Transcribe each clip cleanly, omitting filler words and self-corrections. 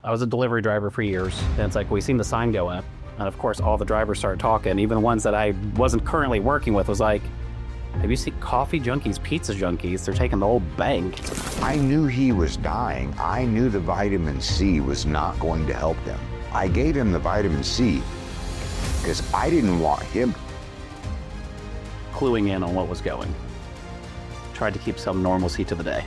I was a delivery driver for years, and it's like we seen the sign go up, and of course all the drivers started talking. Even the ones that I wasn't currently working with was like, have you seen Coffee Junkies, Pizza Junkies? They're taking the whole bank. I knew he was dying. I knew the vitamin C was not going to help him. I gave him the vitamin C because I didn't want him Cluing in on what was going. Tried to keep some normalcy to the day.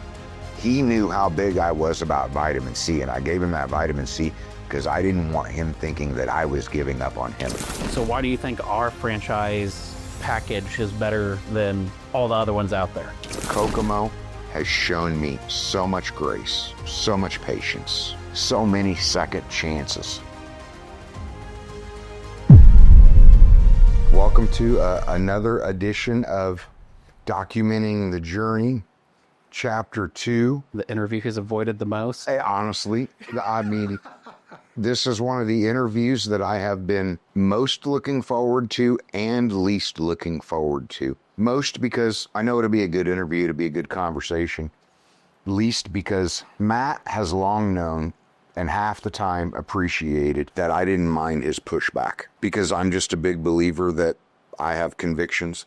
He knew how big I was about vitamin C, and I gave him that vitamin C because I didn't want him thinking that I was giving up on him. So why do you think our franchise package is better than all the other ones out there? Kokomo has shown me so much grace, so much patience, so many second chances. Welcome to another edition of Documenting the Journey. Chapter 2. The interview he's avoided the most? Hey, honestly, I mean, this is one of the interviews that I have been most looking forward to and least looking forward to. Most because I know it'll be a good interview, it'll be a good conversation. Least because Matt has long known and half the time appreciated that I didn't mind his pushback, because I'm just a big believer that I have convictions,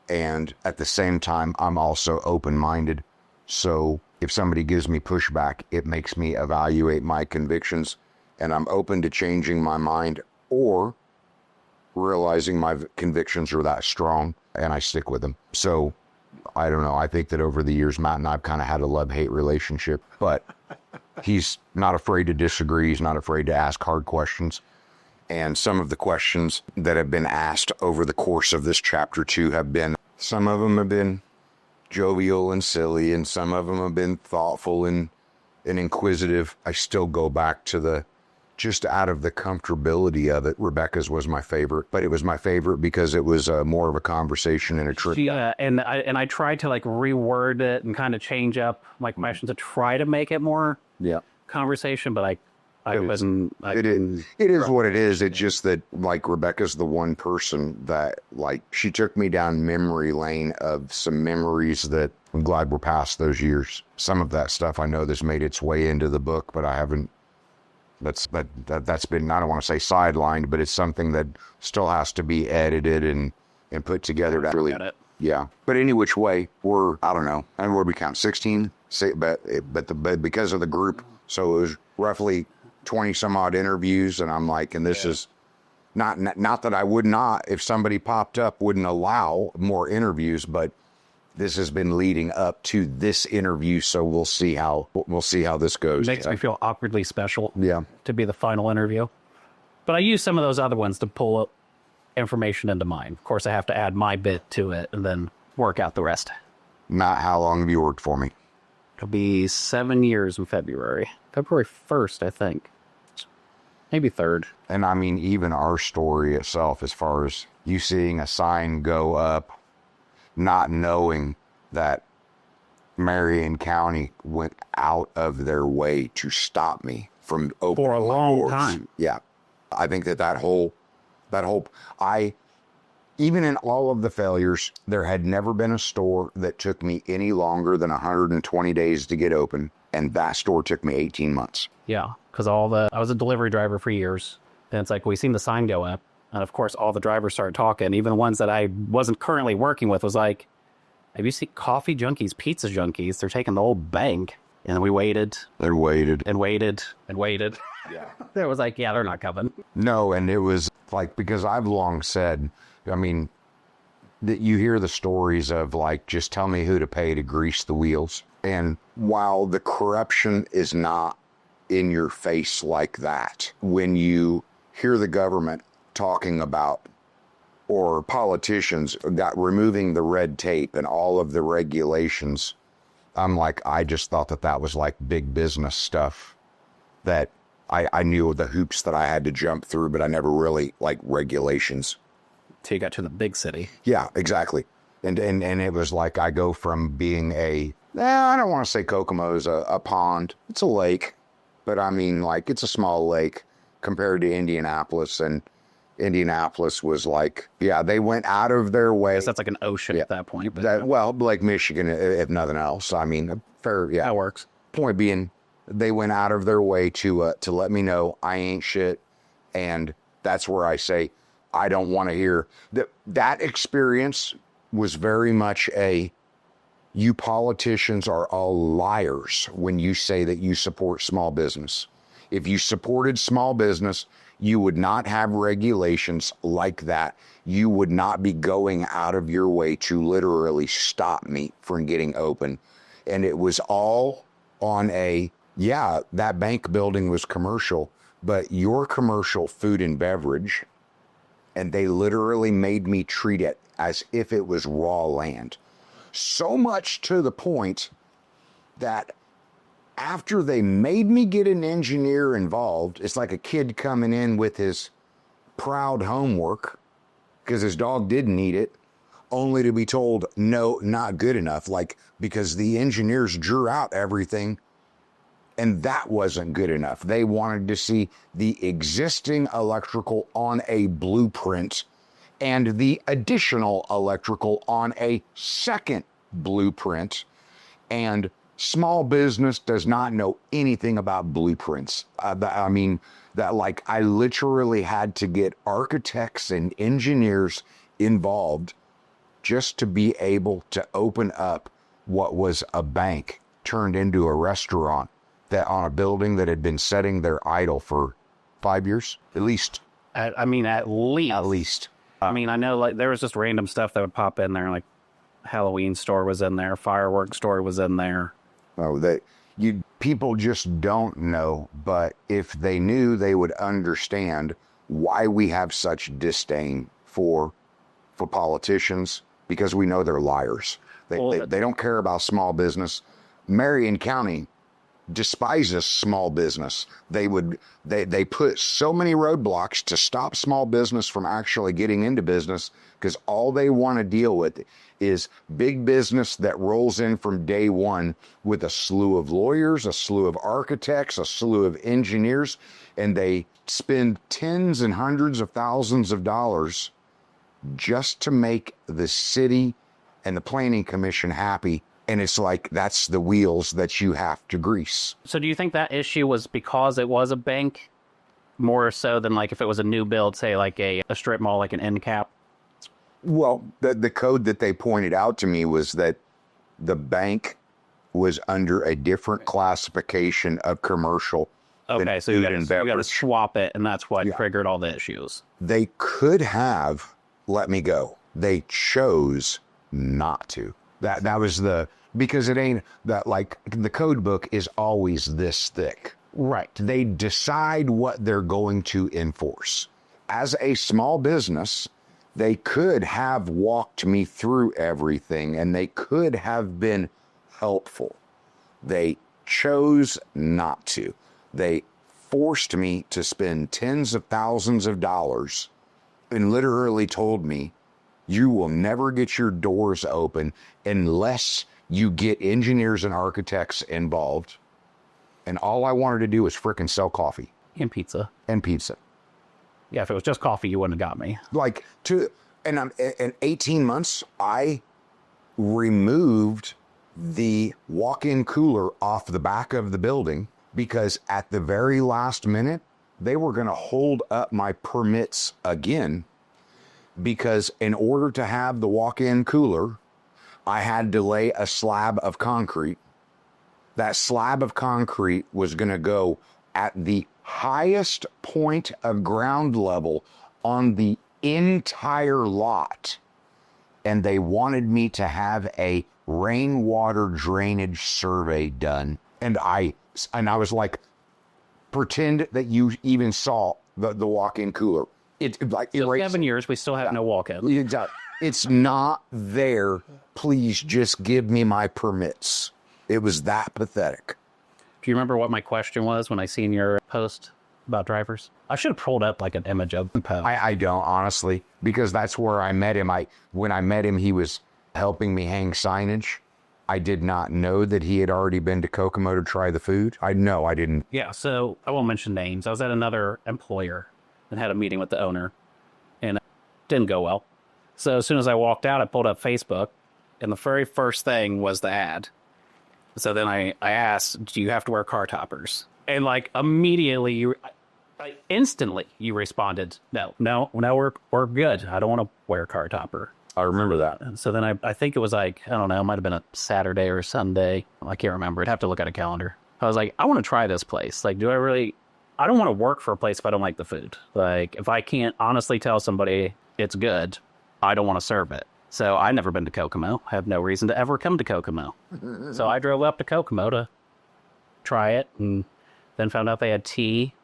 and at the same time, I'm also open-minded. So if somebody gives me pushback, it makes me evaluate my convictions, and I'm open to changing my mind or realizing my convictions are that strong and I stick with them. So I don't know. I think that over the years, Matt and I've kind of had a love-hate relationship, but he's not afraid to disagree. He's not afraid to ask hard questions. And some of the questions that have been asked over the course of this chapter 2 have been, some of them have been jovial and silly, and some of them have been thoughtful and inquisitive. I still go back to just out of the comfortability of it. Rebecca's was my favorite, but it was my favorite because it was more of a conversation and a trick. And I tried to like reword it and kind of change up my questions to try to make it more conversation, but I wasn't. It is what it is. It's just that, like, Rebecca's the one person that, like, she took me down memory lane of some memories that I'm glad we're past those years. Some of that stuff I know that's made its way into the book, but I haven't. That's been, I don't want to say sidelined, but it's something that still has to be edited and put together to really. Yeah. But any which way, we're, I don't know, and where we count 16, but because of the group, so it was roughly 20 some odd interviews, and I'm like, and this is not that I would not, if somebody popped up, wouldn't allow more interviews, but this has been leading up to this interview, so we'll see how this goes. It makes me feel awkwardly special. Yeah. To be the final interview. But I use some of those other ones to pull information into mine. Of course, I have to add my bit to it and then work out the rest. Matt, how long have you worked for me? It'll be 7 years in February. February 1st, I think. Maybe 3rd. And I mean, even our story itself, as far as you seeing a sign go up, not knowing that Marion County went out of their way to stop me from opening for a long doors. time. Yeah. I think that whole, even in all of the failures, there had never been a store that took me any longer than 120 days to get open. And that store took me 18 months. Yeah. Because I was a delivery driver for years. And it's like we seen the sign go up. And of course, all the drivers started talking. Even the ones that I wasn't currently working with was like, have you seen Coffee Junkies, Pizza Junkies? They're taking the whole bank. And we waited. They waited. And waited. And waited. Yeah. It was like, yeah, they're not coming. No, and it was like, because I've long said, I mean, that you hear the stories of like, just tell me who to pay to grease the wheels. And while the corruption is not in your face like that, when you hear the government talking about, or politicians removing the red tape and all of the regulations, I'm like, I just thought that was like big business stuff that I knew the hoops that I had to jump through, but I never really like regulations. Till you got to the big city. Yeah, exactly. And it was like, I go from being I don't want to say Kokomo's a pond. It's a lake, but I mean, like, it's a small lake compared to Indianapolis, and Indianapolis was like, yeah, they went out of their way. I guess that's like an ocean at that point. But Lake Michigan, if nothing else. I mean, fair, yeah. That works. Point being, they went out of their way to let me know I ain't shit. And that's where I say, I don't want to hear that experience was very much you politicians are all liars when you say that you support small business. If you supported small business, you would not have regulations like that. You would not be going out of your way to literally stop me from getting open. And it was all on that bank building was commercial, but your commercial food and beverage, and they literally made me treat it as if it was raw land. So much to the point that after they made me get an engineer involved, it's like a kid coming in with his proud homework because his dog didn't eat it, only to be told, no, not good enough. Like, because the engineers drew out everything and that wasn't good enough. They wanted to see the existing electrical on a blueprint and the additional electrical on a second blueprint. And small business does not know anything about blueprints. I literally had to get architects and engineers involved just to be able to open up what was a bank turned into a restaurant that on a building that had been sitting there idle for 5 years, at least. At least. I mean, I know like there was just random stuff that would pop in there, like Halloween store was in there, fireworks store was in there. Oh, people just don't know, but if they knew, they would understand why we have such disdain for politicians, because we know they're liars. They don't care about small business. Marion County despises small business. They put so many roadblocks to stop small business from actually getting into business, because all they want to deal with is big business that rolls in from day one with a slew of lawyers, a slew of architects, a slew of engineers, and they spend tens and hundreds of thousands of dollars just to make the city and the planning commission happy. And it's like, that's the wheels that you have to grease. So do you think that issue was because it was a bank more so than like if it was a new build, say like a strip mall, like an end cap? Well, the code that they pointed out to me was that the bank was under a different classification of commercial. Okay, so you got to swap it, and that's what triggered all the issues. They could have let me go. They chose not to. That was because it ain't that, like, the code book is always this thick. Right. They decide what they're going to enforce. As a small business, they could have walked me through everything and they could have been helpful. They chose not to. They forced me to spend tens of thousands of dollars and literally told me, you will never get your doors open unless you get engineers and architects involved. And all I wanted to do was frickin' sell coffee. And pizza. Yeah, if it was just coffee, you wouldn't have got me. In 18 months, I removed the walk-in cooler off the back of the building because at the very last minute, they were going to hold up my permits again, because in order to have the walk-in cooler, I had to lay a slab of concrete. That slab of concrete was going to go at the highest point of ground level on the entire lot. And they wanted me to have a rainwater drainage survey done. And I was like, pretend that you even saw the walk-in cooler. So 7 years, we still have no walk-in. It's not there. Please just give me my permits. It was that pathetic. Do you remember what my question was when I seen your post about drivers? I should have pulled up like an image of the post. I don't, honestly, because that's where I met him. When I met him, he was helping me hang signage. I did not know that he had already been to Kokomo to try the food. I didn't. Yeah, so I won't mention names. I was at another employer and had a meeting with the owner, and it didn't go well. So as soon as I walked out, I pulled up Facebook, and the very first thing was the ad. So then I asked, do you have to wear car toppers? And like immediately instantly you responded, no, we're good. I don't want to wear a car topper. I remember that. And so then I think it was like, I don't know, it might have been a Saturday or Sunday. I can't remember. I'd have to look at a calendar. I was like, I want to try this place. Like, I don't want to work for a place if I don't like the food. Like, if I can't honestly tell somebody it's good, I don't want to serve it. So I'd never been to Kokomo. I have no reason to ever come to Kokomo. So I drove up to Kokomo to try it and then found out they had tea.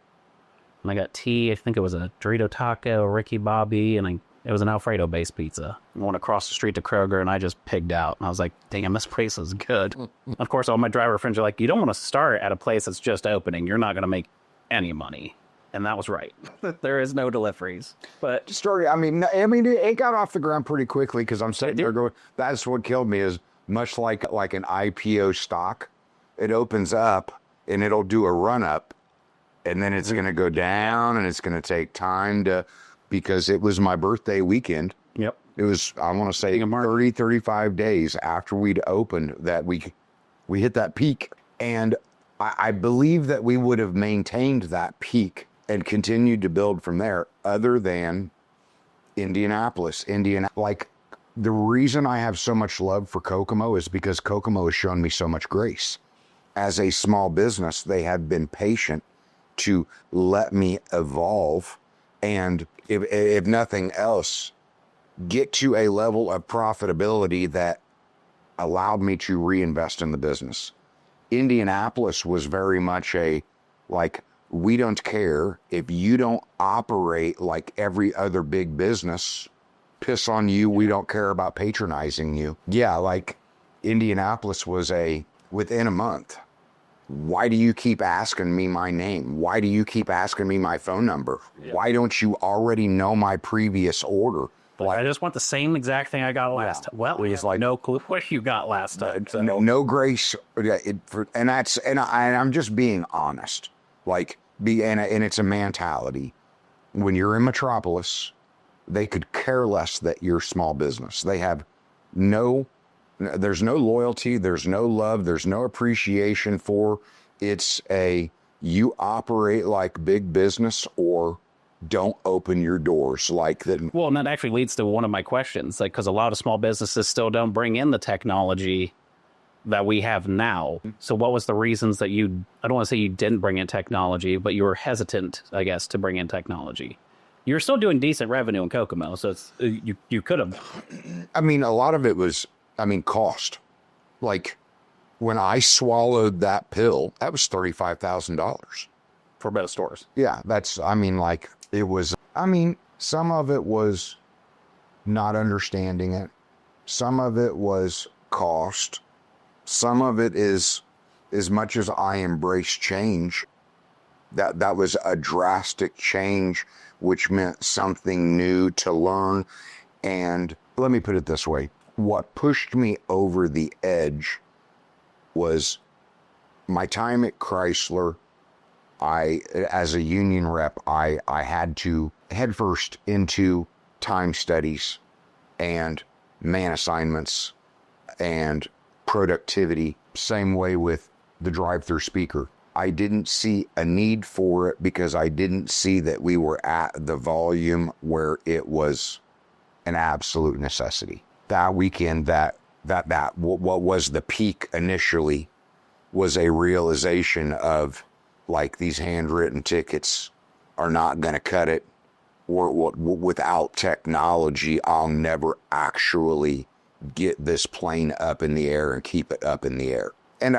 And I got tea. I think it was a Dorito taco, a Ricky Bobby, and it was an Alfredo-based pizza. I went across the street to Kroger, and I just pigged out. And I was like, damn, this place is good. Of course, all my driver friends are like, you don't want to start at a place that's just opening. You're not going to make any money. And that was right. There is no deliveries. But I mean, it got off the ground pretty quickly because I'm sitting there going, that's what killed me is much like an IPO stock. It opens up and it'll do a run up and then it's going to go down and it's going to take time because it was my birthday weekend. Yep. It was, I want to say 30, 35 days after we'd opened that we hit that peak. And I believe that we would have maintained that peak and continued to build from there, other than Indianapolis. Like, the reason I have so much love for Kokomo is because Kokomo has shown me so much grace. As a small business, they have been patient to let me evolve and, if nothing else, get to a level of profitability that allowed me to reinvest in the business. Indianapolis was very much we don't care if you don't operate like every other big business. Piss on you. We don't care about patronizing you. Yeah, like Indianapolis was within a month. Why do you keep asking me my name? Why do you keep asking me my phone number? Yeah. Why don't you already know my previous order? I just want the same exact thing I got last time. Well, he's like, no clue what you got last time. So. No grace. And I'm just being honest. And it's a mentality. When you're in Metropolis, they could care less that you're small business. They have there's no loyalty, there's no love, there's no appreciation for you operate like big business or don't open your doors like that. Well, and that actually leads to one of my questions, because a lot of small businesses still don't bring in the technology that we have now. So what was the reasons that I don't want to say you didn't bring in technology, but you were hesitant, I guess, to bring in technology? You're still doing decent revenue in Kokomo, so you could have. I mean, a lot of it was, cost. Like, when I swallowed that pill, that was $35,000. For both stores. Yeah, it was, some of it was not understanding it. Some of it was cost. Some of it is, as much as I embrace change, that was a drastic change, which meant something new to learn. And let me put it this way. What pushed me over the edge was my time at Chrysler. As a union rep, I had to headfirst into time studies and man assignments and productivity. Same way with the drive-through speaker. I didn't see a need for it because I didn't see that we were at the volume where it was an absolute necessity. That weekend, what was the peak initially was a realization of, these handwritten tickets are not going to cut it. Without technology, I'll never actually get this plane up in the air and keep it up in the air. And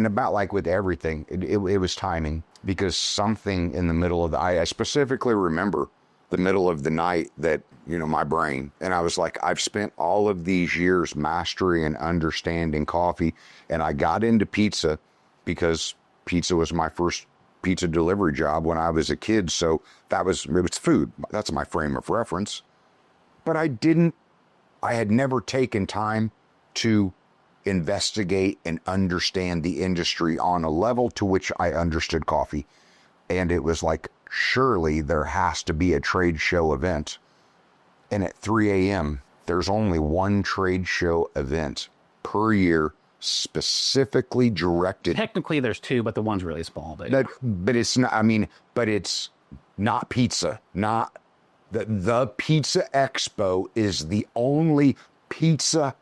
about with everything, it was timing, because something in the middle of I specifically remember the middle of the night that, my brain, and I was like, I've spent all of these years mastering and understanding coffee, and I got into pizza because pizza was my first pizza delivery job when I was a kid. So it was food. That's my frame of reference. But I had never taken time to investigate and understand the industry on a level to which I understood coffee. And it was like, surely there has to be a trade show event. And at 3 a.m., there's only one trade show event per year specifically directed. Technically, there's two, but the one's really small. But it's not. I mean, but it's not pizza. Not the Pizza Expo is the only pizza.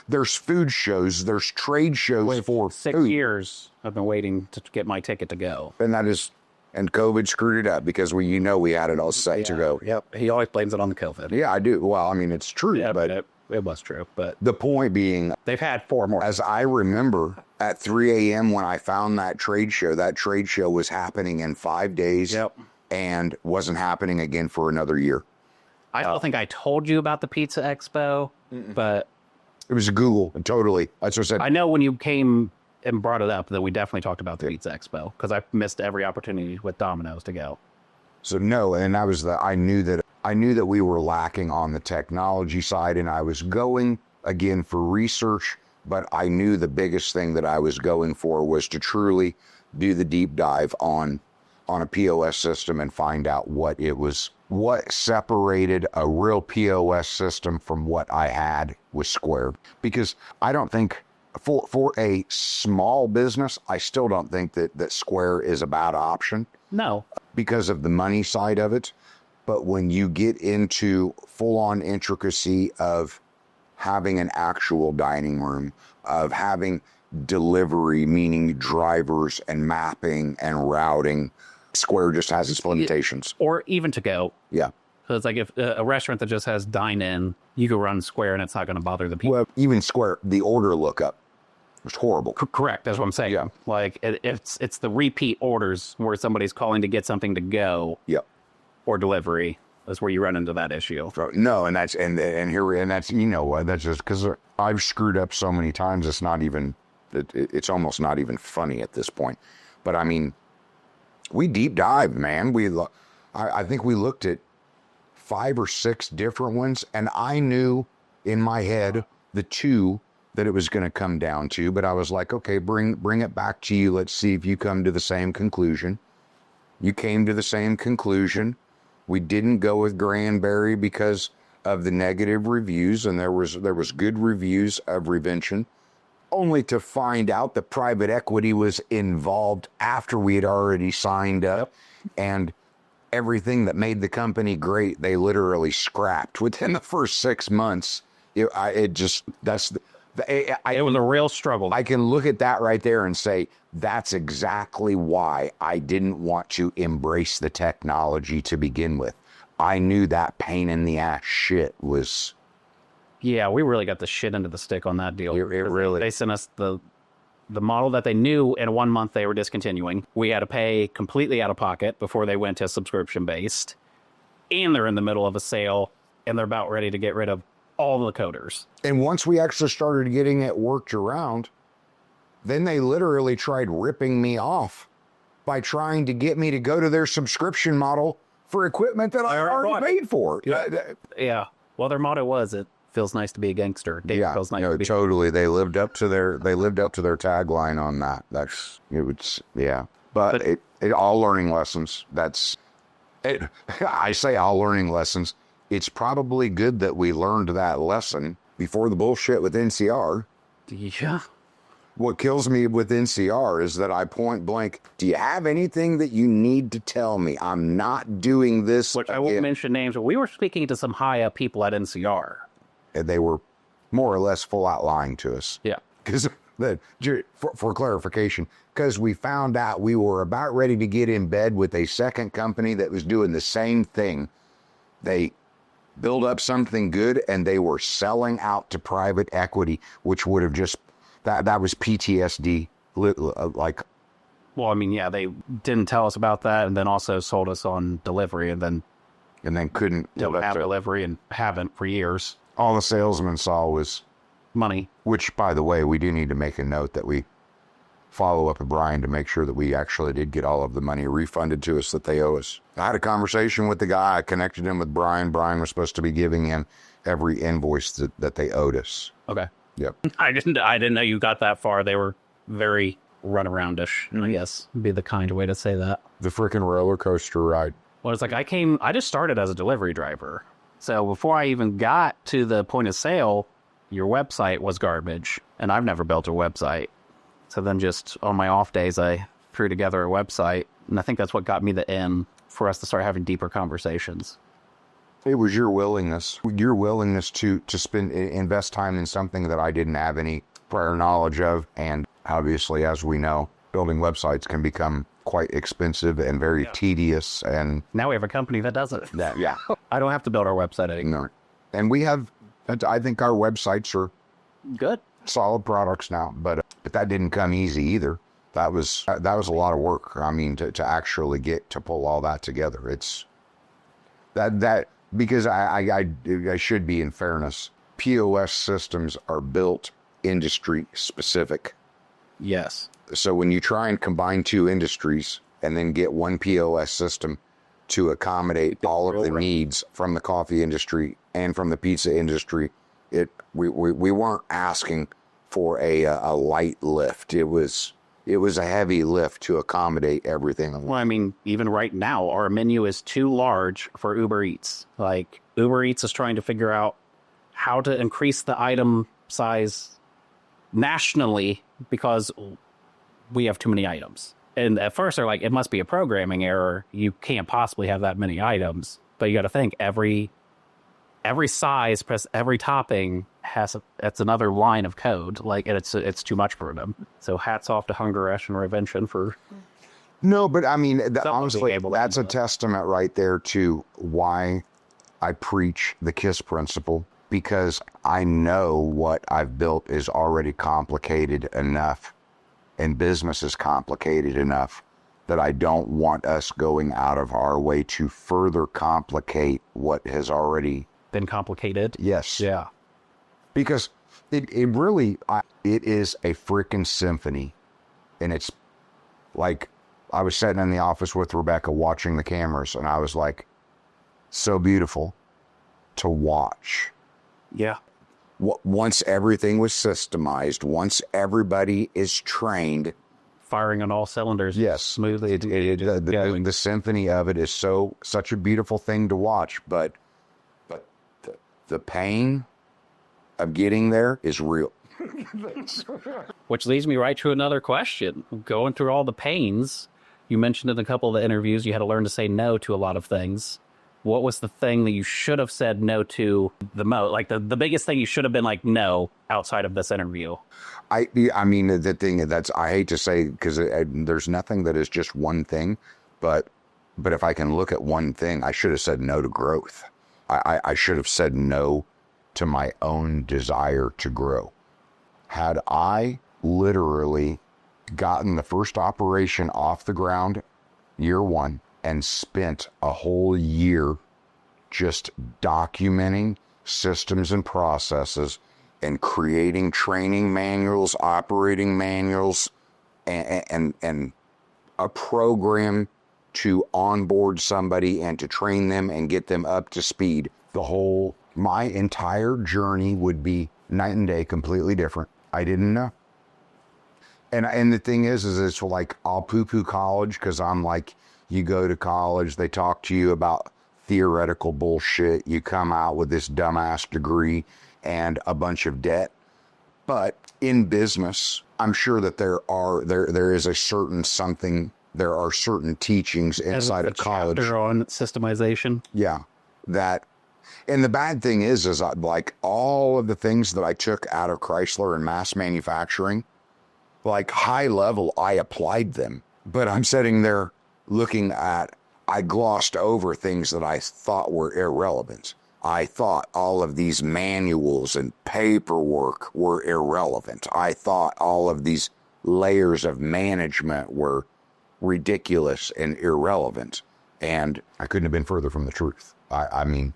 There's food shows. There's trade shows for 6 food. years I've been waiting to get my ticket to go. And that is, and COVID screwed it up because we had it all set to go. Yep. He always blames it on the COVID. Yeah, I do. Well, I mean, it's true, Yeah, but it was true. But the point being, they've had 4 more. as I remember, at 3 a.m. when I found that trade show was happening in 5 days. Yep. And wasn't happening again for another year. I don't think I told you about the Pizza Expo, but It was Google, totally. That's what I said. I know when you came and brought it up that we definitely talked about the Pizza Expo because I missed every opportunity with Domino's to go. So no, and that was I knew that we were lacking on the technology side, and I was going again for research, but I knew the biggest thing that I was going for was to truly do the deep dive on a POS system and find out what separated a real POS system from what I had with Square. Because I don't think for a small business, I still don't think that Square is a bad option. No. Because of the money side of it. But when you get into full-on intricacy of having an actual dining room, of having delivery, meaning drivers and mapping and routing, Square just has its limitations. Or even to go. Yeah. So it's like if a restaurant that just has dine-in, you could run Square and it's not going to bother the people. Well, even Square, the order lookup was horrible. Correct. That's what I'm saying. Yeah. Like it's the repeat orders where somebody's calling to get something to go. Yep. Or delivery. That's where you run into that issue. No, and that's that's, you know what, that's just because I've screwed up so many times. It's not even, it's almost not even funny at this point. But I mean, we deep dived, man. I think we looked at 5 or 6 different ones, and I knew in my head the 2 that it was going to come down to. But I was like, okay, bring it back to you. Let's see if you come to the same conclusion. You came to the same conclusion. We didn't go with Granberry because of the negative reviews, and there was good reviews of Revention, only to find out that private equity was involved after we had already signed up. Yep. And everything that made the company great, they literally scrapped within the first 6 months. It was a real struggle. I can look at that right there and say, that's exactly why I didn't want to embrace the technology to begin with. I knew that pain in the ass shit was... Yeah, we really got the shit into the stick on that deal. It really... They sent us the model that they knew in 1 month they were discontinuing. We had to pay completely out of pocket before they went to subscription-based. And they're in the middle of a sale, and they're about ready to get rid of all the coders. And once we actually started getting it worked around, then they literally tried ripping me off by trying to get me to go to their subscription model for equipment that I already paid for. Yeah. Well, their motto was, it feels nice to be a gangster. Yeah, feels nice no, to be totally. They lived up to their tagline on that. But it all learning lessons. I say all learning lessons. It's probably good that we learned that lesson before the bullshit with NCR. Yeah. What kills me with NCR is that I point blank, do you have anything that you need to tell me? I'm not doing this. Which I won't mention names, but we were speaking to some high up people at NCR. And they were more or less full out lying to us. Yeah. Because for clarification, because we found out we were about ready to get in bed with a second company that was doing the same thing. They build up something good and they were selling out to private equity, which would have just, that was PTSD. Like, well, I mean, yeah, they didn't tell us about that, and then also sold us on delivery, and then couldn't have delivery and haven't for years. All the salesman saw was money. Which, by the way, we do need to make a note that we follow up with Brian to make sure that we actually did get all of the money refunded to us that they owe us. I had a conversation with the guy. I connected him with Brian. Brian was supposed to be giving him every invoice that they owed us. Okay. Yep. I didn't know you got that far. They were very runaroundish, I guess, would be the kind way to say that. The freaking roller coaster ride. Well, it's like I just started as a delivery driver. So before I even got to the point of sale, your website was garbage. and I've never built a website. So then just on my off days, I threw together a website. And I think that's what got me the in for us to start having deeper conversations. It was your willingness to invest time in something that I didn't have any prior knowledge of. And obviously, as we know, building websites can become quite expensive and very tedious. And now we have a company that does it. yeah, I don't have to build our website anymore. no. And we have, I think our websites are Good. solid products now, but that didn't come easy either. That was a lot of work. I mean, to actually get to pull all that together. It's that because I should be, in fairness, POS systems are built industry specific. Yes. So when you try and combine two industries and then get one POS system to accommodate all of the needs from the coffee industry and from the pizza industry, we weren't asking for a light lift. It was a heavy lift to accommodate everything. Well, I mean, even right now, our menu is too large for Uber Eats. Like, Uber Eats is trying to figure out how to increase the item size nationally because we have too many items. And at first they're like, it must be a programming error. You can't possibly have that many items. But you got to think every size, plus every topping that's another line of code. Like, and it's too much for them. So hats off to Hunger Ration Revention for. No, but I mean, honestly, able to that's a do it. testament right there to why I preach the KISS principle, because I know what I've built is already complicated enough and business is complicated enough that I don't want us going out of our way to further complicate what has already Been complicated. Yes. Yeah. Because it really is a freaking symphony. And it's like, I was sitting in the office with Rebecca watching the cameras, and I was like, so beautiful to watch. Yeah. Once everything was systemized, once everybody is trained, Firing on all cylinders. yes, Smoothly. the symphony of it is such a beautiful thing to watch. But the pain of getting there is real. Which leads me right to another question. Going through all the pains, you mentioned in a couple of the interviews you had to learn to say no to a lot of things. What was the thing that you should have said no to the most? Like the biggest thing you should have been like, no, outside of this interview? I mean, the thing that's, I hate to say, because there's nothing that is just one thing, but if I can look at one thing, I should have said no to growth. I should have said no to my own desire to grow. Had I literally gotten the first operation off the ground year one and spent a whole year just documenting systems and processes and creating training manuals, operating manuals, and a program to onboard somebody and to train them and get them up to speed, my entire journey would be night and day, completely different. I didn't know. And the thing is it's like, I'll poo-poo college because I'm like, you go to college, they talk to you about theoretical bullshit. You come out with this dumbass degree and a bunch of debt. But in business, I'm sure that there is a certain something. There are certain teachings inside of college. Chapter on systemization. Yeah, and the bad thing is like all of the things that I took out of Chrysler and mass manufacturing, like high level, I applied them. But I'm sitting there looking at, I glossed over things that I thought were irrelevant. I thought all of these manuals and paperwork were irrelevant. I thought all of these layers of management were ridiculous and irrelevant. And I couldn't have been further from the truth. I mean,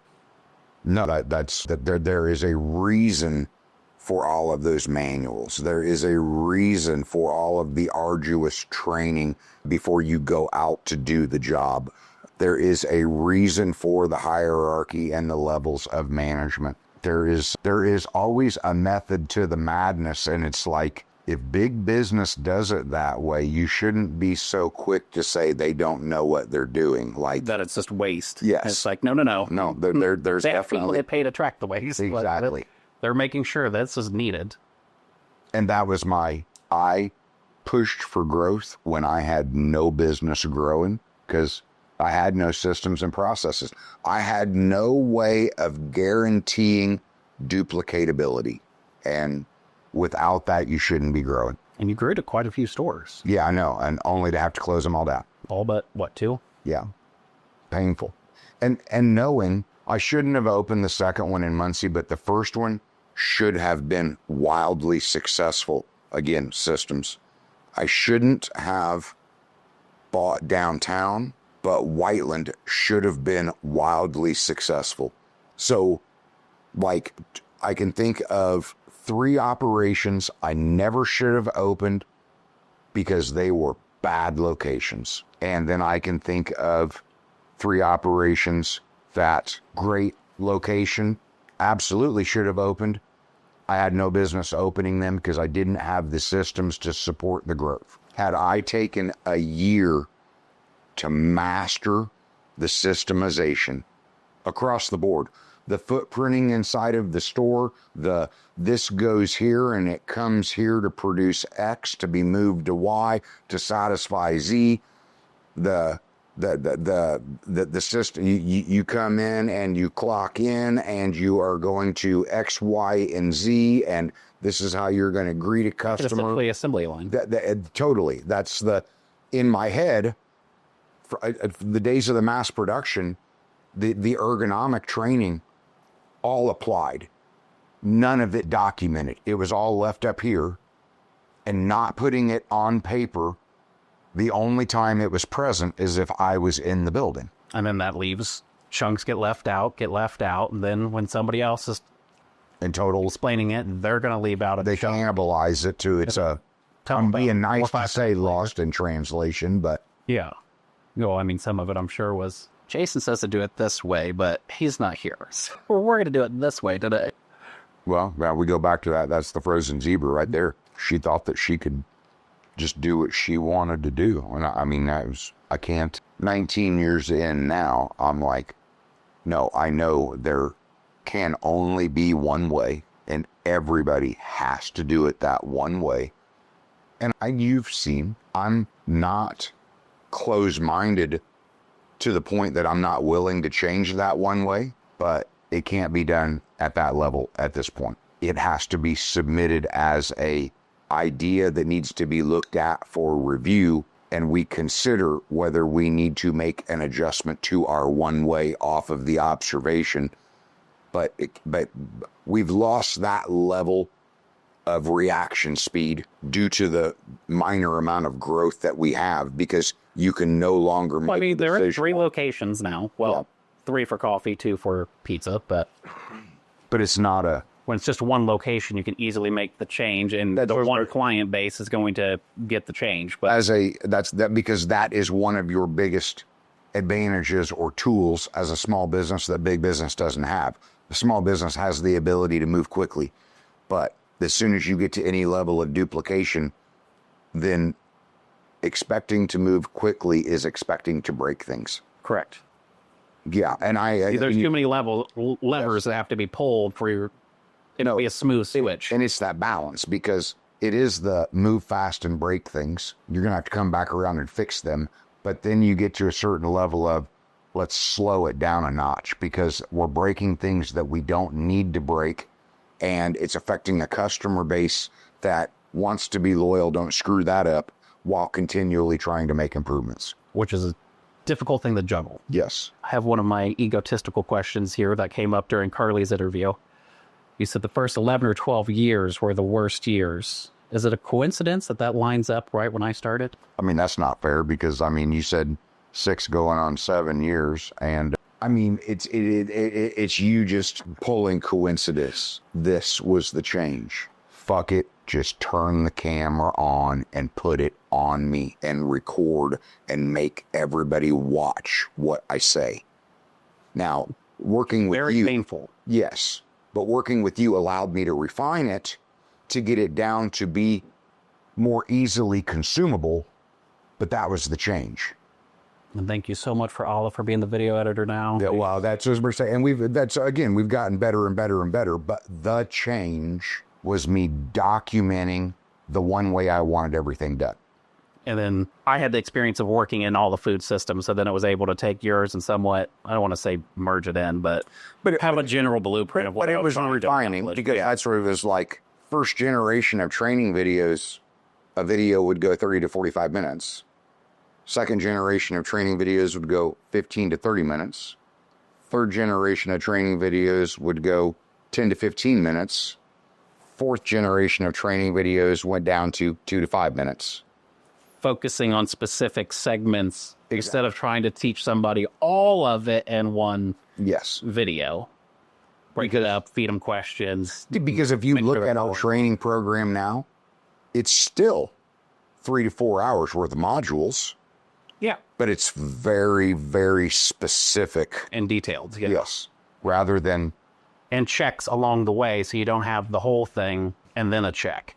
no, there is a reason for all of those manuals. There is a reason for all of the arduous training before you go out to do the job. There is a reason for the hierarchy and the levels of management. There is always a method to the madness, and it's like, if big business does it that way, you shouldn't be so quick to say they don't know what they're doing. Like that, it's just waste. Yes. It's like, no. No, there's they have people definitely that pay to track the waste. exactly. They're making sure this is needed. And that was I pushed for growth when I had no business growing because I had no systems and processes. I had no way of guaranteeing duplicatability. And without that, you shouldn't be growing. And you grew to quite a few stores. Yeah, I know. And only to have to close them all down. All but, what, 2? Yeah. Painful. And knowing I shouldn't have opened the second one in Muncie, but the first one should have been wildly successful. Again, systems. I shouldn't have bought downtown, but Whiteland should have been wildly successful. So, like, I can think of 3 operations I never should have opened because they were bad locations. And then I can think of 3 operations that great location, absolutely should have opened. I had no business opening them because I didn't have the systems to support the growth. Had I taken a year to master the systemization across the board, the footprinting inside of the store, this goes here and it comes here to produce X to be moved to Y to satisfy Z, the system, you come in and you clock in and you are going to X, Y, and Z, and this is how you're going to greet a customer. It's simply assembly line. Totally. That's in my head, for the days of the mass production, the ergonomic training all applied. None of it documented. It was all left up here and not putting it on paper. The only time it was present is if I was in the building. And then that leaves chunks get left out. And then when somebody else is in total explaining it, they're going to leave out of they the chunk. cannibalize it to it's a I'm being nice to say lost in translation, but yeah. No, I mean, some of it I'm sure was Jason says to do it this way, but he's not here. So we're going to do it this way today. Well, we go back to that. That's the frozen zebra right there. She thought that she could just do what she wanted to do. And I mean, I can't. 19 years in now, I'm like, no, I know there can only be one way, and everybody has to do it that one way. And you've seen, I'm not closed-minded to the point that I'm not willing to change that one way, but it can't be done at that level at this point. It has to be submitted as a idea that needs to be looked at for review, and we consider whether we need to make an adjustment to our one way off of the observation. But we've lost that level of reaction speed due to the minor amount of growth that we have, because you can no longer make I mean, there are decisions. 3 locations now. Well, Yeah. 3 for coffee, 2 for pizza, but it's not a when it's just one location, you can easily make the change, and the one client base is going to get the change. But because that is one of your biggest advantages or tools as a small business that big business doesn't have. The small business has the ability to move quickly, but as soon as you get to any level of duplication, then expecting to move quickly is expecting to break things. correct. Yeah, and There's too many levers that have to be pulled for it to be a smooth switch. And it's that balance, because it is the move fast and break things. You're going to have to come back around and fix them. But then you get to a certain level of, let's slow it down a notch, because we're breaking things that we don't need to break. And it's affecting a customer base that wants to be loyal. Don't screw that up while continually trying to make improvements. Which is a difficult thing to juggle. Yes. I have one of my egotistical questions here that came up during Carly's interview. You said the first 11 or 12 years were the worst years. Is it a coincidence that lines up right when I started? I mean, that's not fair, because, I mean, you said 6 going on 7 years, and I mean, it's you just pulling coincidence. This was the change. Fuck it. Just turn the camera on and put it on me and record and make everybody watch what I say. Now, working with Very you. painful. Yes. But working with you allowed me to refine it to get it down to be more easily consumable. But that was the change. And thank you so much for Olive for being the video editor now. Yeah, well, that's what we're saying. And we've gotten better and better and better. But the change was me documenting the one way I wanted everything done. And then I had the experience of working in all the food systems, so then I was able to take yours and somewhat, I don't want to say merge it in, but have a general blueprint of what But it was refining, because that's where it was like, first generation of training videos, a video would go 30 to 45 minutes. Second generation of training videos would go 15 to 30 minutes. Third generation of training videos would go 10 to 15 minutes. Fourth generation of training videos went down to 2 to 5 minutes. Focusing on specific segments instead of trying to teach somebody all of it in one video. Break it up, feed them questions. Because if you look at our training program now, it's still 3 to 4 hours worth of modules. Yeah. But it's very, very specific. And detailed. Yeah. Yes. Rather than... And checks along the way, so you don't have the whole thing and then a check.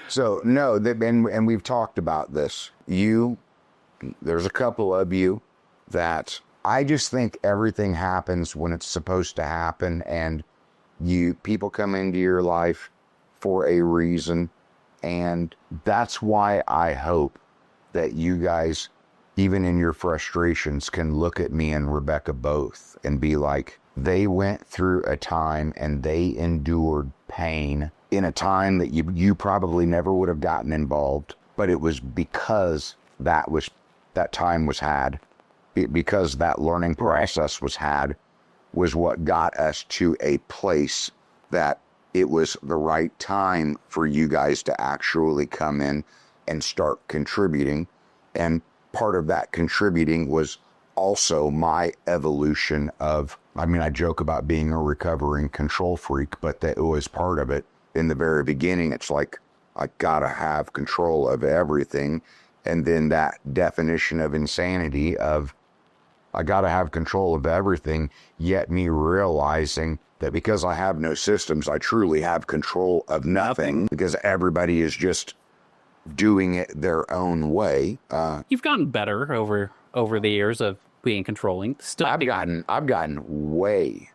So, no, and we've talked about this. There's a couple of you that I just think everything happens when it's supposed to happen, and people come into your life for a reason, and that's why I hope that you guys, even in your frustrations, can look at me and Rebecca both and be like, they went through a time and they endured pain in a time that you probably never would have gotten involved, but it was because that time was had, because that learning process was what got us to a place that it was the right time for you guys to actually come in and start contributing. And part of that contributing was also my evolution of, I joke about being a recovering control freak, but that was part of it. In the very beginning, it's like, I gotta have control of everything. And then that definition of insanity of, I gotta have control of everything, yet me realizing that because I have no systems, I truly have control of nothing, because everybody is just doing it their own way. You've gotten better over the years of being controlling. Still, I've gotten way.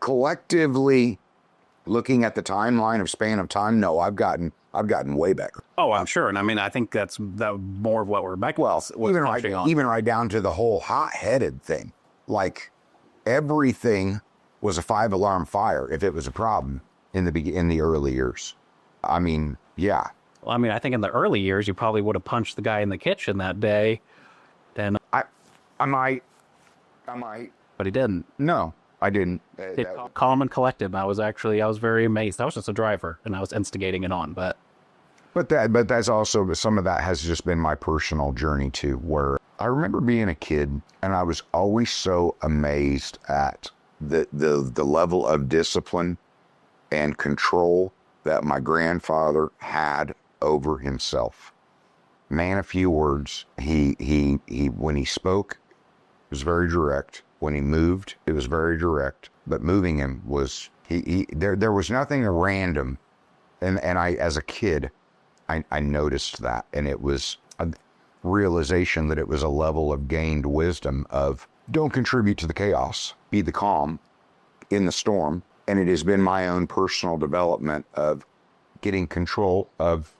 Collectively, looking at the timeline of span of time, no, I've gotten way better. Oh, I'm sure, and I think that's more of what we're back. Well, even right down to the whole hot-headed thing. Like, everything was a 5-alarm fire if it was a problem in the early years. Yeah. Well, I think in the early years, you probably would have punched the guy in the kitchen that day. Then I might. But he didn't. No, I didn't. Calm and collected. I was very amazed. I was just a driver, and I was instigating it on. But that's also, some of that has just been my personal journey too, where I remember being a kid, and I was always so amazed at the level of discipline and control that my grandfather had over himself. Man, a few words. He when he spoke, it was very direct. When he moved, it was very direct. But moving him was, there was nothing random. And I, as a kid, I noticed that. And it was a realization that it was a level of gained wisdom of, don't contribute to the chaos, be the calm in the storm. And it has been my own personal development of getting control of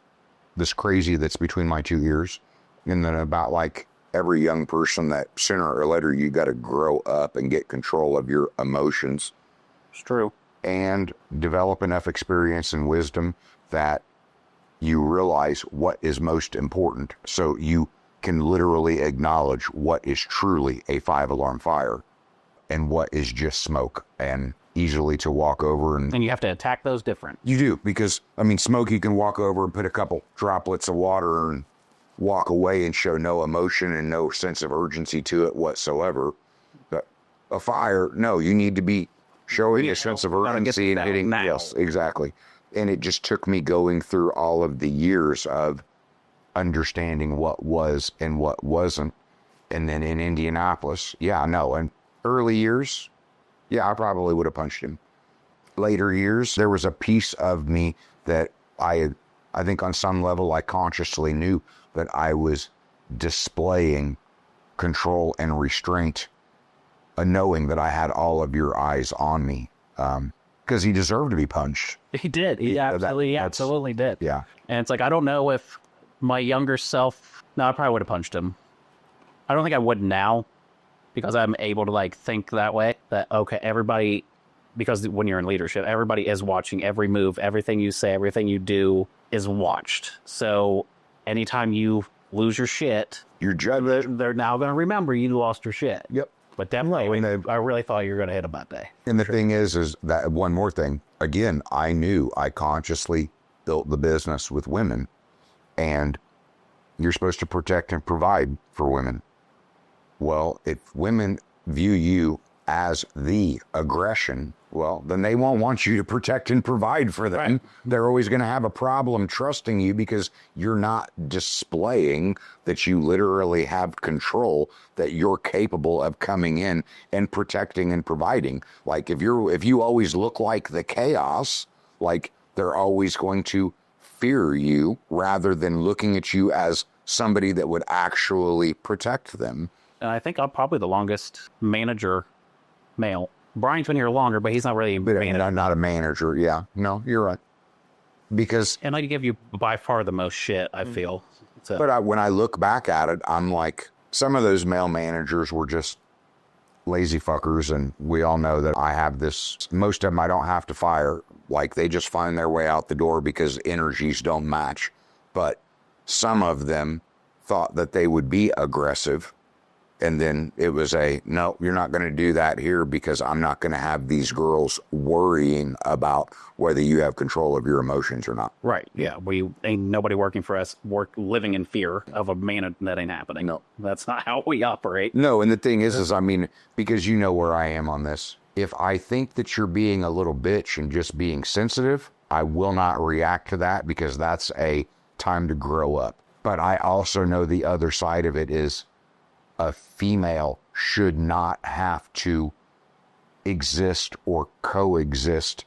this crazy that's between my two ears. And then about like every young person, that sooner or later you got to grow up and get control of your emotions. It's true. And develop enough experience and wisdom that you realize what is most important. So you can literally acknowledge what is truly a 5-alarm fire and what is just smoke, and easily to walk over. And you have to attack those different. You do, because, smoke, you can walk over and put a couple droplets of water and walk away and show no emotion and no sense of urgency to it whatsoever. But a fire, no, you need to be showing a sense of urgency and hitting. Now. Yes, exactly. And it just took me going through all of the years of understanding what was and what wasn't. And then in Indianapolis, and early years, I probably would have punched him. Later years, there was a piece of me that I think on some level I consciously knew that I was displaying control and restraint, knowing that I had all of your eyes on me. because he deserved to be punched. He did. He absolutely did. Yeah. And it's like, I don't know if my younger self, no, I probably would have punched him. I don't think I would now because I'm able to like think that way that, okay, everybody, because when you're in leadership, everybody is watching every move, everything you say, everything you do is watched. So anytime you lose your shit, You're judged. they're now going to remember you lost your shit. Yep. But definitely, Right. I really thought you were going to hit him that day. And the thing is that one more thing. Again, I consciously built the business with women, and you're supposed to protect and provide for women. Well, if women view you as the aggression, well, then they won't want you to protect and provide for them. Right. They're always going to have a problem trusting you because you're not displaying that you literally have control, that you're capable of coming in and protecting and providing. Like if you always look like the chaos, like they're always going to fear you rather than looking at you as somebody that would actually protect them. And I think I'm probably the longest manager male. Brian's been here longer, but he's not really a manager. I'm not a manager. Yeah, no, you're right. Because, And I give you by far the most shit, I feel. So, but when I look back at it, I'm like, some of those male managers were just lazy fuckers. And we all know that I have this, most of them I don't have to fire. Like they just find their way out the door because energies don't match. But some of them thought that they would be aggressive. And then it was no, you're not going to do that here because I'm not going to have these girls worrying about whether you have control of your emotions or not. right, yeah. We ain't nobody working for us, living in fear of a man that ain't happening. No. That's not how we operate. No, and the thing is I mean, because you know where I am on this. If I think that you're being a little bitch and just being sensitive, I will not react to that because that's a time to grow up. But I also know the other side of it is a female should not have to exist or coexist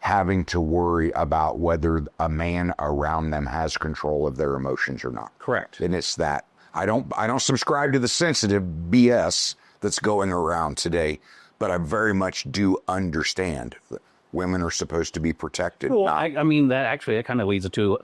having to worry about whether a man around them has control of their emotions or not. Correct. And it's that I don't subscribe to the sensitive BS that's going around today, but I very much do understand that women are supposed to be protected. Well, I mean, that kind of leads to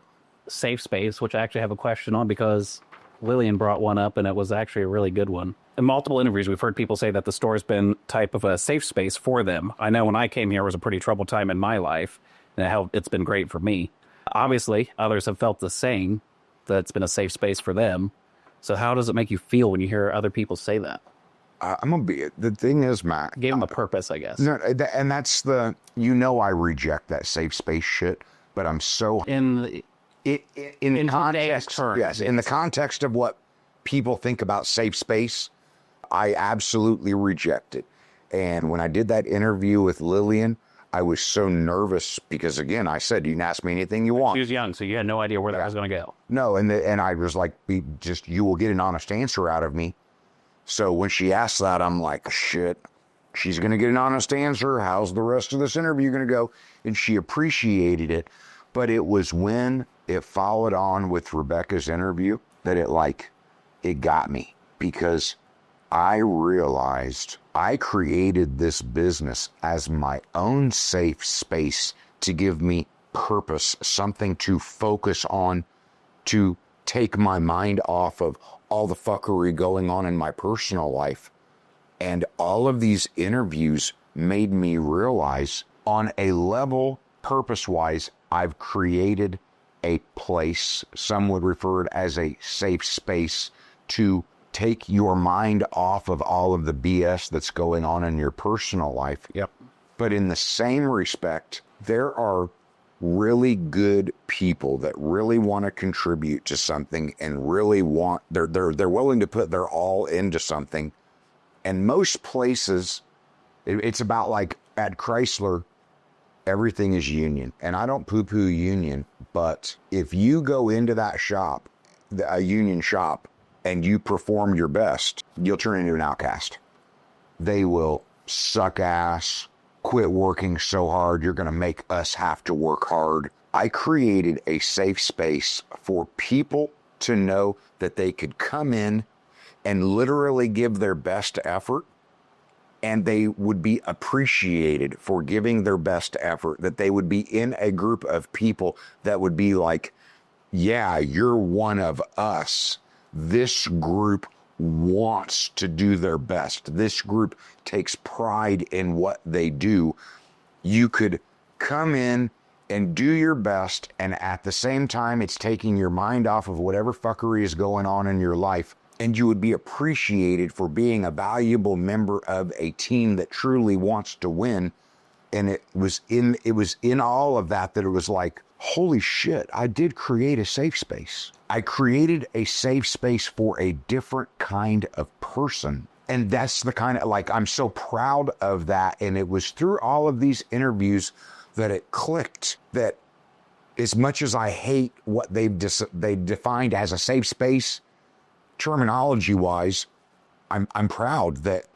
safe space, which I actually have a question on because Lillian brought one up and it was actually a really good one. In multiple interviews, we've heard people say that the store's been type of a safe space for them. I know when I came here, it was a pretty troubled time in my life and how it's been great for me. Obviously, others have felt the same, that it's been a safe space for them. So how does it make you feel when you hear other people say that? I'm going to be, the thing is, Matt. Gave them a purpose, I guess. No, and that's I reject that safe space shit, but I'm so... In context, terms, yes, in the context of what people think about safe space, I absolutely reject it. And when I did that interview with Lillian, I was so nervous because, again, I said, you can ask me anything you want. She was young, so you had no idea where that was going to go. No, and I was like, you will get an honest answer out of me. So when she asked that, I'm like, shit, she's going to get an honest answer. How's the rest of this interview going to go? And she appreciated it. But it was when it followed on with Rebecca's interview that it got me, because I realized I created this business as my own safe space to give me purpose, something to focus on, to take my mind off of all the fuckery going on in my personal life. And all of these interviews made me realize on a level, purpose-wise, I've created a place, some would refer it as a safe space, to take your mind off of all of the BS that's going on in your personal life. Yep. But in the same respect, there are really good people that really want to contribute to something and really want, they're willing to put their all into something. And most places, it's about like at Chrysler, everything is union. And I don't poo-poo union, but if you go into that shop, a union shop, and you perform your best, you'll turn into an outcast. They will suck ass, quit working so hard, you're going to make us have to work hard. I created a safe space for people to know that they could come in and literally give their best effort and they would be appreciated for giving their best effort, that they would be in a group of people that would be like, yeah, you're one of us. This group wants to do their best. This group takes pride in what they do. You could come in and do your best, and at the same time, it's taking your mind off of whatever fuckery is going on in your life, and you would be appreciated for being a valuable member of a team that truly wants to win. And it was in all of that it was like, holy shit, I did create a safe space. I created a safe space for a different kind of person. And that's the kind of, like, I'm so proud of that. And it was through all of these interviews that it clicked, that as much as I hate what they defined as a safe space, terminology wise, I'm proud that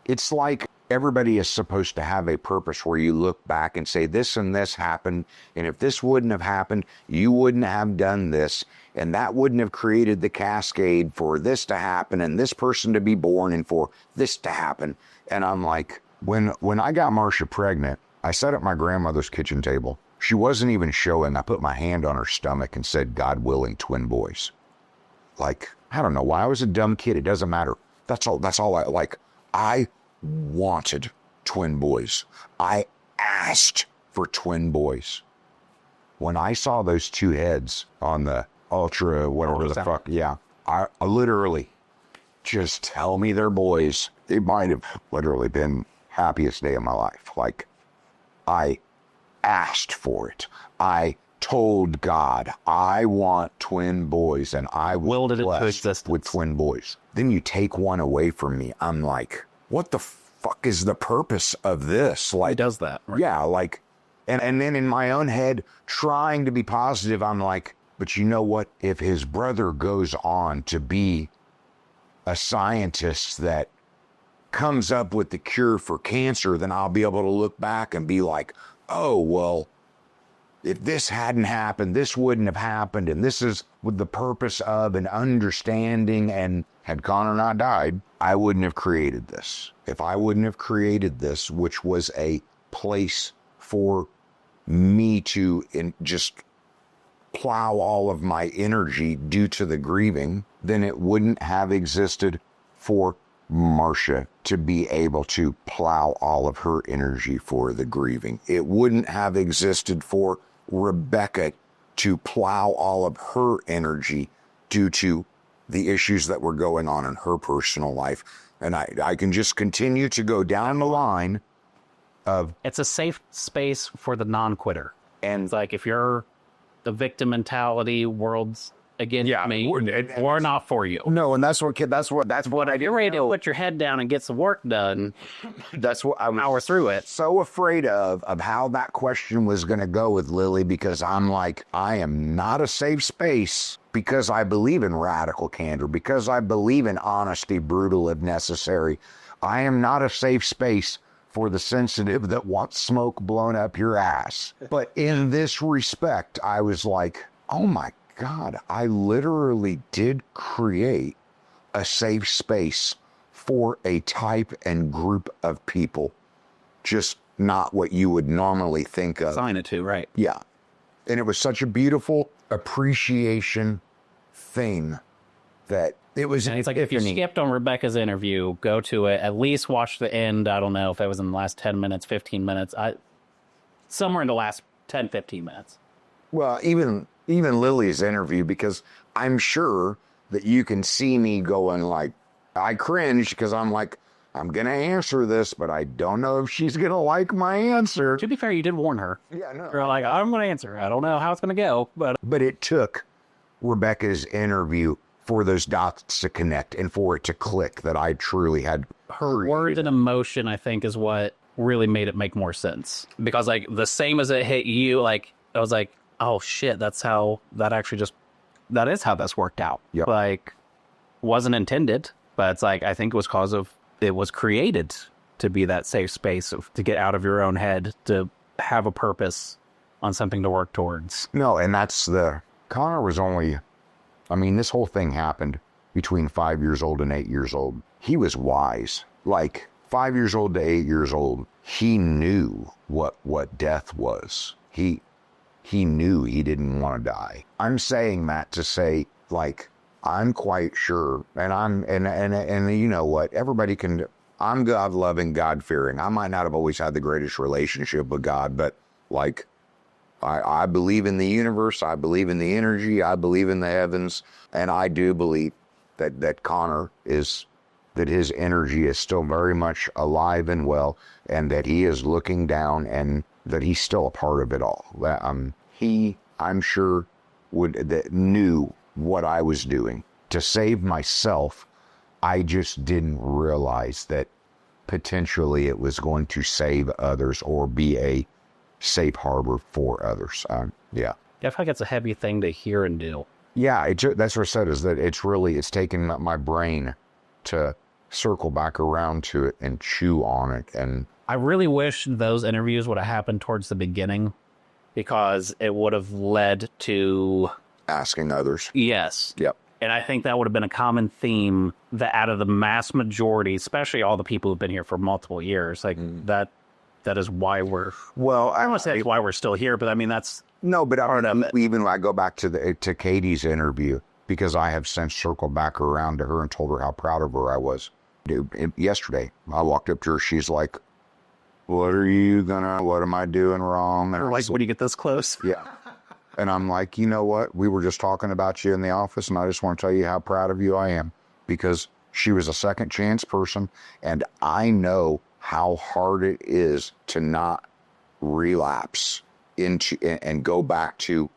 it's like everybody is supposed to have a purpose where you look back and say, this and this happened, and if this wouldn't have happened, you wouldn't have done this, and that wouldn't have created the cascade for this to happen, and this person to be born, and for this to happen. And I'm like, when I got Marcia pregnant, I sat at my grandmother's kitchen table. She wasn't even showing. I put my hand on her stomach and said, God willing, twin boys. Like, I don't know why. I was a dumb kid. It doesn't matter. That's all I wanted twin boys. I asked for twin boys. When I saw those two heads on the whatever the fuck, yeah, I literally, just tell me they're boys. It might have literally been happiest day of my life. Like, I asked for it. I told God, I want twin boys, and I willed it into existence with twin boys. Then you take one away from me. I'm like, what the fuck is the purpose of this? Like, he does that, right? Yeah, like, and then in my own head, trying to be positive, I'm like, but you know what? If his brother goes on to be a scientist that comes up with the cure for cancer, then I'll be able to look back and be like, oh, well, if this hadn't happened, this wouldn't have happened, and this is with the purpose of an understanding, and had Connor not died, I wouldn't have created this. If I wouldn't have created this, which was a place for me to just plow all of my energy due to the grieving, then it wouldn't have existed for Marcia to be able to plow all of her energy for the grieving. It wouldn't have existed for Rebecca to plow all of her energy due to the issues that were going on in her personal life. And I can just continue to go down the line of... It's a safe space for the non-quitter. And it's like, if you're the victim mentality, world's against me, we're not for you. No, and that's what I If you're ready to put your head down and get some work done, that's what I was power through it. So afraid of how that question was going to go with Lily, because I'm like, I am not a safe space, because I believe in radical candor, because I believe in honesty, brutal if necessary. I am not a safe space for the sensitive that wants smoke blown up your ass. But in this respect, I was like, oh my God, I literally did create a safe space for a type and group of people. Just not what you would normally think of. Assign it to, right? Yeah. And it was such a beautiful appreciation thing that it was. And it's like, if you skipped on Rebecca's interview, go to it, at least watch the end. I don't know if it was in the last 10 minutes, 15 minutes. Somewhere in the last 10, 15 minutes. Well, even Lily's interview, because I'm sure that you can see me going like, I cringed because I'm like, I'm going to answer this, but I don't know if she's going to like my answer. To be fair, you did warn her. Yeah, no. You're like, I'm going to answer. I don't know how it's going to go, but it took Rebecca's interview for those dots to connect and for it to click that I truly had her words and emotion, I think, is what really made it make more sense. Because like the same as it hit you, like I was like, oh shit, that is how this worked out. Yep. Like, wasn't intended, but it's like, I think it was because of, it was created to be that safe space to get out of your own head, to have a purpose on something to work towards. No, and Connor was only, I mean, this whole thing happened between 5 years old and 8 years old. He was wise. Like, 5 years old to 8 years old, he knew what death was. He knew he didn't want to die. I'm saying that to say, like, I'm quite sure, and you know what, everybody can, I'm God-loving, God-fearing. I might not have always had the greatest relationship with God, but, like, I believe in the universe, I believe in the energy, I believe in the heavens, and I do believe that Connor is, that his energy is still very much alive and well, and that he is looking down, and that he's still a part of it all. He, I'm sure, that knew what I was doing. To save myself, I just didn't realize that potentially it was going to save others or be a safe harbor for others. Yeah. I feel like it's a heavy thing to hear and do. Yeah, that's what I said, is that it's taken my brain to circle back around to it and chew on it. And I really wish those interviews would have happened towards the beginning, because it would have led to asking others. Yes. Yep. And I think that would have been a common theme, that out of the mass majority, especially all the people who've been here for multiple years, like that is why we're, well, I don't want to say that's why we're still here, but I mean, that's no, but part of it. Even when I go back to Katie's interview, because I have since circled back around to her and told her how proud of her I was. Dude, yesterday, I walked up to her, she's like, what am I doing wrong? And Or like, when you get this close? Yeah. And I'm like, you know what? We were just talking about you in the office, and I just want to tell you how proud of you I am, because she was a second chance person, and I know how hard it is to not relapse into and go back to,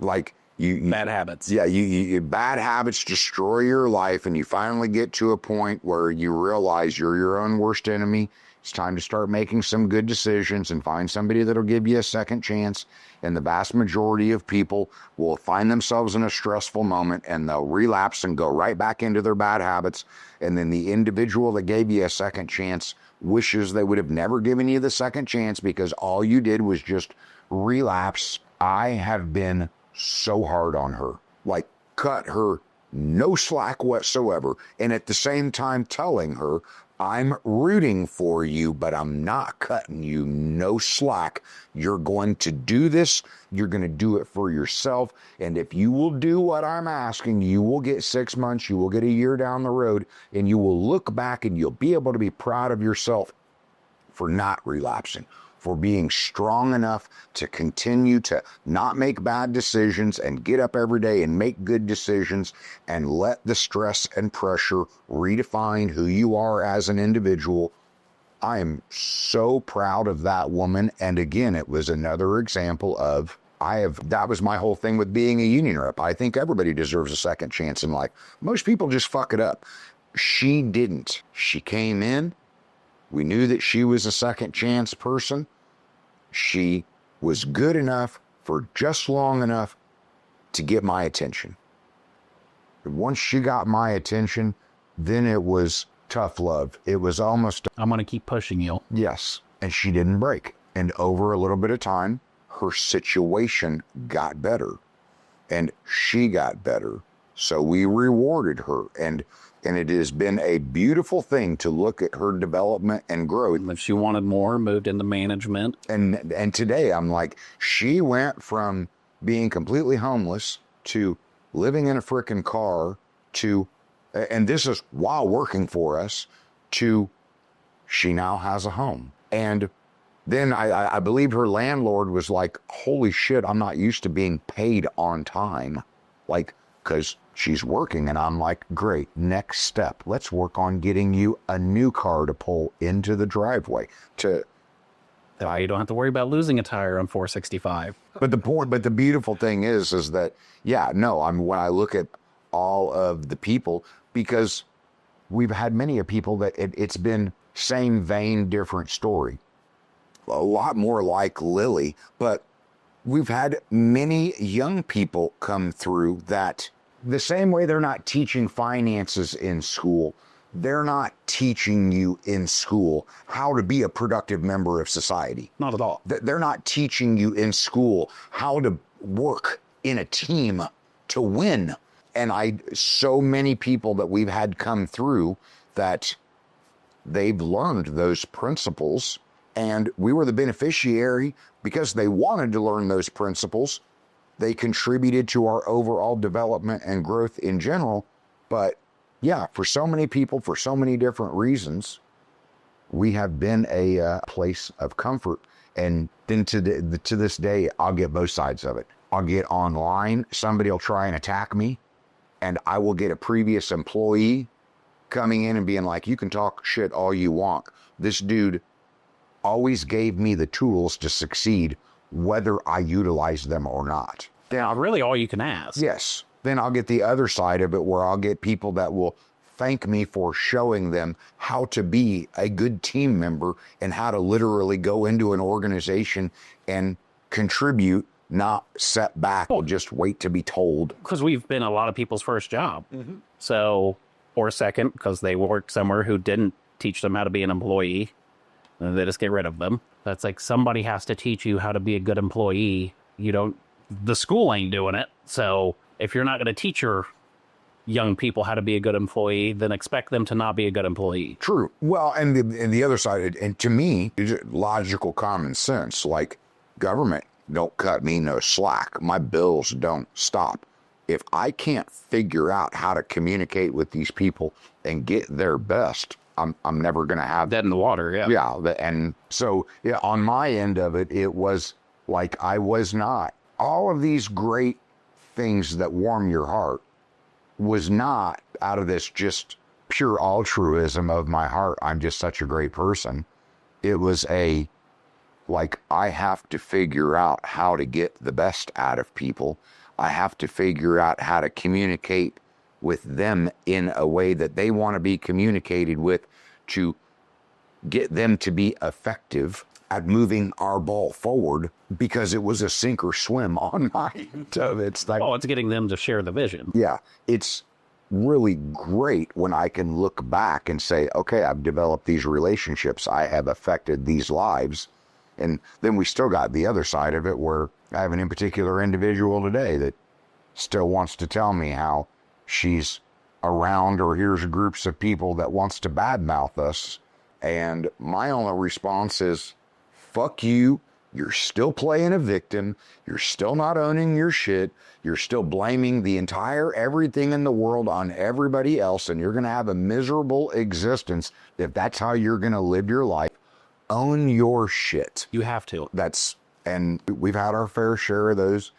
like, Bad habits. Yeah, you bad habits destroy your life, and you finally get to a point where you realize you're your own worst enemy. It's time to start making some good decisions and find somebody that'll give you a second chance. And the vast majority of people will find themselves in a stressful moment, and they'll relapse and go right back into their bad habits. And then the individual that gave you a second chance wishes they would have never given you the second chance, because all you did was just relapse. I have been so hard on her, like, cut her no slack whatsoever, and at the same time telling her, I'm rooting for you, but I'm not cutting you no slack. You're going to do this. You're going to do it for yourself. And if you will do what I'm asking, you will get 6 months, you will get a year down the road, and you will look back and you'll be able to be proud of yourself for not relapsing, for being strong enough to continue to not make bad decisions and get up every day and make good decisions and let the stress and pressure redefine who you are as an individual. I am so proud of that woman. And again, it was another example of, that was my whole thing with being a union rep. I think everybody deserves a second chance in life. Most people just fuck it up. She didn't. She came in. We knew that she was a second chance person. She was good enough for just long enough to get my attention. Once she got my attention, then it was tough love. It was almost, I'm going to keep pushing you. yes. And she didn't break. And over a little bit of time, her situation got better. And she got better. So we rewarded her. And it has been a beautiful thing to look at her development and growth. If she wanted more, moved into management. And today I'm like, she went from being completely homeless to living in a frickin' car to, and this is while working for us, to she now has a home. And then I believe her landlord was like, holy shit, I'm not used to being paid on time. Like, because she's working. And I'm like, great, next step. Let's work on getting you a new car to pull into the driveway. That way you don't have to worry about losing a tire on 465. But the beautiful thing is that, yeah, no, when I look at all of the people, because we've had many of people that it's been same vein, different story. A lot more like Lily, but we've had many young people come through that the same way they're not teaching finances in school, they're not teaching you in school how to be a productive member of society. Not at all. They're not teaching you in school how to work in a team to win. And so many people that we've had come through that they've learned those principles, and we were the beneficiary because they wanted to learn those principles. They contributed to our overall development and growth in general. But yeah, for so many people, for so many different reasons, we have been a place of comfort. And then to this day, I'll get both sides of it. I'll get online, somebody will try and attack me, and I will get a previous employee coming in and being like, you can talk shit all you want. This dude always gave me the tools to succeed, whether I utilize them or not. Yeah, really all you can ask. Yes. Then I'll get the other side of it where I'll get people that will thank me for showing them how to be a good team member and how to literally go into an organization and contribute, not set back or just wait to be told. Because we've been a lot of people's first job. So, or second, because they worked somewhere who didn't teach them how to be an employee. And they just get rid of them. That's like somebody has to teach you how to be a good employee. The school ain't doing it. So if you're not going to teach your young people how to be a good employee, then expect them to not be a good employee. True. Well, and the other side, and to me, is logical common sense. Like, government don't cut me no slack. My bills don't stop. If I can't figure out how to communicate with these people and get their best, I'm never going to have Dead in the water, yeah. Yeah, and so yeah, on my end of it, it was like I was not. All of these great things that warm your heart was not out of this just pure altruism of my heart. I'm just such a great person. It was like, I have to figure out how to get the best out of people. I have to figure out how to communicate with them in a way that they want to be communicated with, to get them to be effective at moving our ball forward, because it was a sink or swim on my end of it. It's like, it's getting them to share the vision. yeah, it's really great when I can look back and say, okay, I've developed these relationships. I have affected these lives. And then we still got the other side of it, where I have an in particular individual today that still wants to tell me how she's around or hears groups of people that wants to badmouth us. And my only response is, fuck you. You're still playing a victim. You're still not owning your shit. You're still blaming the entire everything in the world on everybody else. And you're going to have a miserable existence if that's how you're going to live your life. Own your shit. You have to. And we've had our fair share of those.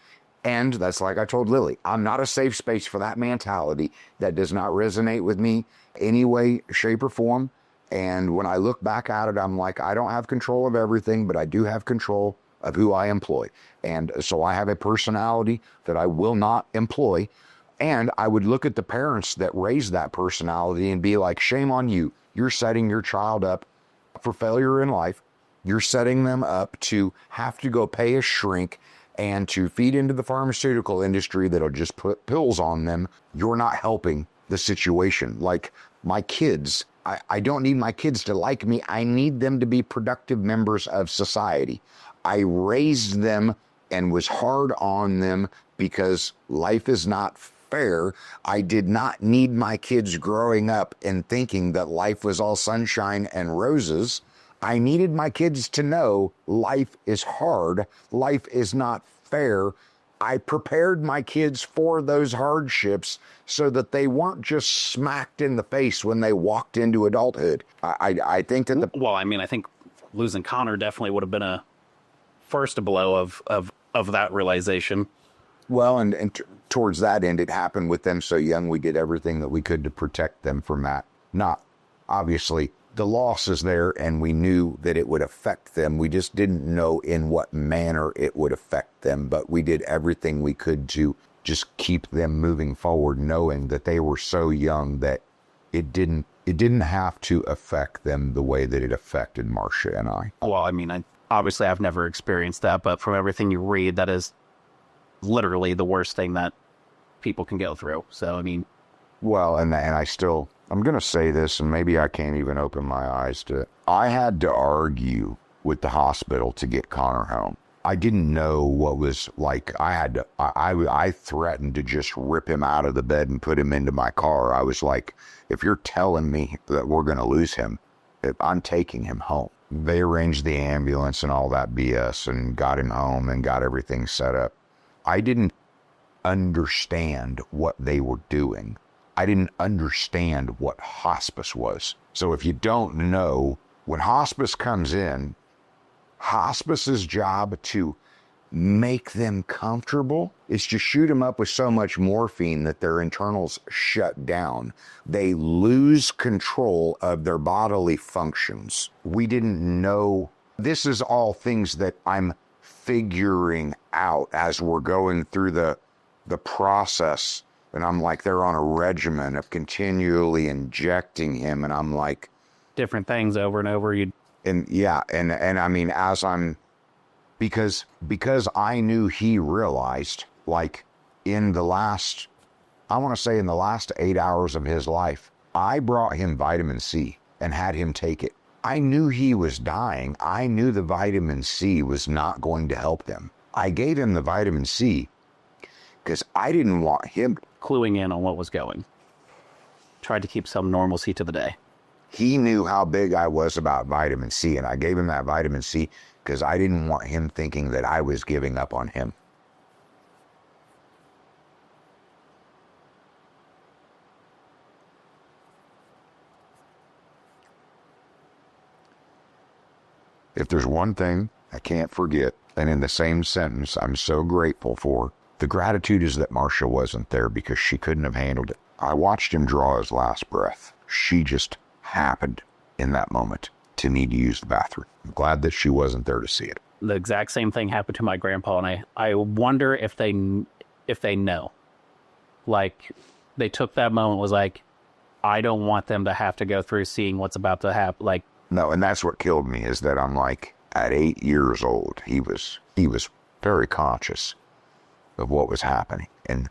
And that's like I told Lily, I'm not a safe space for that mentality. That does not resonate with me any way, shape, or form. And when I look back at it, I'm like, I don't have control of everything, but I do have control of who I employ. And so I have a personality that I will not employ. And I would look at the parents that raised that personality and be like, shame on you. You're setting your child up for failure in life. You're setting them up to have to go pay a shrink and to feed into the pharmaceutical industry that'll just put pills on them. You're not helping the situation. Like, my kids, I don't need my kids to like me. I need them to be productive members of society. I raised them and was hard on them because life is not fair. I did not need my kids growing up and thinking that life was all sunshine and roses. I needed my kids to know life is hard. Life is not fair. I prepared my kids for those hardships so that they weren't just smacked in the face when they walked into adulthood. I think that I think losing Connor definitely would have been a first blow of that realization. Well, and towards that end, it happened with them so young. We did everything that we could to protect them from that. Not obviously the loss is there, and we knew that it would affect them. We just didn't know in what manner it would affect them, but we did everything we could to just keep them moving forward, knowing that they were so young that it didn't have to affect them the way that it affected Marcia and I. Well, obviously I've never experienced that, but from everything you read, that is literally the worst thing that people can go through. So, well, and I'm going to say this, and maybe I can't even open my eyes to it. I had to argue with the hospital to get Connor home. I didn't know what was like. I threatened to just rip him out of the bed and put him into my car. I was like, if you're telling me that we're going to lose him, I'm taking him home. They arranged the ambulance and all that BS and got him home and got everything set up. I didn't understand what they were doing. I didn't understand what hospice was. So if you don't know, when hospice comes in, hospice's job to make them comfortable is to shoot them up with so much morphine that their internals shut down. They lose control of their bodily functions. We didn't know. This is all things that I'm figuring out as we're going through the process. And I'm like, they're on a regimen of continually injecting him. And I'm like, different things over and over. And I mean, as I'm, because I knew he realized, like, in the last 8 hours of his life, I brought him vitamin C and had him take it. I knew he was dying. I knew the vitamin C was not going to help him. I gave him the vitamin C because I didn't want him cluing in on what was going. Tried to keep some normalcy to the day. He knew how big I was about vitamin C, and I gave him that vitamin C because I didn't want him thinking that I was giving up on him. If there's one thing I can't forget, and in the same sentence I'm so grateful for, the gratitude is that Marcia wasn't there because she couldn't have handled it. I watched him draw his last breath. She just happened in that moment to need to use the bathroom. I'm glad that she wasn't there to see it. The exact same thing happened to my grandpa, and I wonder if they know. Like, they took that moment, was like, I don't want them to have to go through seeing what's about to happen. Like, no, and that's what killed me, is that I'm like, at 8 years old, he was very conscious of what was happening, and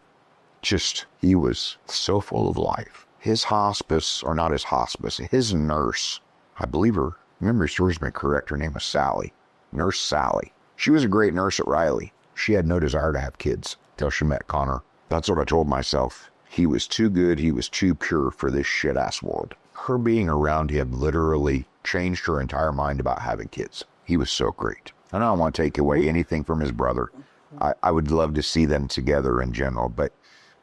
just, he was so full of life. His hospice, or not his hospice, his nurse, I believe her memory serves me correct, her name was Sally. Nurse Sally. She was a great nurse at Riley. She had no desire to have kids till she met Connor. That's what I told myself. He was too good, he was too pure for this shit-ass world. Her being around him literally changed her entire mind about having kids. He was so great. And I don't want to take away anything from his brother. I would love to see them together in general, but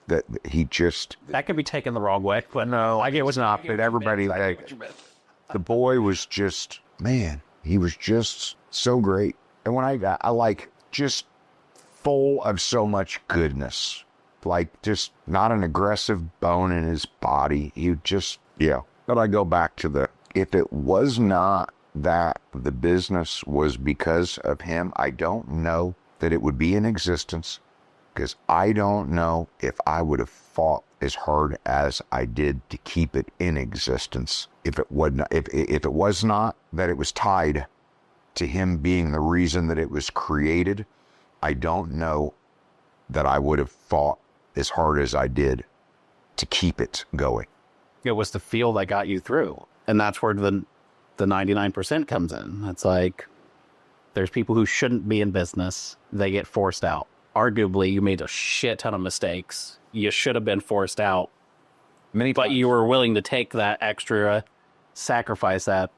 that he just... That could be taken the wrong way, but no, I get what's not, but everybody, like, the boy was just, man, he was just so great. And when I like, just full of so much goodness, like, just not an aggressive bone in his body. He just, yeah. But I go back to if it was not that the business was because of him, I don't know that it would be in existence, because I don't know if I would have fought as hard as I did to keep it in existence. If it was not that it was tied to him being the reason that it was created, I don't know that I would have fought as hard as I did to keep it going. It was the feel that got you through. And that's where the 99% comes in. It's like, there's people who shouldn't be in business. They get forced out. Arguably, you made a shit ton of mistakes. You should have been forced out. But you were willing to take that extra sacrifice that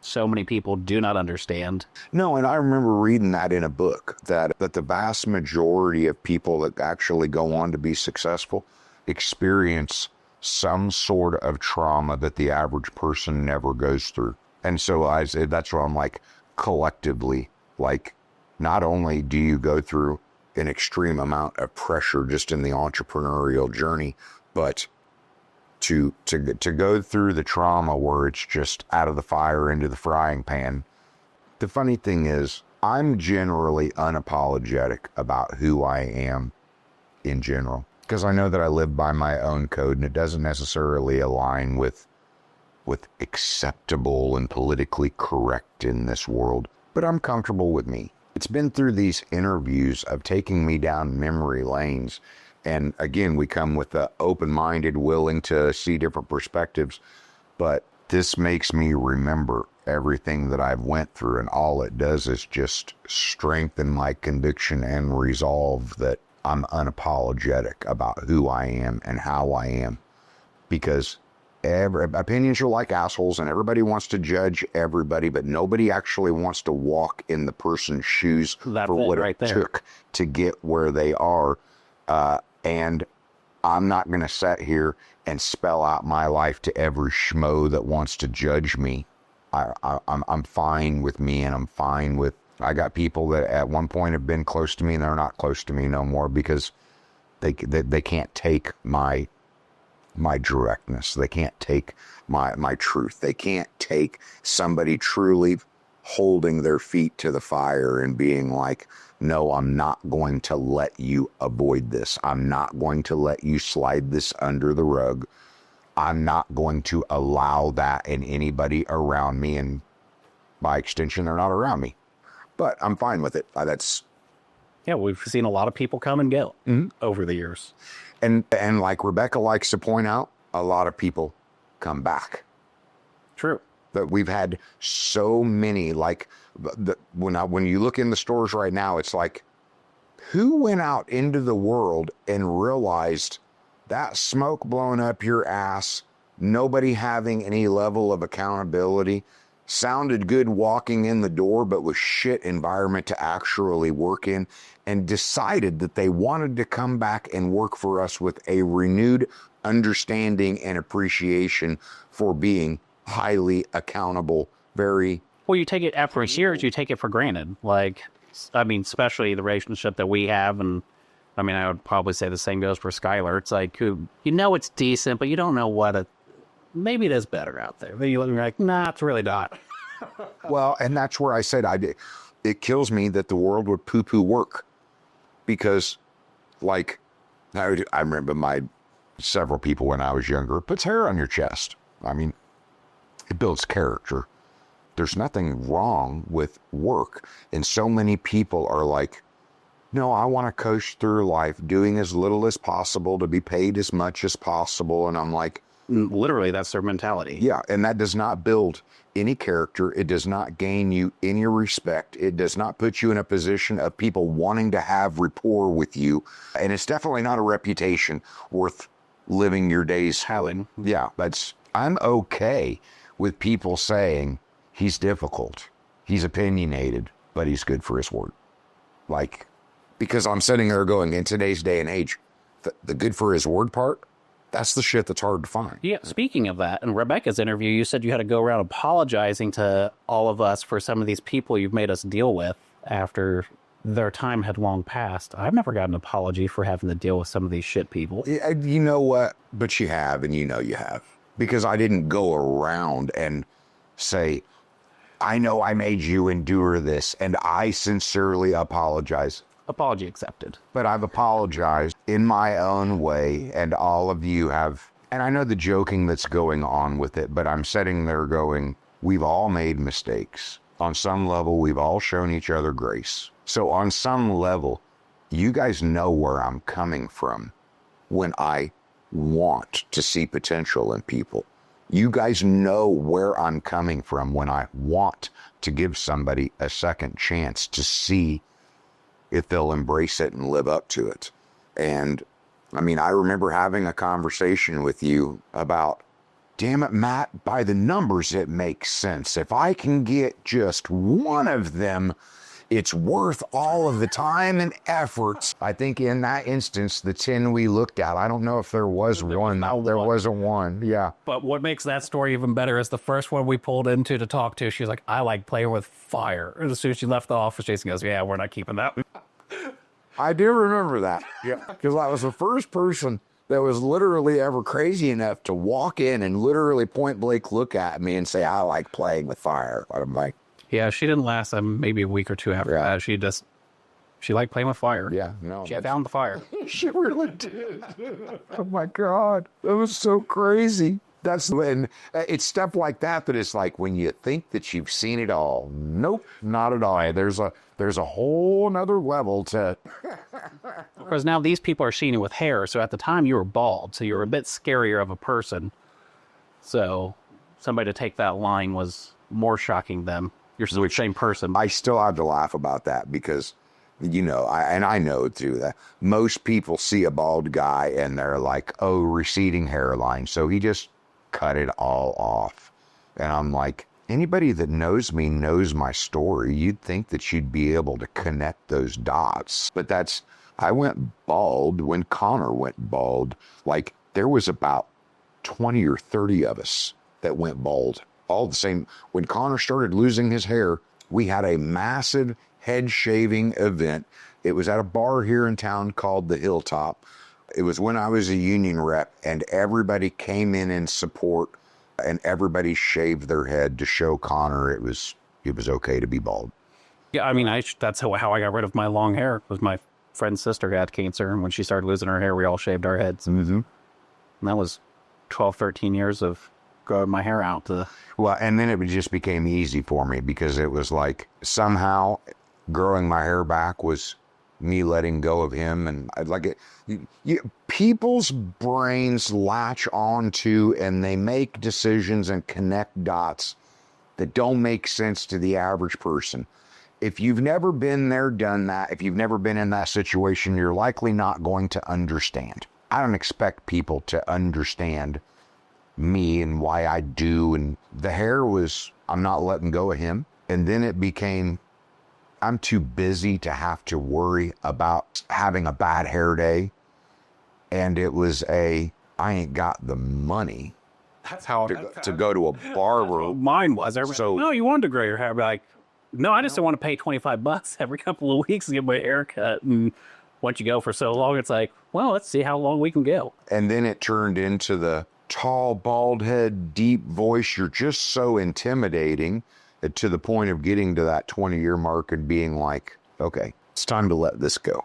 so many people do not understand. No, and I remember reading that in a book, that the vast majority of people that actually go on to be successful experience some sort of trauma that the average person never goes through. And so that's where I'm like, collectively, like, not only do you go through an extreme amount of pressure just in the entrepreneurial journey, but to go through the trauma where it's just out of the fire into the frying pan. The funny thing is, I'm generally unapologetic about who I am in general, because I know that I live by my own code, and it doesn't necessarily align with acceptable and politically correct in this world, but I'm comfortable with me. It's been through these interviews of taking me down memory lanes. And again, we come with the open-minded, willing to see different perspectives. But this makes me remember everything that I've went through. And all it does is just strengthen my conviction and resolve that I'm unapologetic about who I am and how I am. Because opinions are like assholes, and everybody wants to judge everybody, but nobody actually wants to walk in the person's shoes for what it took to get where they are. And I'm not going to sit here and spell out my life to every schmo that wants to judge me. I'm fine with me, and I'm fine with, I got people that at one point have been close to me and they're not close to me no more because they can't take my directness. They can't take my truth. They can't take somebody truly holding their feet to the fire and being like, no, I'm not going to let you avoid this. I'm not going to let you slide this under the rug. I'm not going to allow that in anybody around me, and by extension, they're not around me. But I'm fine with it. Yeah, we've seen a lot of people come and go over the years. And like Rebecca likes to point out, a lot of people come back. True. That we've had so many, like when you look in the stores right now, it's like, who went out into the world and realized that smoke blowing up your ass, nobody having any level of accountability, sounded good walking in the door, but was shit environment to actually work in, and decided that they wanted to come back and work for us with a renewed understanding and appreciation for being highly accountable. Well, you take it after years, you take it for granted. Like, I mean, especially the relationship that we have, and I mean, I would probably say the same goes for Skylar. It's like, you know, it's decent, but you don't know maybe it is better out there. But you're like, nah, it's really not. Well, and that's where I said it kills me that the world would poo-poo work, because, like, I remember several people when I was younger, puts hair on your chest. I mean, it builds character. There's nothing wrong with work. And so many people are like, no, I want to coast through life doing as little as possible to be paid as much as possible. And I'm like, literally, that's their mentality. Yeah. And that does not build any character. It does not gain you any respect. It does not put you in a position of people wanting to have rapport with you. And it's definitely not a reputation worth living your days having. Yeah. I'm okay with people saying he's difficult, he's opinionated, but he's good for his word. Like, because I'm sitting there going, in today's day and age, the good for his word part, that's the shit that's hard to find. Yeah, speaking of that, in Rebecca's interview, you said you had to go around apologizing to all of us for some of these people you've made us deal with after their time had long passed. I've never got an apology for having to deal with some of these shit people. You know what? But you have, and you know you have. Because I didn't go around and say, I know I made you endure this, and I sincerely apologize. Apology accepted. But I've apologized in my own way, and all of you have. And I know the joking that's going on with it, but I'm sitting there going, we've all made mistakes. On some level, we've all shown each other grace. So on some level, you guys know where I'm coming from when I want to see potential in people. You guys know where I'm coming from when I want to give somebody a second chance to see if they'll embrace it and live up to it. And I mean, I remember having a conversation with you about, damn it, Matt, by the numbers, it makes sense. If I can get just one of them, it's worth all of the time and efforts. I think in that instance, the 10 we looked at, I don't know if there was one. There wasn't one. Yeah. But what makes that story even better is the first one we pulled into to talk to, she was like, I like playing with fire. And as soon as she left the office, Jason goes, yeah, we're not keeping that. I do remember that. Yeah. Because I was the first person that was literally ever crazy enough to walk in and literally point blank look at me and say, I like playing with fire. I'm like, yeah, she didn't last maybe a week or two after that. She liked playing with fire. Yeah, no. She found the fire. She really did. Oh my God. That was so crazy. That's when it's stuff like that it's like when you think that you've seen it all. Nope, not at all. There's a whole nother level to. Because now these people are seeing it with hair. So at the time you were bald, so you were a bit scarier of a person. So somebody to take that line was more shocking than you're the same person. I still have to laugh about that because, you know, I know too that most people see a bald guy and they're like, oh, receding hairline. So he just cut it all off. And I'm like, anybody that knows me knows my story. You'd think that you'd be able to connect those dots. But I went bald when Connor went bald. Like, there was about 20 or 30 of us that went bald. All the same. When Connor started losing his hair, we had a massive head shaving event. It was at a bar here in town called the Hilltop. It was when I was a union rep, and everybody came in support, and everybody shaved their head to show Connor it was okay to be bald. Yeah, I mean, that's how I got rid of my long hair. Was my friend's sister had cancer, and when she started losing her hair, we all shaved our heads. Mm-hmm. And that was 12, 13 years of growing my hair out. Well, and then it just became easy for me because it was like somehow growing my hair back was me letting go of him. And I'd like it. People's brains latch onto and they make decisions and connect dots that don't make sense to the average person. If you've never been there, done that, if you've never been in that situation, you're likely not going to understand. I don't expect people to understand me and why I do. And the hair was, I'm not letting go of him. And then it became, I'm too busy to have to worry about having a bad hair day. And it was I ain't got the money That's how to go to a barber. Mine was. No, you wanted to grow your hair. I'd be like, no, I just don't want to pay $25 every couple of weeks to get my hair cut. And once you go for so long, it's like, well, let's see how long we can go. And then it turned into the tall, bald head, deep voice. You're just so intimidating to the point of getting to that 20-year mark and being like, okay, it's time to let this go.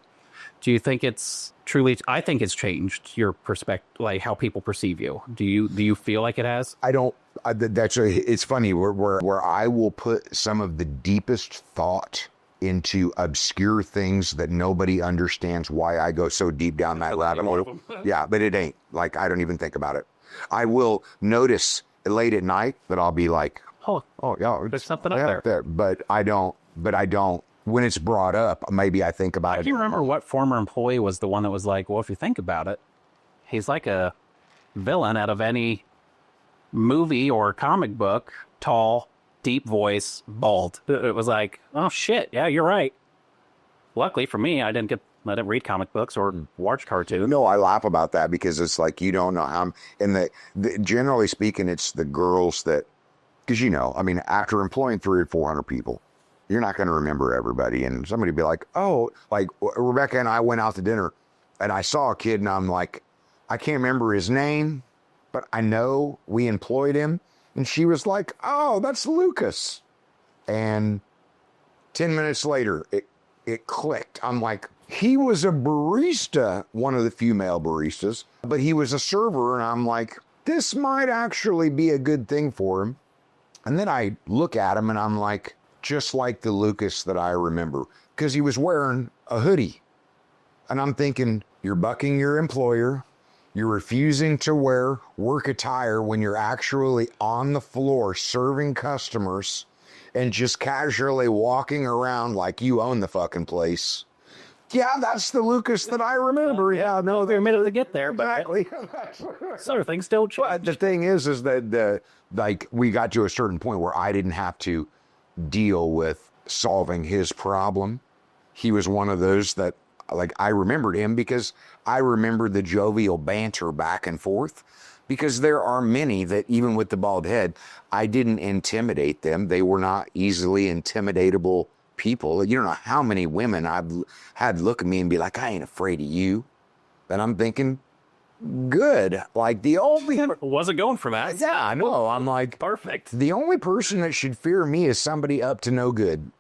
Do you think it's truly, I think it's changed your perspective, like how people perceive you. Do you feel like it has? I don't, it's funny where I will put some of the deepest thought into obscure things that nobody understands why I go so deep down that rabbit hole. Yeah, but it ain't. Like, I don't even think about it. I will notice late at night that I'll be like, oh yeah, there's something up there. But I don't, when it's brought up, maybe I think about it. Do you remember what former employee was the one that was like, well, if you think about it, he's like a villain out of any movie or comic book, tall, deep voice, bald. It was like, oh shit, yeah, you're right. Luckily for me, I didn't read comic books or watch cartoons. No, I laugh about that because it's like, you don't know how, and generally speaking, it's the girls that, because I mean, after employing 300 or 400 people, you're not going to remember everybody. And somebody be like, oh, like Rebecca and I went out to dinner and I saw a kid and I'm like, I can't remember his name, but I know we employed him. And she was like, oh, that's Lucas. And 10 minutes later, it clicked. I'm like, he was a barista, one of the female baristas, but he was a server. And I'm like, this might actually be a good thing for him. And then I look at him and I'm like, just like the Lucas that I remember, because he was wearing a hoodie. And I'm thinking, you're bucking your employer. You're refusing to wear work attire when you're actually on the floor serving customers and just casually walking around like you own the fucking place. Yeah, that's the Lucas that I remember. Yeah, no, They're a minute to get there, but exactly. sort of things still change. Well, the thing is that like we got to a certain point where I didn't have to deal with solving his problem. He was one of those that, like, I remembered him because I remembered the jovial banter back and forth, because there are many that, even with the bald head, I didn't intimidate them. They were not easily intimidatable people. You don't know how many women I've had look at me and be like, I ain't afraid of you. And I'm thinking, good. Like, the only... Wasn't going for that. Yeah, I know. I'm like, perfect. The only person that should fear me is somebody up to no good.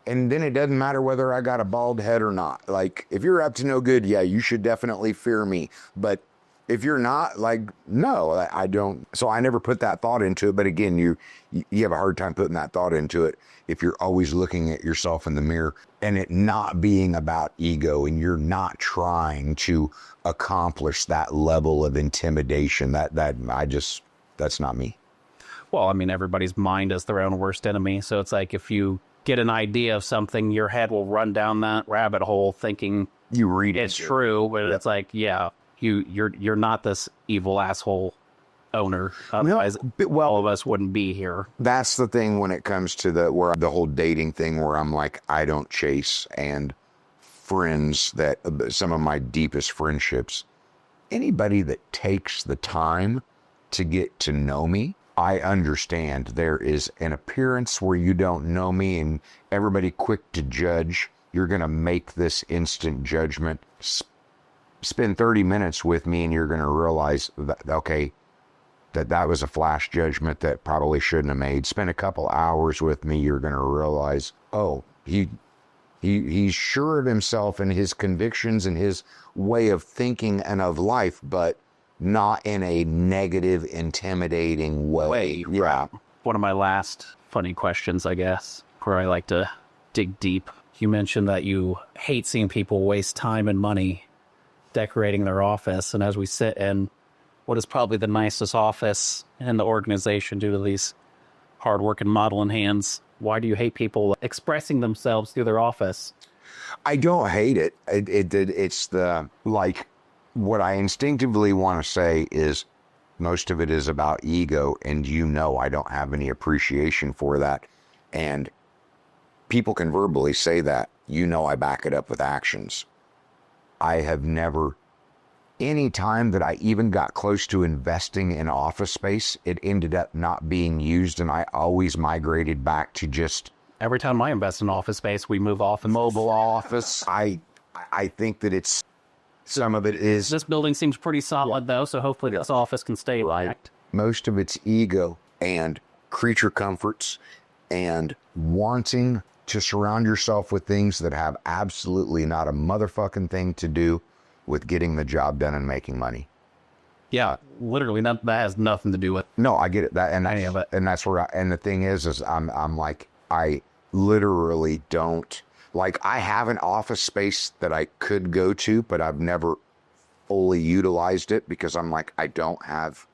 And then it doesn't matter whether I got a bald head or not. Like, if you're up to no good, yeah, you should definitely fear me. But if you're not, like, no, I don't. So I never put that thought into it. But again, you have a hard time putting that thought into it if you're always looking at yourself in the mirror and it not being about ego and you're not trying to accomplish that level of intimidation. That's not me. Well, I mean, everybody's mind is their own worst enemy. So it's like, if you get an idea of something, your head will run down that rabbit hole thinking you read it's true, but it's like, yeah, you're not this evil asshole owner. Otherwise, all of us wouldn't be here. That's the thing when it comes to the whole dating thing, where I'm like, I don't chase, and friends that some of my deepest friendships, anybody that takes the time to get to know me, I understand there is an appearance where you don't know me and everybody quick to judge. You're going to make this instant judgment. Spend 30 minutes with me and you're going to realize that, okay, that was a flash judgment that probably shouldn't have made. Spend a couple hours with me, you're going to realize, oh, he's sure of himself and his convictions and his way of thinking and of life, but not in a negative, intimidating way. Yeah. One of my last funny questions, I guess, where I like to dig deep. You mentioned that you hate seeing people waste time and money decorating their office. And as we sit in what is probably the nicest office in the organization due to these hardworking modeling hands, why do you hate people expressing themselves through their office? I don't hate it. It's the, like, what I instinctively want to say is most of it is about ego, and I don't have any appreciation for that. And people can verbally say that. I back it up with actions. I have never, any time that I even got close to investing in office space, it ended up not being used, and I always migrated back to just... Every time I invest in office space, we move off and mobile office. I think that it's... Some of it is... This building seems pretty solid, though, so hopefully this office can stay intact. Most of it's ego and creature comforts and wanting to surround yourself with things that have absolutely not a motherfucking thing to do with getting the job done and making money. Yeah, literally, that has nothing to do with... No, I get it. And that's where and the thing is I'm like, I literally don't... Like, I have an office space that I could go to, but I've never fully utilized it because I'm like, I don't have...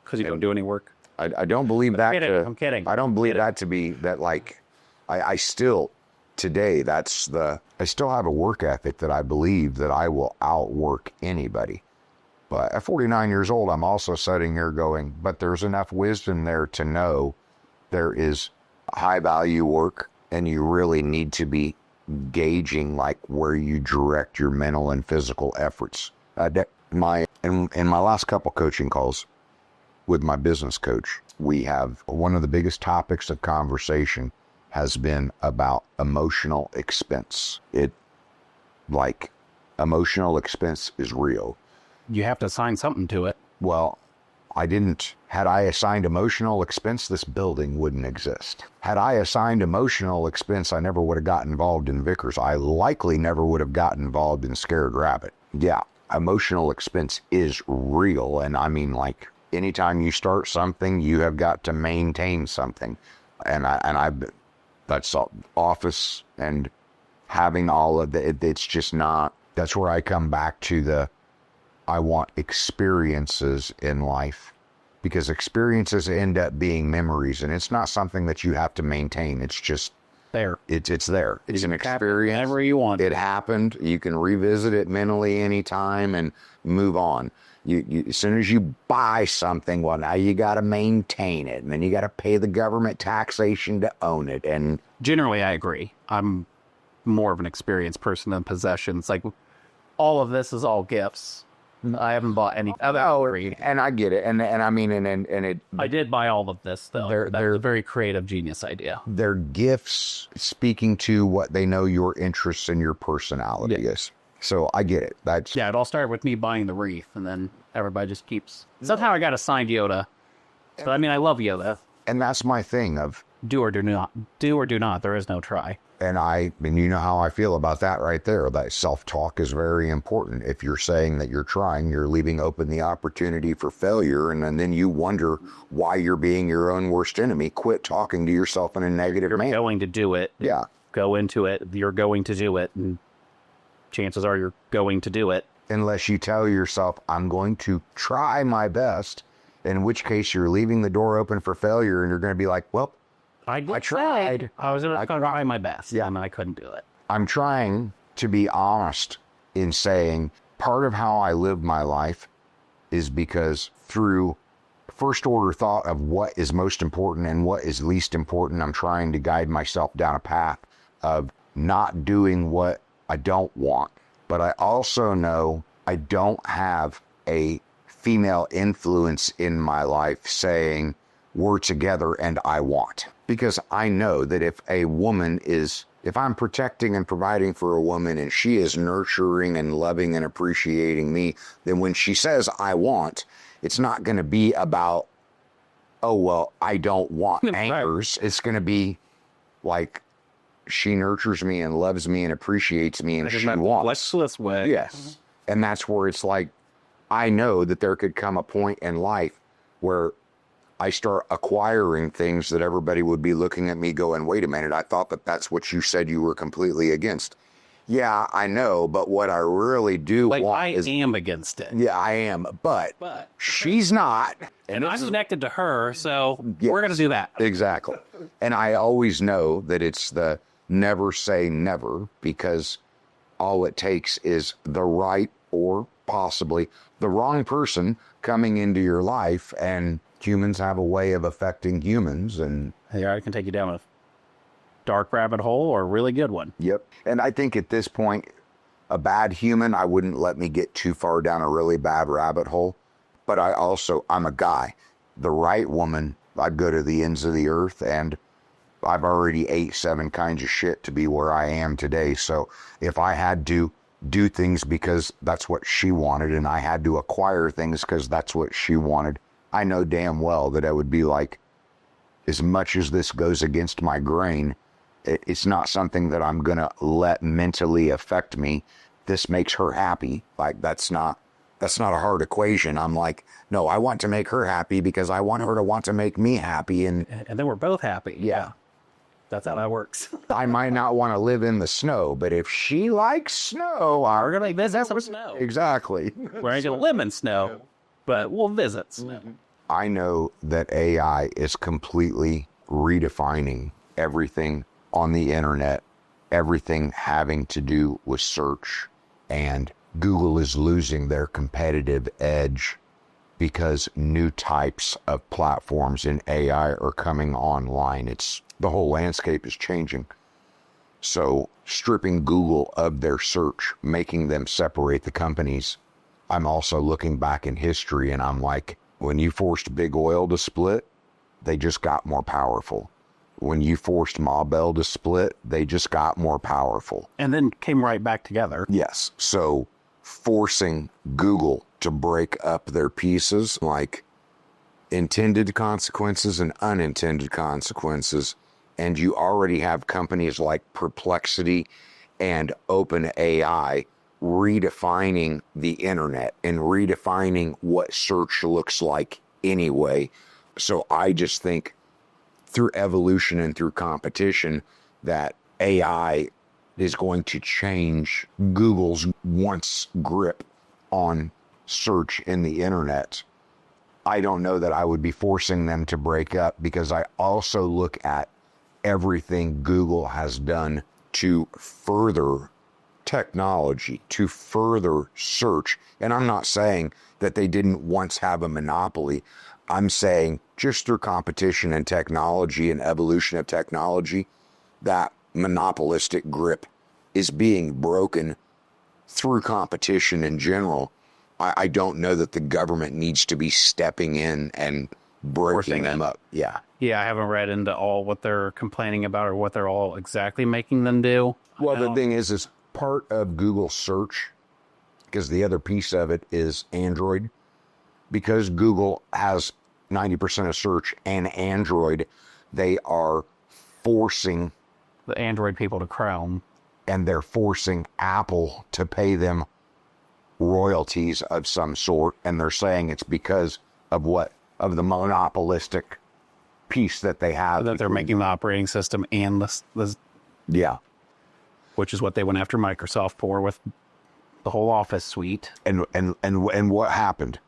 Because you don't do any work? I don't believe that I'm kidding. I don't believe that to be that, like, I still, today, I still have a work ethic that I believe that I will outwork anybody. But at 49 years old, I'm also sitting here going, but there's enough wisdom there to know there is high value work, and you really need to be gauging like where you direct your mental and physical efforts. In my last couple coaching calls with my business coach, we have one of the biggest topics of conversation has been about emotional expense. Emotional expense is real. You have to assign something to it. Well, had I assigned emotional expense, this building wouldn't exist. Had I assigned emotional expense, I never would have got involved in Vickers. I likely never would have got involved in Scared Rabbit. Yeah, emotional expense is real. And I mean, like, anytime you start something, you have got to maintain something. That's office and having all of it's just not, that's where I come back to I want experiences in life, because experiences end up being memories, and it's not something that you have to maintain. It's just there. It's there. It's an experience. Whenever you want. It happened. You can revisit it mentally anytime and move on. You as soon as you buy something, well, now you got to maintain it, and then you got to pay the government taxation to own it. And generally, I agree. I'm more of an experienced person than possessions. Like, all of this is all gifts. I haven't bought any. And I get it. And I mean, and it. I did buy all of this, though. They're a very creative, genius idea. They're gifts speaking to what they know your interests and your personality is. So I get it. It all started with me buying the wreath, and then everybody just keeps. Somehow I got assigned Yoda. But I mean, I love Yoda. And that's my thing of do or do not. Do or do not. There is no try. And you know how I feel about that right there. That self-talk is very important. If you're saying that you're trying, you're leaving open the opportunity for failure, and then you wonder why you're being your own worst enemy. Quit talking to yourself in a negative manner. You're going to do it. Yeah. Go into it. You're going to do it. And chances are you're going to do it. Unless you tell yourself, I'm going to try my best, in which case you're leaving the door open for failure, and you're going to be like, well, I tried. I was going to try my best. Yeah. And I couldn't do it. I'm trying to be honest in saying part of how I live my life is because through first order thought of what is most important and what is least important. I'm trying to guide myself down a path of not doing what I don't want. But I also know I don't have a female influence in my life saying we're together and I want. Because I know that if I'm protecting and providing for a woman and she is nurturing and loving and appreciating me, then when she says I want, it's not going to be about, oh, well, I don't want anchors. It's going to be like she nurtures me and loves me and appreciates me and she wants. Let's way. Yes. And that's where it's like, I know that there could come a point in life where I start acquiring things that everybody would be looking at me going, wait a minute, I thought that that's what you said you were completely against. Yeah, I know, but what I really do want is... I am against it. Yeah, I am, but she's not. And I'm connected to her, so we're going to do that. Exactly. And I always know that it's the never say never, because all it takes is the right or possibly the wrong person coming into your life, and humans have a way of affecting humans. And I can take you down a dark rabbit hole or a really good one. Yep. And I think at this point, a bad human, I wouldn't let me get too far down a really bad rabbit hole. But I'm a guy. The right woman, I'd go to the ends of the earth, and I've already ate 7 kinds of shit to be where I am today. So if I had to do things because that's what she wanted, and I had to acquire things because that's what she wanted, I know damn well that I would be like, as much as this goes against my grain, it's not something that I'm going to let mentally affect me. This makes her happy. Like, that's not a hard equation. I'm like, no, I want to make her happy because I want her to want to make me happy. And then we're both happy. Yeah. That's how that works. I might not want to live in the snow, but if she likes snow, we're going to visit some snow. Exactly. We're going to live in snow, but we'll visit snow. I know that AI is completely redefining everything on the internet, everything having to do with search, and Google is losing their competitive edge because new types of platforms in AI are coming online. The whole landscape is changing. So stripping Google of their search, making them separate the companies. I'm also looking back in history, and I'm like, when you forced big oil to split, they just got more powerful. When you forced Ma Bell to split, they just got more powerful. And then came right back together. Yes. So forcing Google to break up their pieces, like intended consequences and unintended consequences. And you already have companies like Perplexity and OpenAI redefining the internet and redefining what search looks like anyway. So I just think through evolution and through competition that AI is going to change Google's once grip on search in the internet. I don't know that I would be forcing them to break up, because I also look at everything Google has done to further technology, to further search. And I'm not saying that they didn't once have a monopoly. I'm saying just through competition and technology and evolution of technology, that monopolistic grip is being broken through competition in general. I don't know that the government needs to be stepping in and breaking them up. Yeah. Yeah, I haven't read into all what they're complaining about or what they're all exactly making them do. Well, the thing is part of Google search, because the other piece of it is Android. Because Google has 90% of search and Android, they are forcing the Android people to Chrome. And they're forcing Apple to pay them royalties of some sort. And they're saying it's because of what? Of the monopolistic piece that they have. That they're making the operating system and the yeah. Which is what they went after Microsoft for with the whole Office suite. And what happened?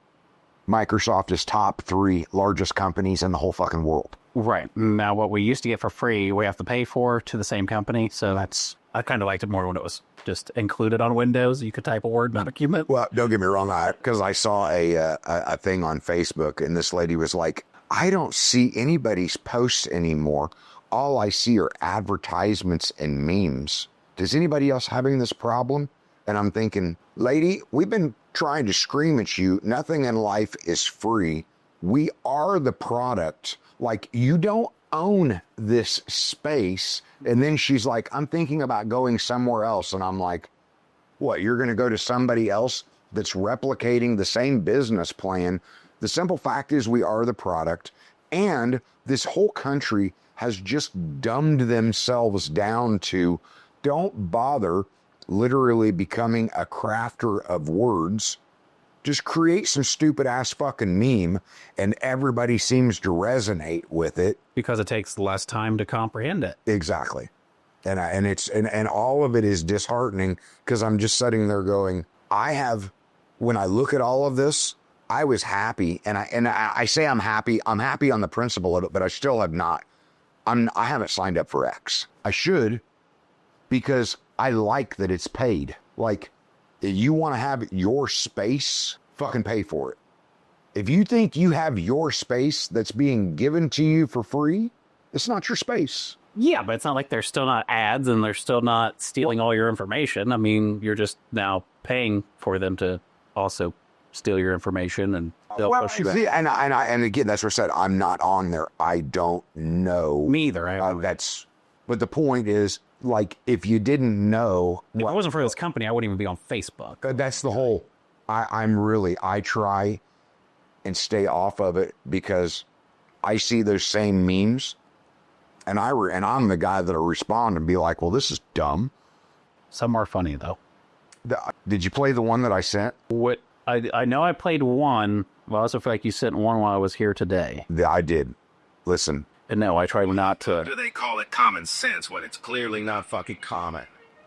Microsoft is top 3 largest companies in the whole fucking world. Right. Now, what we used to get for free, we have to pay for to the same company. So that's I kind of liked it more when it was just included on Windows. You could type a word, not a document. Well, don't get me wrong, because I saw a thing on Facebook, and this lady was like, I don't see anybody's posts anymore. All I see are advertisements and memes. Does anybody else having this problem? And I'm thinking, lady, we've been trying to scream at you. Nothing in life is free. We are the product. Like, you don't own this space. And then she's like, I'm thinking about going somewhere else. And I'm like, what, you're going to go to somebody else that's replicating the same business plan? The simple fact is we are the product, and this whole country has just dumbed themselves down to don't bother literally becoming a crafter of words. Just create some stupid ass fucking meme and everybody seems to resonate with it. Because it takes less time to comprehend it. Exactly. And all of it is disheartening because I'm just sitting there going, when I look at all of this, I was happy, and I say I'm happy on the principle of it, but I still have not. I haven't signed up for X. I should, because I like that it's paid. Like, if you want to have your space, fucking pay for it. If you think you have your space that's being given to you for free, it's not your space. Yeah, but it's not like they're still not ads and they're still not stealing all your information. I mean, you're just now paying for them to also steal your information, and they'll push you back. See, and again, that's what I said. I'm not on there. I don't know. Me either. But the point is, like, if you didn't know, if it wasn't for this company, I wouldn't even be on Facebook. That's the whole. I try and stay off of it because I see those same memes, and I'm the guy that'll respond and be like, "Well, this is dumb." Some are funny though. Did you play the one that I sent? What? I know I played one. Well, I also feel like you sent one while I was here today. I did. Listen. And no, I tried not to. Do they call it common sense when it's clearly not fucking common?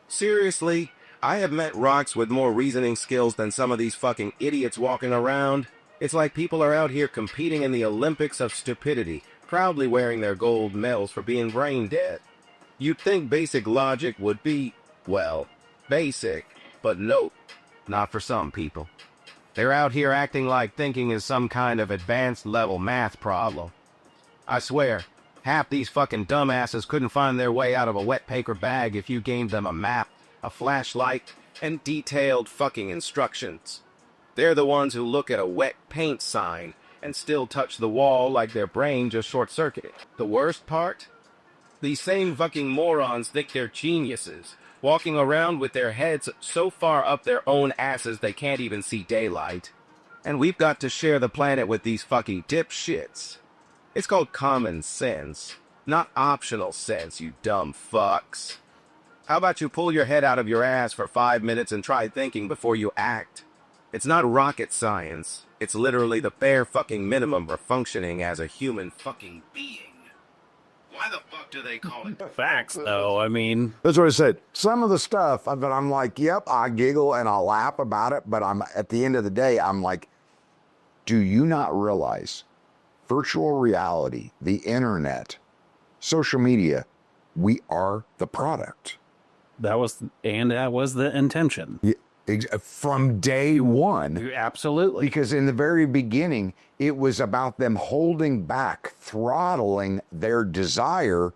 Seriously, I have met rocks with more reasoning skills than some of these fucking idiots walking around. It's like people are out here competing in the Olympics of stupidity, proudly wearing their gold medals for being brain dead. You'd think basic logic would be, well, basic, but nope, not for some people. They're out here acting like thinking is some kind of advanced level math problem. I swear, half these fucking dumbasses couldn't find their way out of a wet paper bag if you gave them a map, a flashlight, and detailed fucking instructions. They're the ones who look at a wet paint sign and still touch the wall like their brain just short-circuited. The worst part? These same fucking morons think they're geniuses, walking around with their heads so far up their own asses they can't even see daylight. And we've got to share the planet with these fucking dipshits. It's called common sense, not optional sense, you dumb fucks. How about you pull your head out of your ass for 5 minutes and try thinking before you act? It's not rocket science. It's literally the bare fucking minimum for functioning as a human fucking being. Why the fuck do they call it Facts, though. I mean, that's what I said. Some of the stuff, but I'm like, yep, I giggle and I laugh about it. But at the end of the day, I'm like, do you not realize virtual reality, the internet, social media, we are the product. That was the intention. Yeah, from day one. Absolutely. Because in the very beginning, it was about them holding back, throttling their desire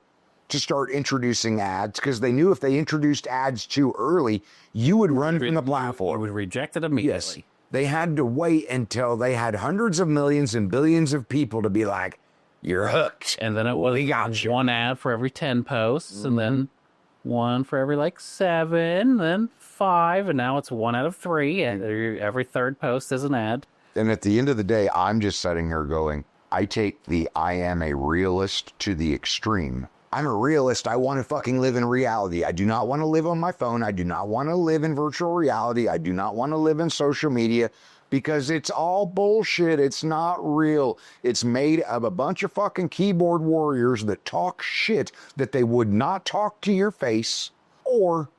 to start introducing ads, because they knew if they introduced ads too early, you would run from the platform. You would reject it immediately. Yes. They had to wait until they had hundreds of millions and billions of people to be like, you're hooked. And then it was one ad for every 10 posts, and then one for every 7, then 5, and now it's 1 out of 3, and every third post is an ad. And at the end of the day, I'm just sitting here going, I take the I am a realist to the extreme. I'm a realist. I want to fucking live in reality. I do not want to live on my phone. I do not want to live in virtual reality. I do not want to live in social media because it's all bullshit. It's not real. It's made of a bunch of fucking keyboard warriors that talk shit that they would not talk to your face, or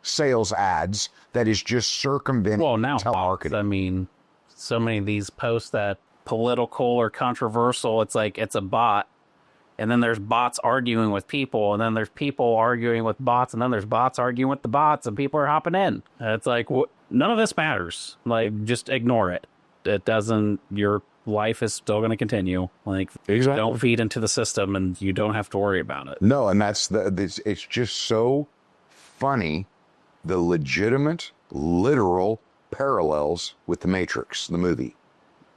sales ads that is just circumventing telemarketing. I mean, so many of these posts that political or controversial, it's like it's a bot And then there's bots arguing with people, and then there's people arguing with bots, and then there's bots arguing with the bots, and people are hopping in. It's like, none of this matters. Like, just ignore it. It doesn't, your life is still going to continue. Like, Exactly. Don't feed into the system, and you don't have to worry about it. No, and it's just so funny, the legitimate, literal parallels with The Matrix, the movie.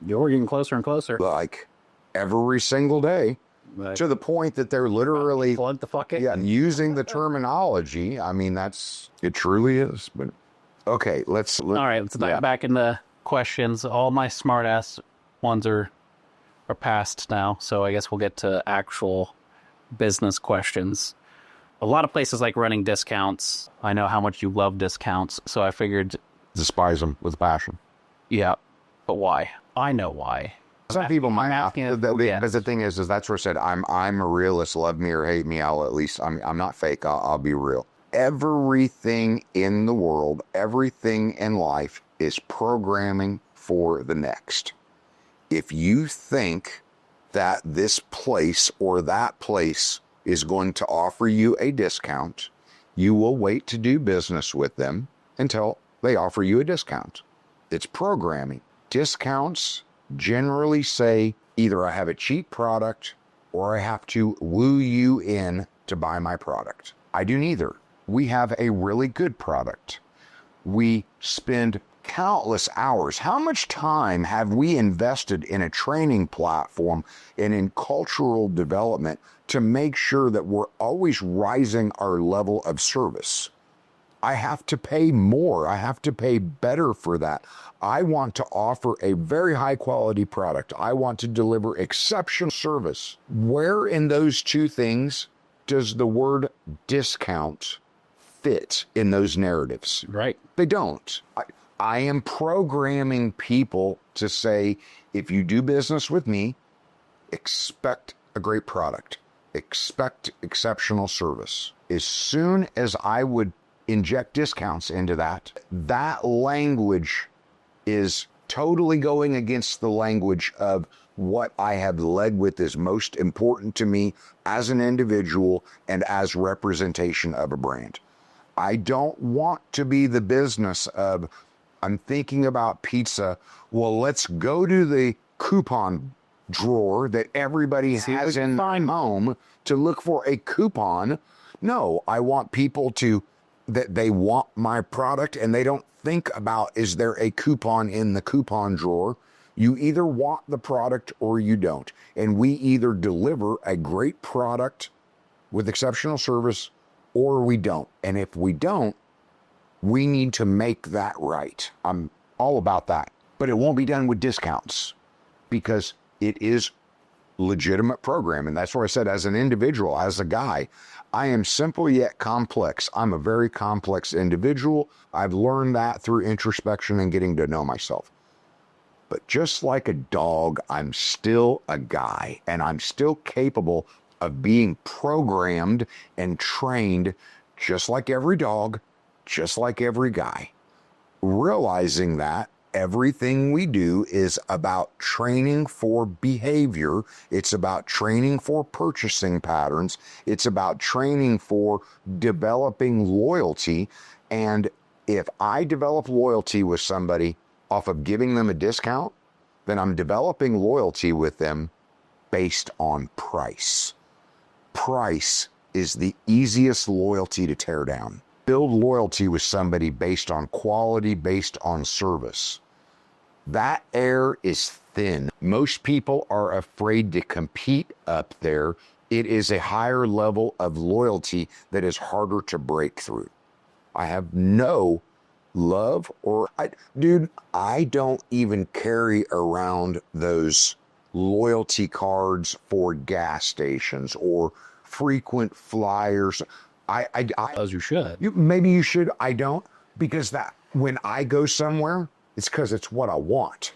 You're getting closer and closer. Like, every single day, Like, to the point that they're literally plug the fuck in. yeah, using the terminology. I mean, it truly is. But okay, let's All right, let's dive back into questions. All my smart ass ones are past now, so I guess we'll get to actual business questions. A lot of places like running discounts. I know how much you love discounts, so I figured, despise them with passion. yeah, but why? I know why. Some people might have asking because the thing is that's where I said I'm a realist. Love me or hate me, I'm not fake. I'll be real. Everything in the world, everything in life is programming for the next. If you think that this place or that place is going to offer you a discount, you will wait to do business with them until they offer you a discount. It's programming. Discounts generally say either I have a cheap product or I have to woo you in to buy my product. I do neither. We have a really good product. We spend countless hours. How much time have we invested in a training platform and in cultural development to make sure that we're always rising our level of service? I have to pay more. I have to pay better for that. I want to offer a very high quality product. I want to deliver exceptional service. Where in those two things does the word discount fit in those narratives? Right. They don't. I am programming people to say, if you do business with me, expect a great product, expect exceptional service. As soon as I would inject discounts into that language is totally going against the language of what I have led with is most important to me as an individual and as representation of a brand. I don't want to be the business of, I'm thinking about pizza. Well, let's go to the coupon drawer that everybody has in their home to look for a coupon. No, I want people that they want my product and they don't think about, is there a coupon in the coupon drawer? You either want the product or you don't. And we either deliver a great product with exceptional service or we don't. And if we don't, we need to make that right. I'm all about that. But it won't be done with discounts because it is legitimate programming. That's where I said, as an individual, as a guy, I am simple yet complex. I'm a very complex individual. I've learned that through introspection and getting to know myself. But just like a dog, I'm still a guy, and I'm still capable of being programmed and trained just like every dog, just like every guy. Realizing that everything we do is about training for behavior. It's about training for purchasing patterns. It's about training for developing loyalty. And if I develop loyalty with somebody off of giving them a discount, then I'm developing loyalty with them based on price. Price is the easiest loyalty to tear down. Build loyalty with somebody based on quality, based on service. That air is thin. Most people are afraid to compete up there. It is a higher level of loyalty that is harder to break through. I have no love I don't even carry around those loyalty cards for gas stations or frequent flyers. As you should. Maybe you should. I don't, because that when I go somewhere, it's because it's what I want.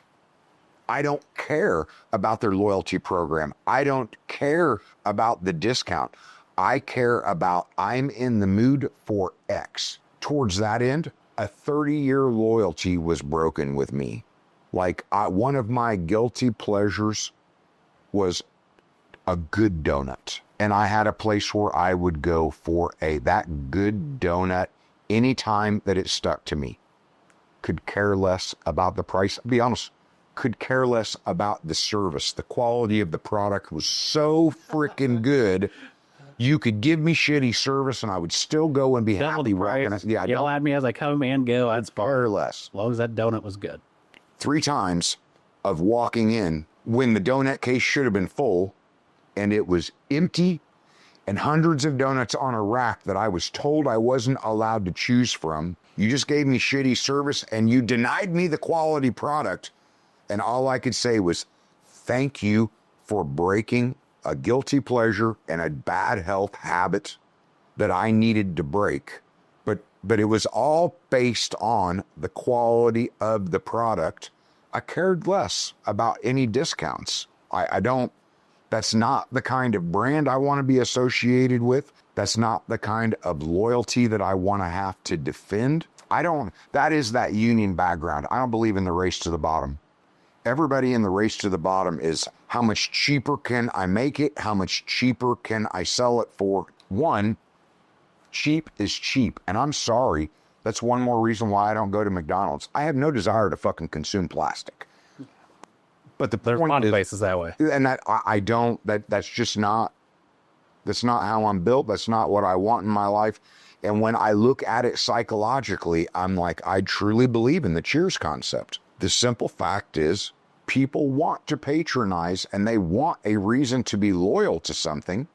I don't care about their loyalty program. I don't care about the discount. I care about, I'm in the mood for X. Towards that end, a 30-year loyalty was broken with me. Like one of my guilty pleasures was a good donut. And I had a place where I would go for that good donut anytime that it stuck to me. Could care less about the price. I'll be honest, could care less about the service. The quality of the product was so freaking good. You could give me shitty service and I would still go and be happy. Yeah, yell at me as I come and go. I'd care less. As long as that donut was good. 3 times of walking in when the donut case should have been full and it was empty and hundreds of donuts on a rack that I was told I wasn't allowed to choose from. You just gave me shitty service and you denied me the quality product. And all I could say was, thank you for breaking a guilty pleasure and a bad health habit that I needed to break. But it was all based on the quality of the product. I cared less about any discounts. I don't, that's not the kind of brand I want to be associated with. That's not the kind of loyalty that I want to have to defend. That is that union background. I don't believe in the race to the bottom. Everybody in the race to the bottom is how much cheaper can I make it? How much cheaper can I sell it for? One, cheap is cheap. And I'm sorry, that's one more reason why I don't go to McDonald's. I have no desire to fucking consume plastic. But There's a lot of places that way. And that's just not, that's not how I'm built. That's not what I want in my life. And when I look at it psychologically, I'm like, I truly believe in the Cheers concept. The simple fact is, people want to patronize and they want a reason to be loyal to something.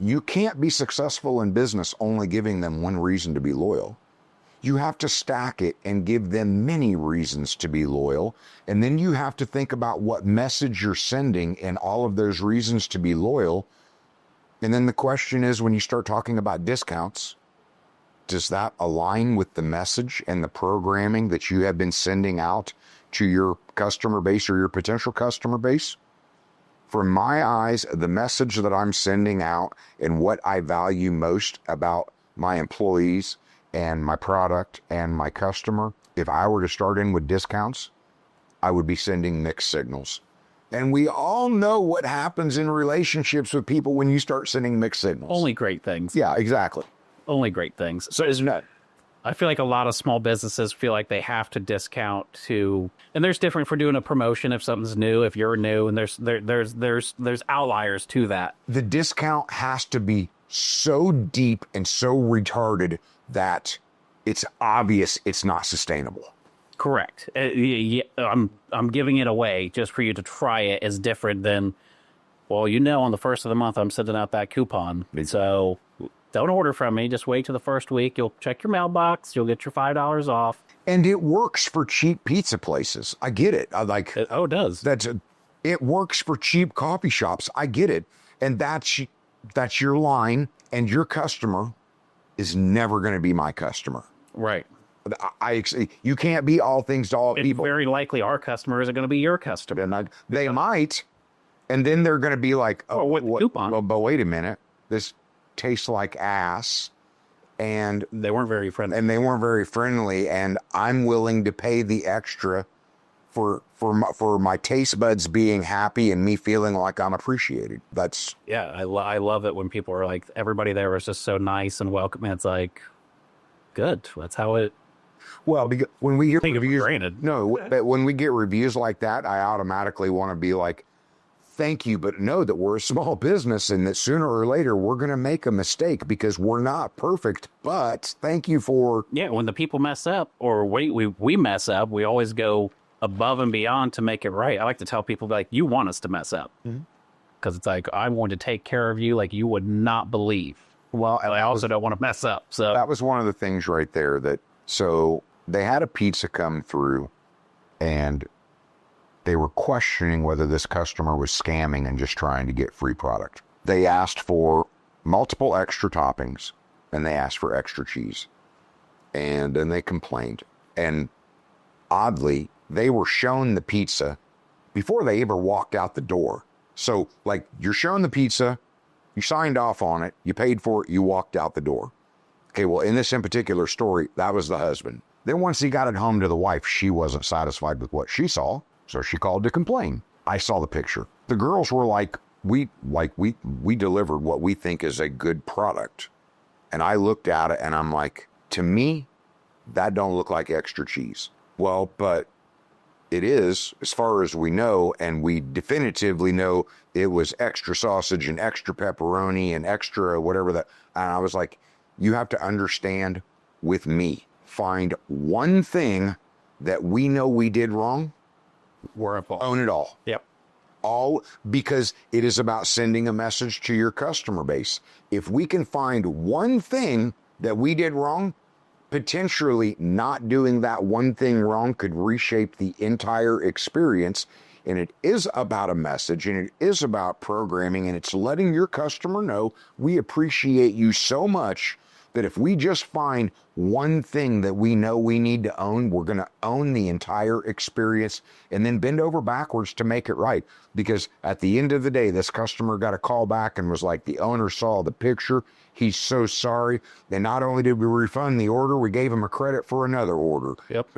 You can't be successful in business only giving them one reason to be loyal. You have to stack it and give them many reasons to be loyal. And then you have to think about what message you're sending in all of those reasons to be loyal. And then the question is, when you start talking about discounts, does that align with the message and the programming that you have been sending out to your customer base or your potential customer base? From my eyes, the message that I'm sending out and what I value most about my employees and my product and my customer, if I were to start in with discounts, I would be sending mixed signals. And we all know what happens in relationships with people when you start sending mixed signals. Only great things. Yeah, exactly. Only great things. So isn't that? I feel like a lot of small businesses feel like they have to discount to, and there's different for doing a promotion if something's new, if you're new, and there's outliers to that. The discount has to be so deep and so retarded that it's obvious it's not sustainable. Correct. I'm giving it away just for you to try it is different than, well, on the first of the month I'm sending out that coupon, so don't order from me. Just wait till the first week. You'll check your mailbox. You'll get your $5 off. And it works for cheap pizza places. I get it. It does. It works for cheap coffee shops. I get it. And that's your line. And your customer is never going to be my customer. Right. You can't be all things to all people. Very likely our customer isn't going to be your customer. And they might. And then they're going to be like, oh, with the coupon. Well, but wait a minute. This tastes like ass. And they weren't very friendly. And I'm willing to pay the extra for my taste buds being happy and me feeling like I'm appreciated. I love it when people are like, everybody there was just so nice and welcoming. It's like, good. That's how it. Well, because when we hear reviews, granted. No, but when we get reviews like that, I automatically want to be like, thank you, but know that we're a small business and that sooner or later we're going to make a mistake because we're not perfect, but thank you for. Yeah, when the people mess up or we mess up, we always go above and beyond to make it right. I like to tell people, like, you want us to mess up because it's like, I want to take care of you like you would not believe. Well, I also don't want to mess up. So that was one of the things right there so they had a pizza come through and they were questioning whether this customer was scamming and just trying to get free product. They asked for multiple extra toppings and they asked for extra cheese. And then they complained. And oddly, they were shown the pizza before they ever walked out the door. So, like, you're shown the pizza, you signed off on it, you paid for it, you walked out the door. Okay, well, in particular story, that was the husband. Then once he got it home to the wife, she wasn't satisfied with what she saw, so she called to complain. I saw the picture. The girls were like, we delivered what we think is a good product. And I looked at it and I'm like, to me, that don't look like extra cheese. Well, but it is, as far as we know, and we definitively know it was extra sausage and extra pepperoni and extra whatever that. And I was like, you have to understand with me, find one thing that we know we did wrong, own it all. Yep. All, because it is about sending a message to your customer base. If we can find one thing that we did wrong, potentially not doing that one thing wrong could reshape the entire experience. And it is about a message, and it is about programming, and it's letting your customer know we appreciate you so much that if we just find one thing that we know we need to own, we're going to own the entire experience and then bend over backwards to make it right. Because at the end of the day, this customer got a call back and was like, the owner saw the picture. He's so sorry. And not only did we refund the order, we gave him a credit for another order. Yep.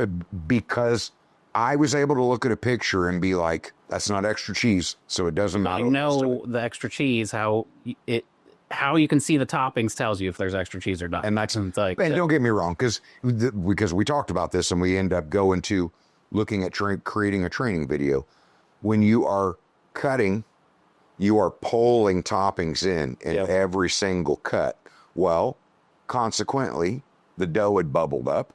Because I was able to look at a picture and be like, that's not extra cheese, so it doesn't matter. I know the extra cheese, how you can see the toppings tells you if there's extra cheese or not. And that's like, and don't get me wrong, because we talked about this and we end up going to looking at creating a training video. When you are cutting, you are pulling toppings in every single cut. Well, consequently, the dough had bubbled up,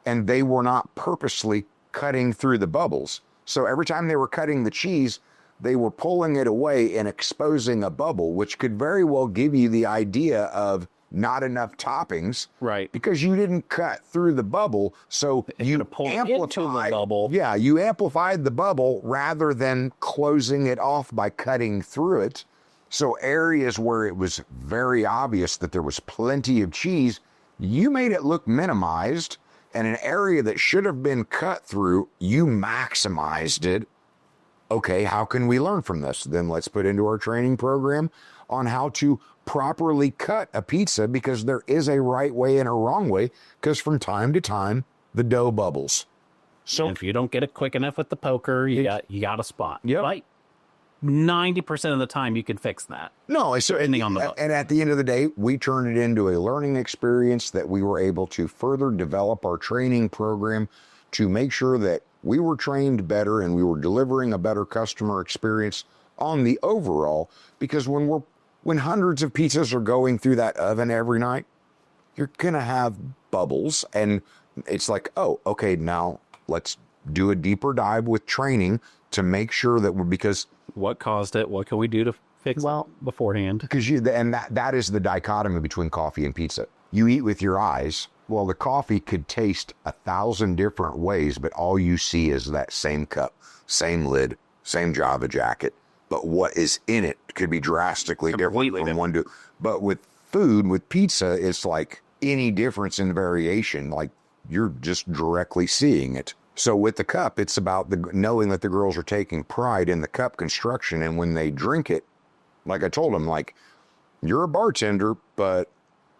and they were not purposely cutting through the bubbles. So every time they were cutting the cheese, they were pulling it away and exposing a bubble, which could very well give you the idea of not enough toppings. Right. Because you didn't cut through the bubble. So you amplified the bubble. Yeah, you amplified the bubble rather than closing it off by cutting through it. So areas where it was very obvious that there was plenty of cheese, you made it look minimized. And an area that should have been cut through, you maximized it. Okay, how can we learn from this? Then let's put into our training program on how to properly cut a pizza, because there is a right way and a wrong way, because from time to time, the dough bubbles. So and if you don't get it quick enough with the poker, you got a spot. Yep. Like 90% of the time you can fix that. No, so depending on the and at the end of the day, we turned it into a learning experience that we were able to further develop our training program to make sure that we were trained better and we were delivering a better customer experience on the overall. Because when hundreds of pizzas are going through that oven every night, you're gonna have bubbles, and it's like, oh, okay, now let's do a deeper dive with training to make sure that because what caused it? What can we do to fix it beforehand? Because that is the dichotomy between coffee and pizza. You eat with your eyes. Well, the coffee could taste 1,000 different ways, but all you see is that same cup, same lid, same Java jacket. But what is in it could be drastically different from one to. But with food, with pizza, it's like any difference in variation. Like you're just directly seeing it. So with the cup, it's about knowing that the girls are taking pride in the cup construction. And when they drink it, like I told them, like, you're a bartender, but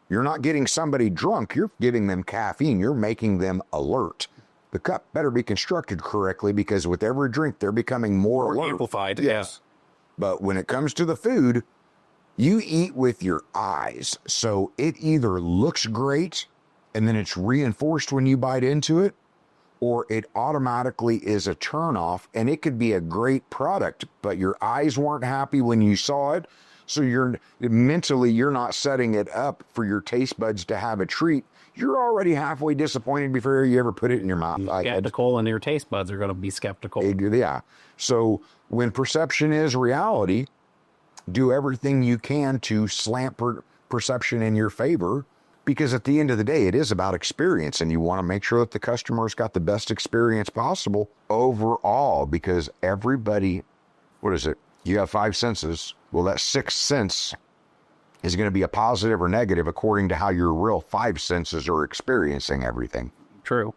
you're not getting somebody drunk. You're giving them caffeine. You're making them alert. The cup better be constructed correctly, because with every drink, they're becoming more alert. Amplified. Yes. But when it comes to the food, you eat with your eyes. So it either looks great and then it's reinforced when you bite into it, or it automatically is a turnoff, and it could be a great product, but your eyes weren't happy when you saw it. So you're not setting it up for your taste buds to have a treat. You're already halfway disappointed before you ever put it in your mouth. Skeptical, and your taste buds are going to be skeptical. Yeah. So when perception is reality, do everything you can to slant perception in your favor, because at the end of the day, it is about experience, and you want to make sure that the customer's got the best experience possible overall, because everybody, what is it? You have 5 senses. Well, that 6th sense is going to be a positive or negative according to how your real 5 senses are experiencing everything. True.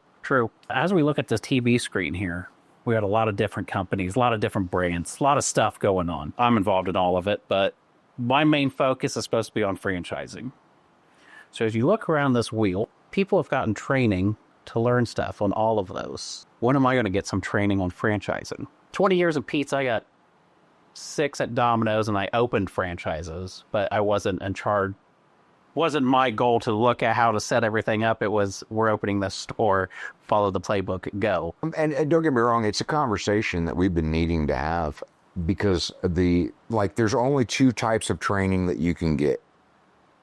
As we look at this TV screen here, we got a lot of different companies, a lot of different brands, a lot of stuff going on. I'm involved in all of it, but my main focus is supposed to be on franchising. So as you look around this wheel, people have gotten training to learn stuff on all of those. When am I going to get some training on franchising? 20 years of pizza, I got 6 at Domino's and I opened franchises, but I wasn't in charge. Wasn't my goal to look at how to set everything up. It was, we're opening this store, follow the playbook, go. And don't get me wrong, it's a conversation that we've been needing to have because there's only 2 types of training that you can get.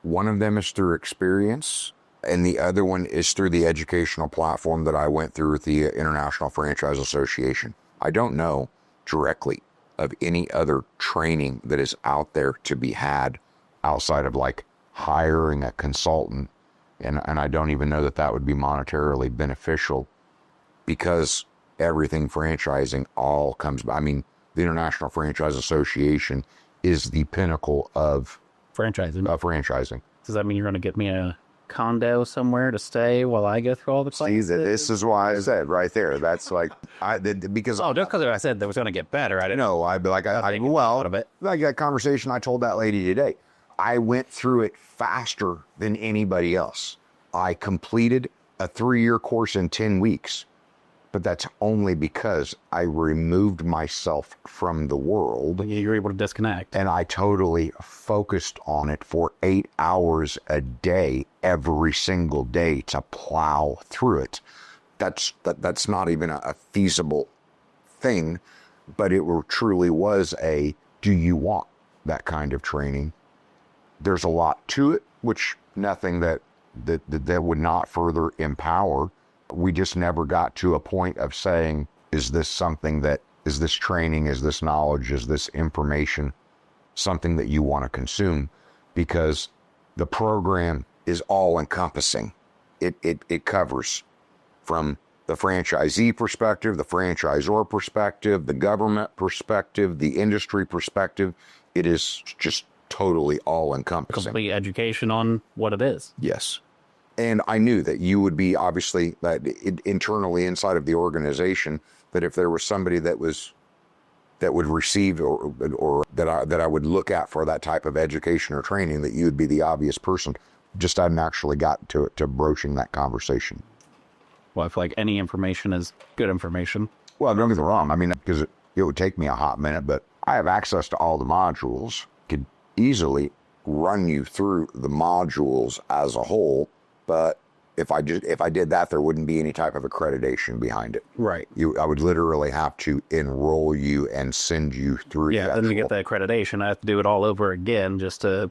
One of them is through experience, and the other one is through the educational platform that I went through with the International Franchise Association. I don't know directly of any other training that is out there to be had outside of like hiring a consultant. And I don't even know that that would be monetarily beneficial because everything franchising all comes, I mean, the International Franchise Association is the pinnacle of franchising. Does that mean you're going to get me a condo somewhere to stay while I go through all the classes? See, this is why I said right there. That's like, because just because I said that was going to get better. I didn't know. I'd be like, like that conversation I told that lady today. I went through it faster than anybody else. I completed a 3-year course in 10 weeks, but that's only because I removed myself from the world. You're able to disconnect. And I totally focused on it for 8 hours a day, every single day to plow through it. That's not even a feasible thing, but it truly was do you want that kind of training? There's a lot to it, which nothing that would not further empower. We just never got to a point of saying, is this training, is this knowledge, is this information something that you want to consume? Because the program is all encompassing. It covers from the franchisee perspective, the franchisor perspective, the government perspective, the industry perspective. It is just totally all encompassing. Complete education on what it is. Yes. And I knew that you would be obviously internally inside of the organization, that if there was somebody that would receive or that I would look at for that type of education or training, that you would be the obvious person. Just hadn't actually got to broaching that conversation. Well, I feel like any information is good information. Well, don't get me wrong. I mean, because it would take me a hot minute, but I have access to all the modules. Could easily run you through the modules as a whole, but if I did that, there wouldn't be any type of accreditation behind it. Right. I would literally have to enroll you and send you through. Yeah, then to get the accreditation, I have to do it all over again just to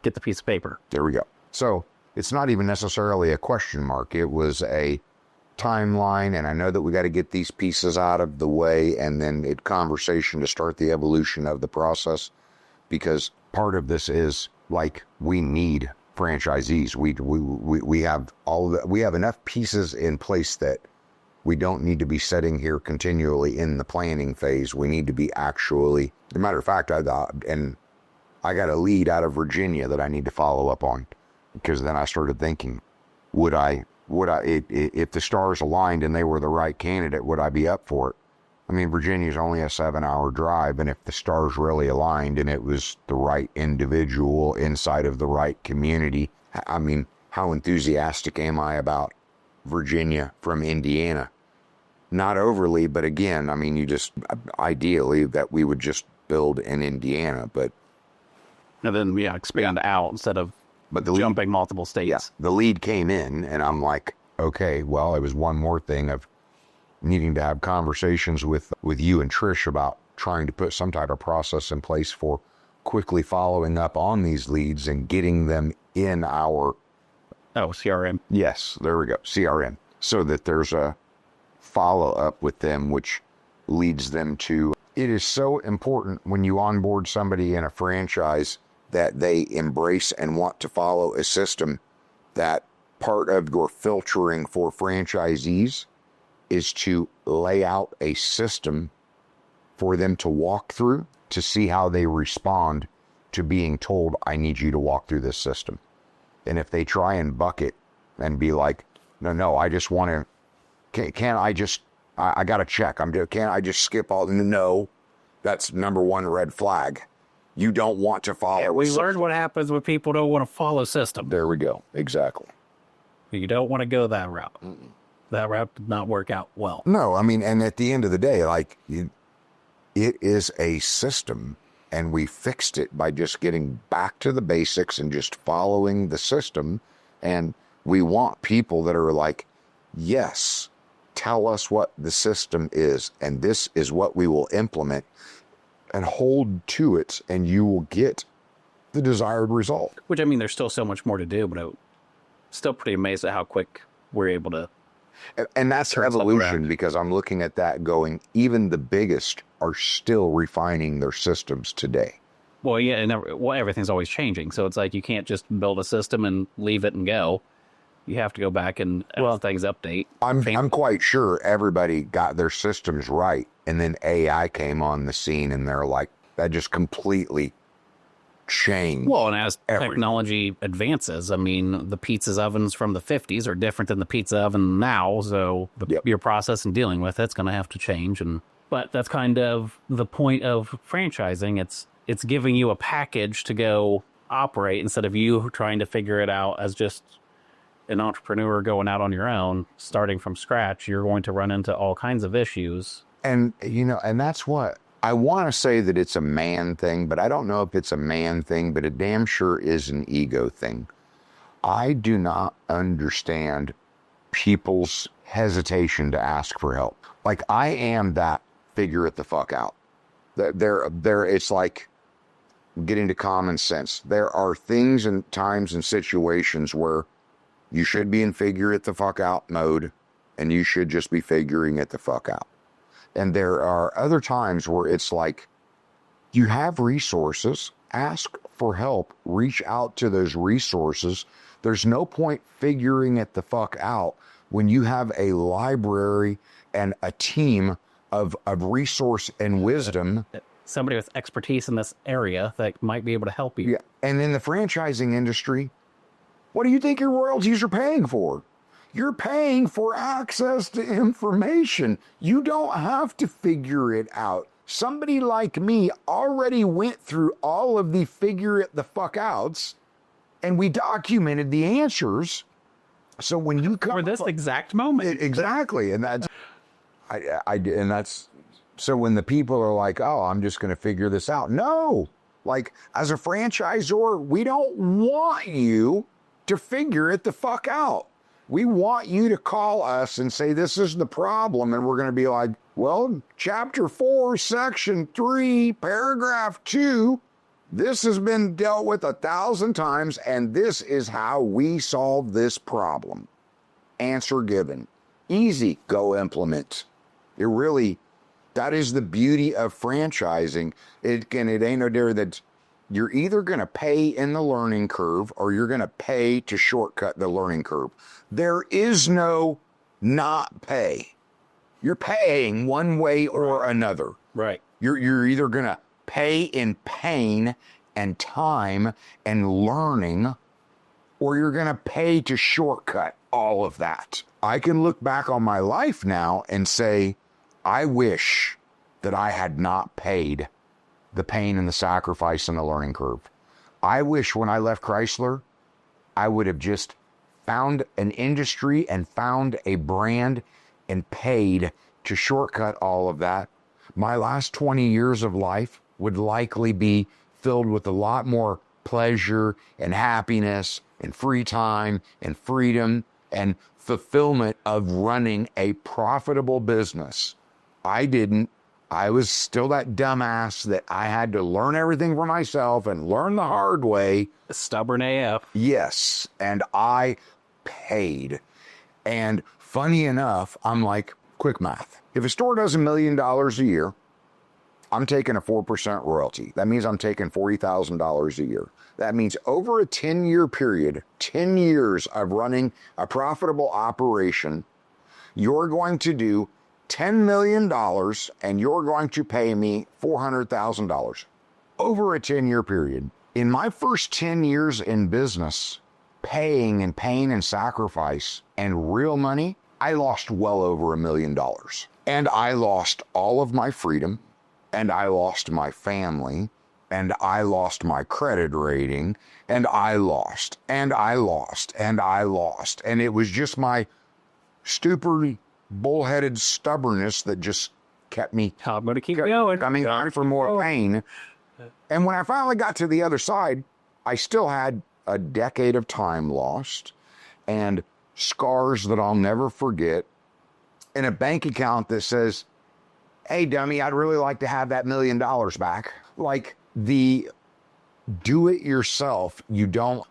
get the piece of paper. There we go. So it's not even necessarily a question mark. It was a timeline, and I know that we got to get these pieces out of the way, and then conversation to start the evolution of the process. Because part of this is like, we need franchisees. We have we have enough pieces in place that we don't need to be sitting here continually in the planning phase. We need to be actually, as a matter of fact, I got a lead out of Virginia that I need to follow up on, because then I started thinking, would I if the stars aligned and they were the right candidate, would I be up for it? I mean, Virginia's only a 7-hour drive, and if the stars really aligned and it was the right individual inside of the right community, I mean, how enthusiastic am I about Virginia from Indiana? Not overly, but again, I mean, ideally that we would just build in Indiana, but... And then we expand out instead of jumping multiple states. Yeah, the lead came in, and I'm like, okay, well, it was one more thing of needing to have conversations with you and Trish about trying to put some type of process in place for quickly following up on these leads and getting them in our... CRM. Yes, there we go, CRM. So that there's a follow-up with them, which leads them to... It is so important when you onboard somebody in a franchise that they embrace and want to follow a system. That part of your filtering for franchisees is to lay out a system for them to walk through to see how they respond to being told, I need you to walk through this system. And if they try and buck it and be like, no, I just want to, I got to check. Can't I just skip all? No, that's number one red flag. You don't want to follow. Yeah, we learned what happens when people don't want to follow system. There we go. Exactly. You don't want to go that route. That route did not work out well. No, I mean, and at the end of the day, like, It is a system, and we fixed it by just getting back to the basics and just following the system. And we want people that are like, yes, tell us what the system is, and this is what we will implement, and hold to it, and you will get the desired result. Which, I mean, there's still so much more to do, but I'm still pretty amazed at how quick we're able to. And that's evolution, because I'm looking at that going, even the biggest are still refining their systems today. Well, yeah, and everything's always changing. So it's like you can't just build a system and leave it and go. You have to go back and things update. I'm quite sure everybody got their systems right, and then AI came on the scene, and they're like, that just completely changed. Well, and as technology advances, I mean, the pizza ovens from the 50s are different than the pizza oven now, so your process in dealing with it's going to have to change. But that's kind of the point of franchising. It's giving you a package to go operate instead of you trying to figure it out as just an entrepreneur going out on your own, starting from scratch. You're going to run into all kinds of issues. And, and that's what I want to say, that it's a man thing, but I don't know if it's a man thing, but it damn sure is an ego thing. I do not understand people's hesitation to ask for help. Like, I am that figure it the fuck out. It's like getting to common sense. There are things and times and situations where you should be in figure it the fuck out mode, and you should just be figuring it the fuck out. And there are other times where it's like, you have resources, ask for help, reach out to those resources. There's no point figuring it the fuck out when you have a library and a team of resource and wisdom. Somebody with expertise in this area that might be able to help you. Yeah. And in the franchising industry, what do you think your royalties are paying for? You're paying for access to information. You don't have to figure it out. Somebody like me already went through all of the figure it the fuck outs, and we documented the answers. So when you come for this exact moment, exactly, and that's and that's so when the people are like, "Oh, I'm just going to figure this out." No, like as a franchisor, we don't want you to figure it the fuck out. We want you to call us and say, this is the problem. And we're going to be like, well, chapter 4, section 3, paragraph 2, this has been dealt with 1,000 times, and this is how we solve this problem. Answer given. Easy, go implement. That is the beauty of franchising. It ain't no different that you're either going to pay in the learning curve, or you're going to pay to shortcut the learning curve. There is no not pay. You're paying one way or another. Right. You're either going to pay in pain and time and learning, or you're going to pay to shortcut all of that. I can look back on my life now and say, I wish that I had not paid the pain and the sacrifice and the learning curve. I wish when I left Chrysler, I would have just found an industry and found a brand and paid to shortcut all of that. My last 20 years of life would likely be filled with a lot more pleasure and happiness and free time and freedom and fulfillment of running a profitable business. I was still that dumbass that I had to learn everything for myself and learn the hard way. Stubborn AF. Yes, and I paid. And funny enough, I'm like, quick math. If a store does $1 million a year, I'm taking a 4% royalty. That means I'm taking $40,000 a year. That means over a 10-year period, 10 years of running a profitable operation, you're going to do $10 million, and you're going to pay me $400,000 over a 10-year period. In my first 10 years in business, paying and pain and sacrifice and real money, I lost well over $1 million. And I lost all of my freedom, and I lost my family, and I lost my credit rating, and I lost, and I lost, and I lost. And it was just my stupid, bullheaded stubbornness that just kept me I'm going to keep going. coming on for more pain. And when I finally got to the other side, I still had a decade of time lost and scars that I'll never forget, and a bank account that says, hey, dummy, I'd really like to have that $1 million back. Like, the do it yourself, you don't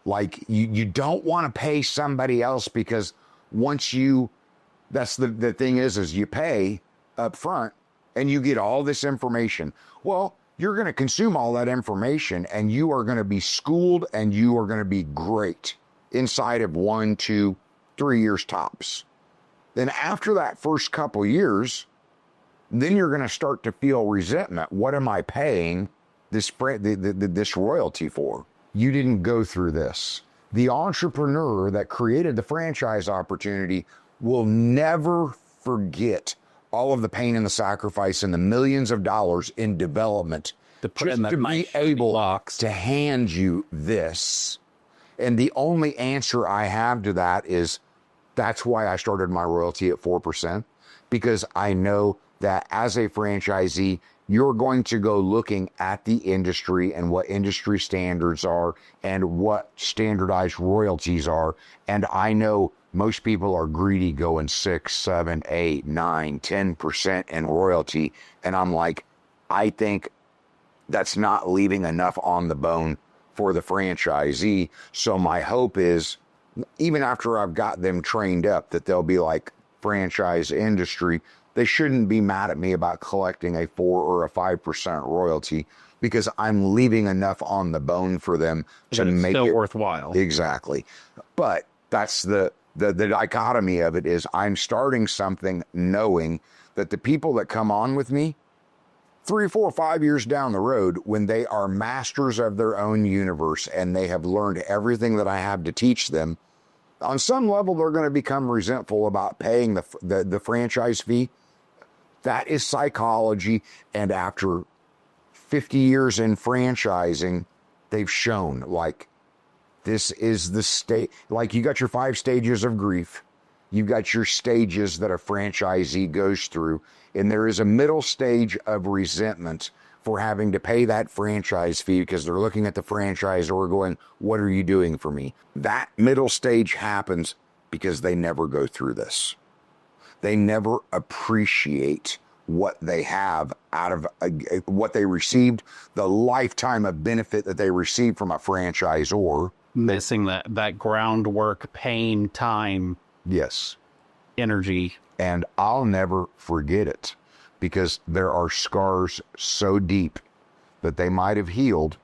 you don't want to pay somebody else, because once you, that's the thing is you pay up front and you get all this information. Well, you're going to consume all that information and you are going to be schooled and you are going to be great inside of 1, 2, 3 years tops. Then after that first couple years, then you're going to start to feel resentment. What am I paying this royalty for? You didn't go through this. The entrepreneur that created the franchise opportunity will never forget all of the pain and the sacrifice and the millions of dollars in development To put just in that to be nice able box. to hand you this. And the only answer I have to that is, that's why I started my royalty at 4%, because I know that as a franchisee, you're going to go looking at the industry and what industry standards are and what standardized royalties are. And I know most people are greedy, going 6, 7, 8, 9, 10% in royalty. And I'm like, I think that's not leaving enough on the bone for the franchisee. So my hope is, even after I've got them trained up, that they'll be like, franchise industry, they shouldn't be mad at me about collecting a 4 or a 5% royalty, because I'm leaving enough on the bone for them to make still it worthwhile. Exactly. But that's the dichotomy of it, is I'm starting something knowing that the people that come on with me 3, 4, 5 years down the road, when they are masters of their own universe and they have learned everything that I have to teach them, on some level, they're going to become resentful about paying the franchise fee. That is psychology. And after 50 years in franchising, they've shown, like, this is the state. Like, you got your 5 stages of grief. You've got your stages that a franchisee goes through. And there is a middle stage of resentment for having to pay that franchise fee, because they're looking at the franchisor going, what are you doing for me? That middle stage happens because they never go through this. They never appreciate what they have out of what they received, the lifetime of benefit that they received from a franchisor. Missing that groundwork, pain, time. Yes. Energy. And I'll never forget it, because there are scars so deep that they might have healed,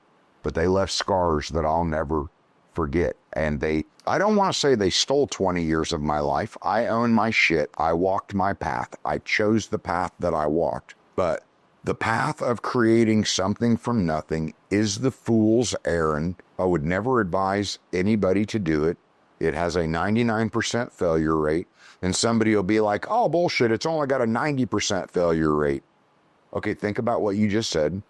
but they left scars that I'll never forget. And I don't want to say they stole 20 years of my life. I own my shit. I walked my path. I chose the path that I walked. But the path of creating something from nothing is the fool's errand. I would never advise anybody to do it. It has a 99% failure rate. And somebody will be like, oh, bullshit, it's only got a 90% failure rate. Okay, think about what you just said.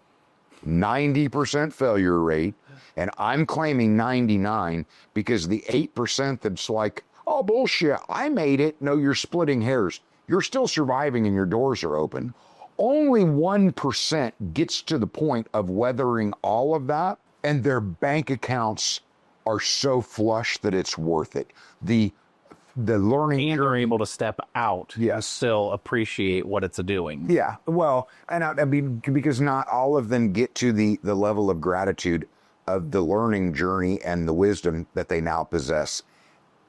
90% failure rate. And I'm claiming 99 because the 8% that's like, oh, bullshit, I made it. No, you're splitting hairs. You're still surviving and your doors are open. Only 1% gets to the point of weathering all of that, and their bank accounts are so flush that it's worth it. The learning, And are able to step out. Yes. And still appreciate what it's doing. yeah, well, and I mean, because not all of them get to the level of gratitude of the learning journey and the wisdom that they now possess,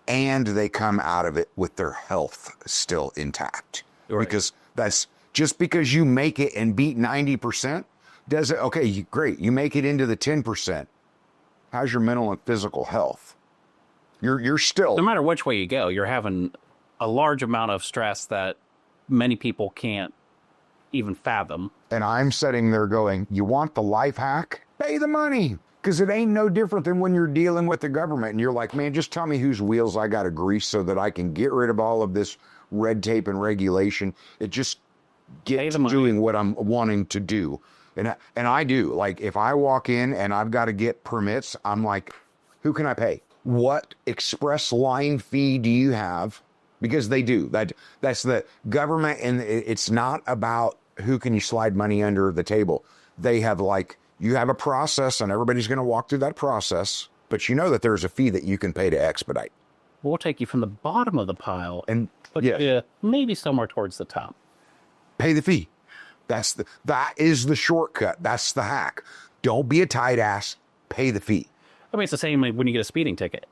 and they come out of it with their health still intact. Right. Because that's just because you make it and beat 90%, does it? Okay, great, you make it into the 10%. How's your mental and physical health? You're still, No matter which way you go, you're having a large amount of stress that many people can't even fathom. and I'm sitting there going, you want the life hack? Pay the money. Because it ain't no different than when you're dealing with the government and you're like, man, just tell me whose wheels I got to grease so that I can get rid of all of this red tape and regulation. It just gets doing what I'm wanting to do. And I do. Like, if I walk in and I've got to get permits, I'm like, who can I pay? What express line fee do you have? Because they do. That's the government, and it's not about who can you slide money under the table? They have like, you have a process and everybody's going to walk through that process, but you know that there's a fee that you can pay to expedite. We'll take you from the bottom of the pile And put yeah, you maybe somewhere towards the top. pay the fee. That is the shortcut. That's the hack. Don't be a tight ass. Pay the fee. I mean, it's the same like when you get a speeding ticket.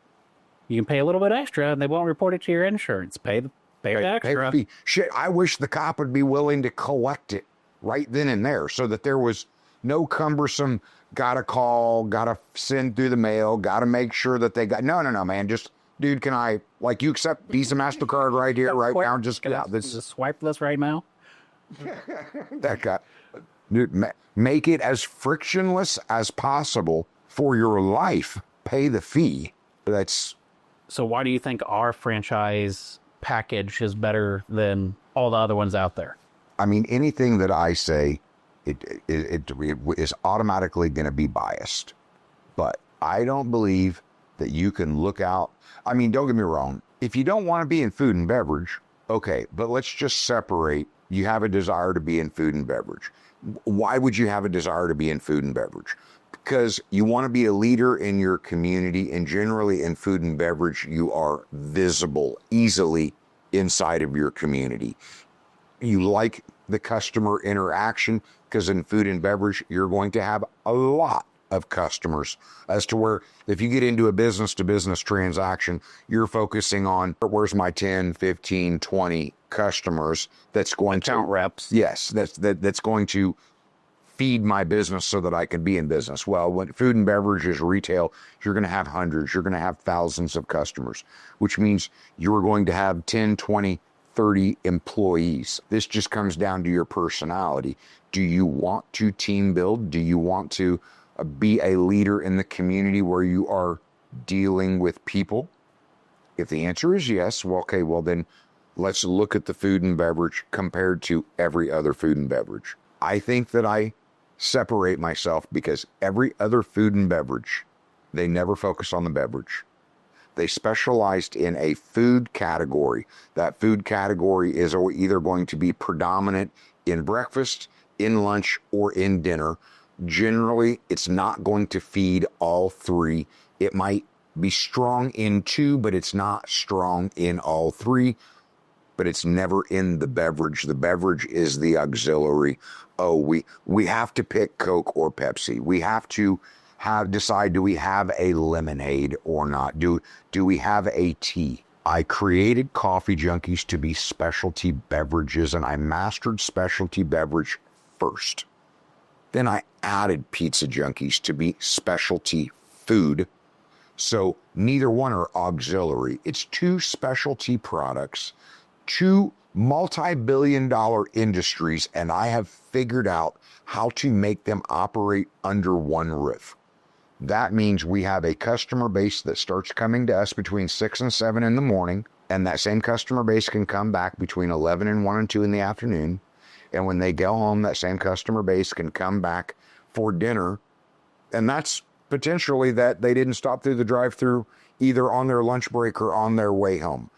You can pay a little bit extra and they won't report it to your insurance. Pay the extra. Pay the fee. Shit, I wish the cop would be willing to collect it right then and there so that there was no cumbersome, gotta call, gotta send through the mail, gotta make sure that they got, no, man, just, dude, can I, like, you accept Visa, MasterCard right here, right now, just get out this. Just swipe this right now. That guy, dude, make it as frictionless as possible for your life. Pay the fee. That's. So why do you think our franchise package is better than all the other ones out there? I mean, anything that I say, it is automatically going to be biased. But I don't believe that you can look out. I mean, don't get me wrong. If you don't want to be in food and beverage, okay, but let's just separate. You have a desire to be in food and beverage. Why would you have a desire to be in food and beverage? Because you want to be a leader in your community, and generally in food and beverage, you are visible easily inside of your community. You like the customer interaction because in food and beverage, you're going to have a lot of customers, as to where if you get into a business to business transaction, you're focusing on where's my 10, 15, 20 customers that's going to Account reps. Yes, that's going to feed my business so that I can be in business. Well, when food and beverage is retail, you're going to have hundreds, you're going to have thousands of customers, which means you're going to have 10, 20, 30 employees. This just comes down to your personality. Do you want to team build? Do you want to be a leader in the community where you are dealing with people? If the answer is yes, well, okay, well then let's look at the food and beverage compared to every other food and beverage. I think that I separate myself because every other food and beverage, they never focus on the beverage. They specialized in a food category. That food category is either going to be predominant in breakfast, in lunch, or in dinner. Generally, it's not going to feed all three. It might be strong in two, but it's not strong in all three. But it's never in the beverage. The beverage is the auxiliary. Oh, we have to pick Coke or Pepsi. We have to decide, do we have a lemonade or not? Do we have a tea? I created Coffee Junkies to be specialty beverages, and I mastered specialty beverage first. Then I added Pizza Junkies to be specialty food. So neither one are auxiliary. It's two specialty products, two multi-billion-dollar industries, and I have figured out how to make them operate under one roof. That means we have a customer base that starts coming to us between 6 and 7 in the morning, and that same customer base can come back between 11 and 1 and 2 in the afternoon. And when they go home, that same customer base can come back for dinner. And that's potentially that they didn't stop through the drive-thru either on their lunch break or on their way home.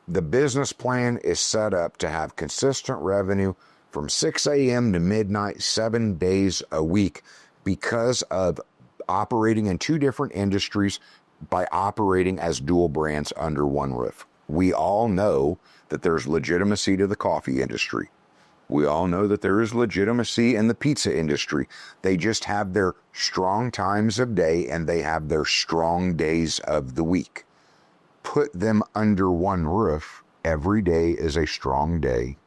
The business plan is set up to have consistent revenue from 6 a.m. to midnight, 7 days a week, because of operating in two different industries by operating as dual brands under one roof. We all know that there's legitimacy to the coffee industry. We all know that there is legitimacy in the pizza industry. They just have their strong times of day and they have their strong days of the week. Put them under one roof. Every day is a strong day.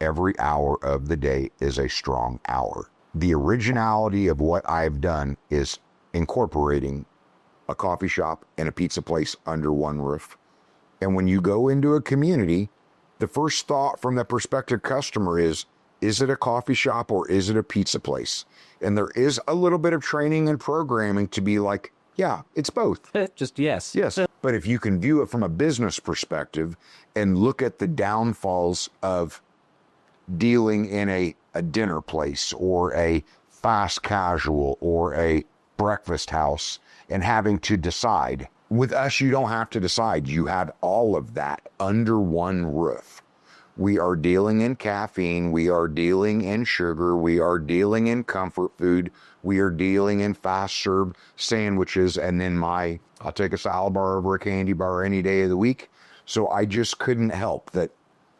Every hour of the day is a strong hour. The originality of what I've done is incorporating a coffee shop and a pizza place under one roof. And when you go into a community, the first thought from the prospective customer is it a coffee shop or is it a pizza place? And there is a little bit of training and programming to be like, yeah, it's both. Just yes. Yes. But if you can view it from a business perspective and look at the downfalls of dealing in a dinner place or a fast casual or a breakfast house and having to decide. With us, you don't have to decide. You have all of that under one roof. We are dealing in caffeine. We are dealing in sugar. We are dealing in comfort food. We are dealing in fast serve sandwiches. And then I'll take a salad bar over a candy bar any day of the week. So I just couldn't help that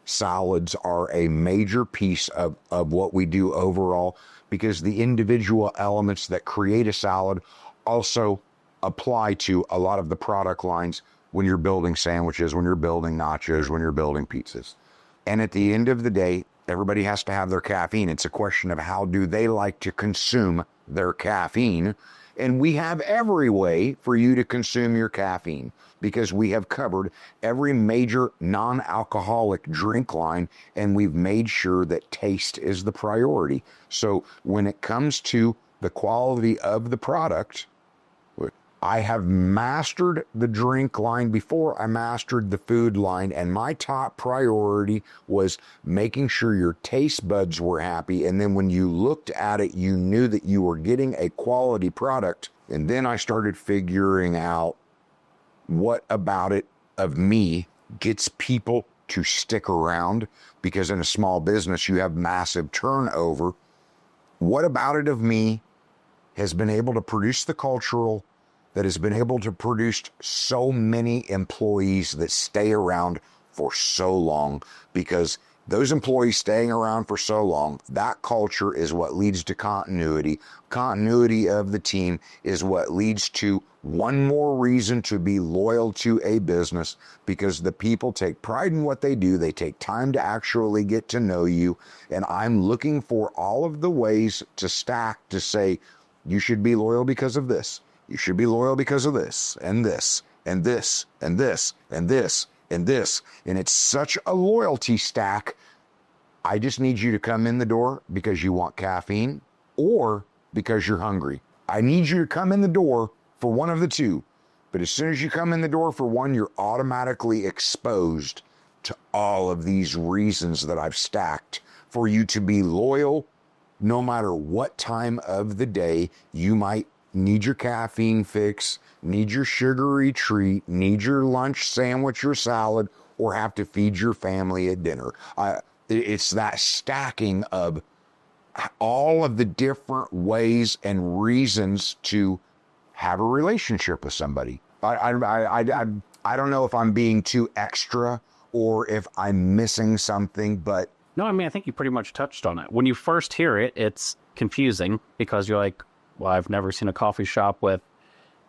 salads are a major piece of what we do overall, because the individual elements that create a salad also apply to a lot of the product lines when you're building sandwiches, when you're building nachos, when you're building pizzas. And at the end of the day, everybody has to have their caffeine. It's a question of how do they like to consume their caffeine. And we have every way for you to consume your caffeine, because we have covered every major non-alcoholic drink line, and we've made sure that taste is the priority. So when it comes to the quality of the product, I have mastered the drink line before I mastered the food line, and my top priority was making sure your taste buds were happy. And then when you looked at it, you knew that you were getting a quality product. And then I started figuring out what about it of me gets people to stick around, because in a small business, you have massive turnover. What about it of me has been able to produce the cultural that has been able to produce so many employees that stay around for so long? Because those employees staying around for so long, that culture is what leads to continuity. Continuity of the team is what leads to one more reason to be loyal to a business, because the people take pride in what they do. They take time to actually get to know you. And I'm looking for all of the ways to stack to say, you should be loyal because of this. You should be loyal because of this, and this, and this, and this, and this, and this. And it's such a loyalty stack. I just need you to come in the door because you want caffeine or because you're hungry. I need you to come in the door for one of the two. But as soon as you come in the door for one, you're automatically exposed to all of these reasons that I've stacked for you to be loyal no matter what time of the day you might need your caffeine fix, need your sugary treat, need your lunch sandwich or salad, or have to feed your family at dinner. It's that stacking of all of the different ways and reasons to have a relationship with somebody. I don't know if I'm being too extra or if I'm missing something, but... No, I mean, I think you pretty much touched on it. When you first hear it, it's confusing because you're like, well, I've never seen a coffee shop with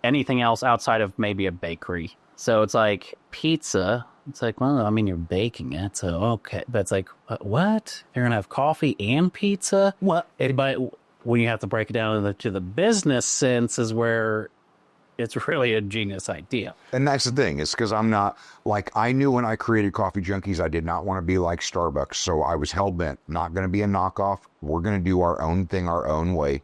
anything else outside of maybe a bakery. So it's like pizza. It's like, well, I mean, you're baking it, so okay. But it's like, what? You're going to have coffee and pizza? What? But when you have to break it down to the business sense is where it's really a genius idea. And that's the thing. It's because I'm not, like, I knew when I created Coffee Junkiez, I did not want to be like Starbucks. So I was hell-bent, not going to be a knockoff. We're going to do our own thing our own way.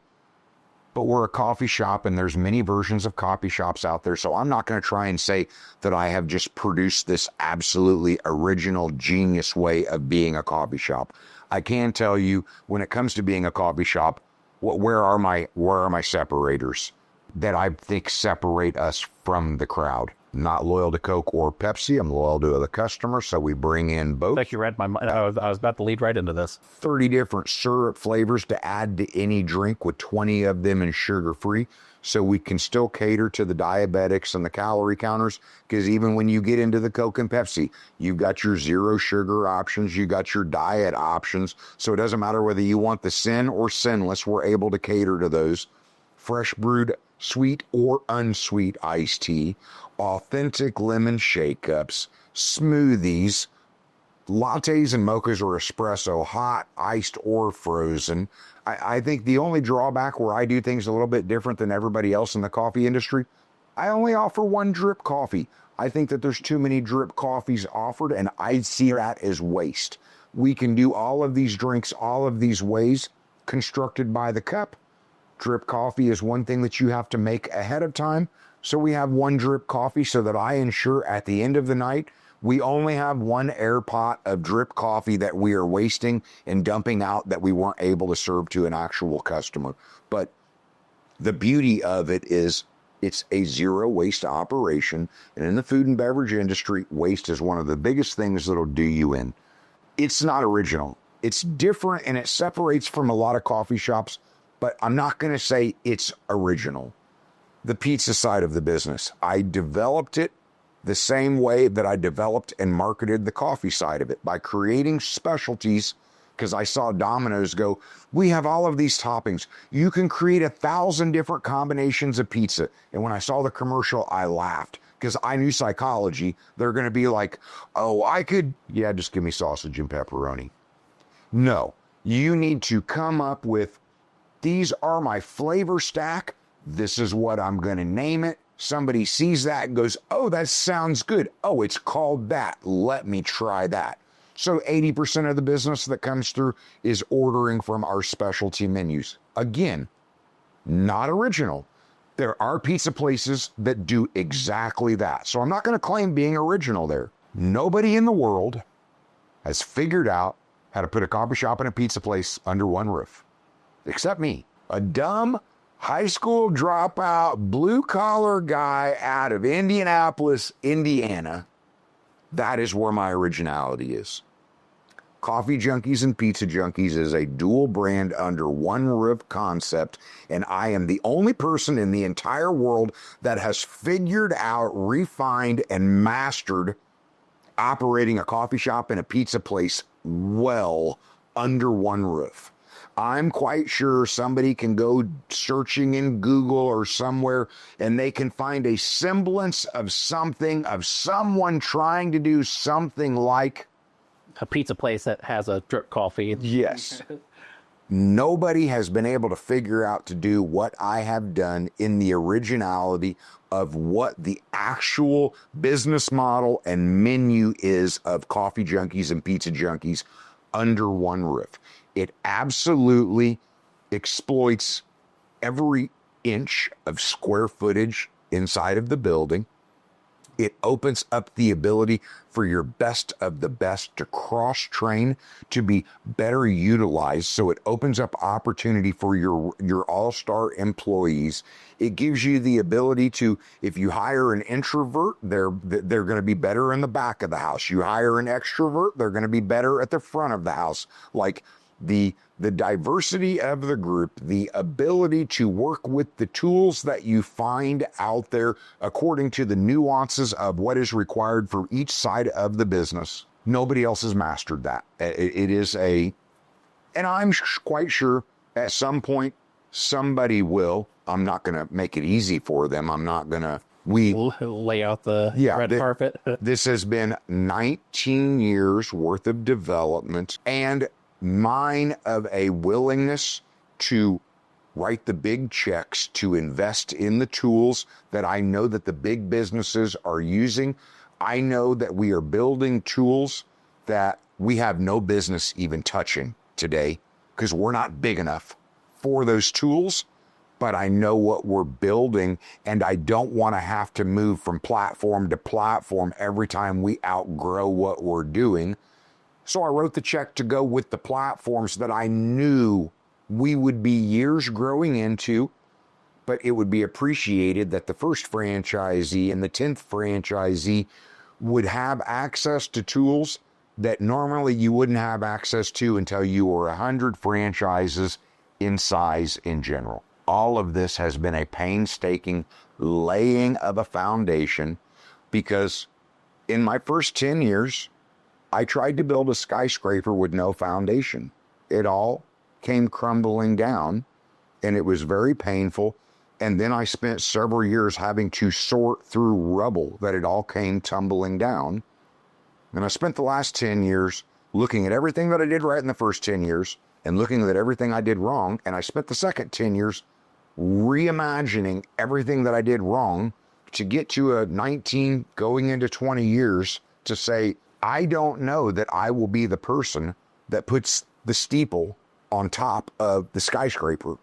But we're a coffee shop, and there's many versions of coffee shops out there. So I'm not going to try and say that I have just produced this absolutely original genius way of being a coffee shop. I can tell you, when it comes to being a coffee shop, where are my separators that I think separate us from the crowd? Not loyal to Coke or Pepsi. I'm loyal to the customer, so we bring in both. Like you read my mind. I was about to lead right into this. 30 different syrup flavors to add to any drink, with 20 of them in sugar-free, so we can still cater to the diabetics and the calorie counters, because even when you get into the Coke and Pepsi, you've got your zero sugar options, you got your diet options, so it doesn't matter whether you want the sin or sinless, we're able to cater to those. Fresh brewed sweet or unsweet iced tea, authentic lemon shake-ups, smoothies, lattes and mochas or espresso, hot, iced, or frozen. I think the only drawback where I do things a little bit different than everybody else in the coffee industry, I only offer one drip coffee. I think that there's too many drip coffees offered, and I see that as waste. We can do all of these drinks all of these ways, constructed by the cup. Drip coffee is one thing that you have to make ahead of time. So we have one drip coffee so that I ensure at the end of the night, we only have one air pot of drip coffee that we are wasting and dumping out that we weren't able to serve to an actual customer. But the beauty of it is it's a zero waste operation. And in the food and beverage industry, waste is one of the biggest things that'll do you in. It's not original. It's different and it separates from a lot of coffee shops, but I'm not going to say it's original. The pizza side of the business, I developed it the same way that I developed and marketed the coffee side of it, by creating specialties. Because I saw Domino's go, we have all of these toppings. You can create 1,000 different combinations of pizza. And when I saw the commercial, I laughed because I knew psychology. They're going to be like, oh, yeah, just give me sausage and pepperoni. No, you need to come up with, these are my flavor stack. This is what I'm going to name it. Somebody sees that and goes, oh, that sounds good. Oh, it's called that. Let me try that. So 80% of the business that comes through is ordering from our specialty menus. Again, not original. There are pizza places that do exactly that. So I'm not going to claim being original there. Nobody in the world has figured out how to put a coffee shop and a pizza place under one roof, except me, a dumb high school dropout, blue-collar guy out of Indianapolis, Indiana. That is where my originality is. Coffee Junkiez and Pizza Junkiez is a dual brand under one roof concept, and I am the only person in the entire world that has figured out, refined, and mastered operating a coffee shop and a pizza place well under one roof. I'm quite sure somebody can go searching in Google or somewhere and they can find a semblance of something, of someone trying to do something like A pizza place that has a drip coffee. Yes. Nobody has been able to figure out to do what I have done in the originality of what the actual business model and menu is of Coffee Junkiez and Pizza Junkiez under one roof. It absolutely exploits every inch of square footage inside of the building. It opens up the ability for your best of the best to cross-train, to be better utilized. So it opens up opportunity for your all-star employees. It gives you the ability to, if you hire an introvert, they're going to be better in the back of the house. You hire an extrovert, they're going to be better at the front of the house. Like the diversity of the group, the ability to work with the tools that you find out there according to the nuances of what is required for each side of the business. Nobody else has mastered that. It is and I'm quite sure at some point somebody will. I'm not going to make it easy for them. I'm not going to. Lay out the red carpet. This has been 19 years worth of development and mine of a willingness to write the big checks, to invest in the tools that I know that the big businesses are using. I know that we are building tools that we have no business even touching today because we're not big enough for those tools, but I know what we're building and I don't want to have to move from platform to platform every time we outgrow what we're doing. So I wrote the check to go with the platforms that I knew we would be years growing into, but it would be appreciated that the first franchisee and the 10th franchisee would have access to tools that normally you wouldn't have access to until you were 100 franchises in size in general. All of this has been a painstaking laying of a foundation because in my first 10 years, I tried to build a skyscraper with no foundation. It all came crumbling down and it was very painful. And then I spent several years having to sort through rubble that it all came tumbling down. And I spent the last 10 years looking at everything that I did right in the first 10 years and looking at everything I did wrong. And I spent the second 10 years reimagining everything that I did wrong to get to a 19 going into 20 years to say, I don't know that I will be the person that puts the steeple on top of the skyscraper.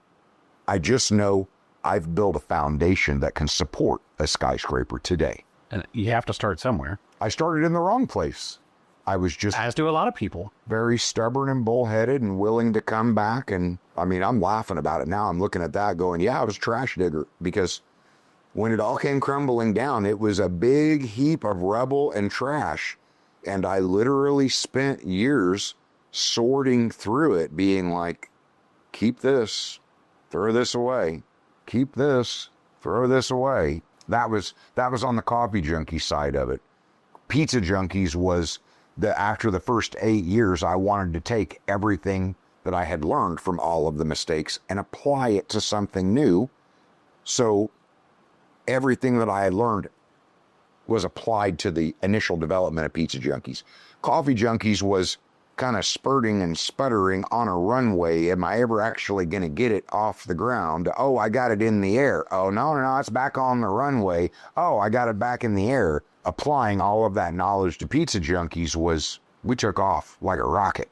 I just know I've built a foundation that can support a skyscraper today. And you have to start somewhere. I started in the wrong place. I was just, as do a lot of people, very stubborn and bullheaded and willing to come back. And I mean, I'm laughing about it now. I'm looking at that going, yeah, I was a trash digger because when it all came crumbling down, it was a big heap of rubble and trash. And I literally spent years sorting through it, being like, keep this, throw this away, keep this, throw this away. That was on the Coffee Junkie side of it. Pizza Junkies was after the first 8 years, I wanted to take everything that I had learned from all of the mistakes and apply it to something new. So everything that I had learned was applied to the initial development of Pizza Junkies. Coffee Junkies was kind of spurting and sputtering on a runway. Am I ever actually going to get it off the ground? Oh, I got it in the air. Oh, no, it's back on the runway. Oh, I got it back in the air. Applying all of that knowledge to Pizza Junkies we took off like a rocket.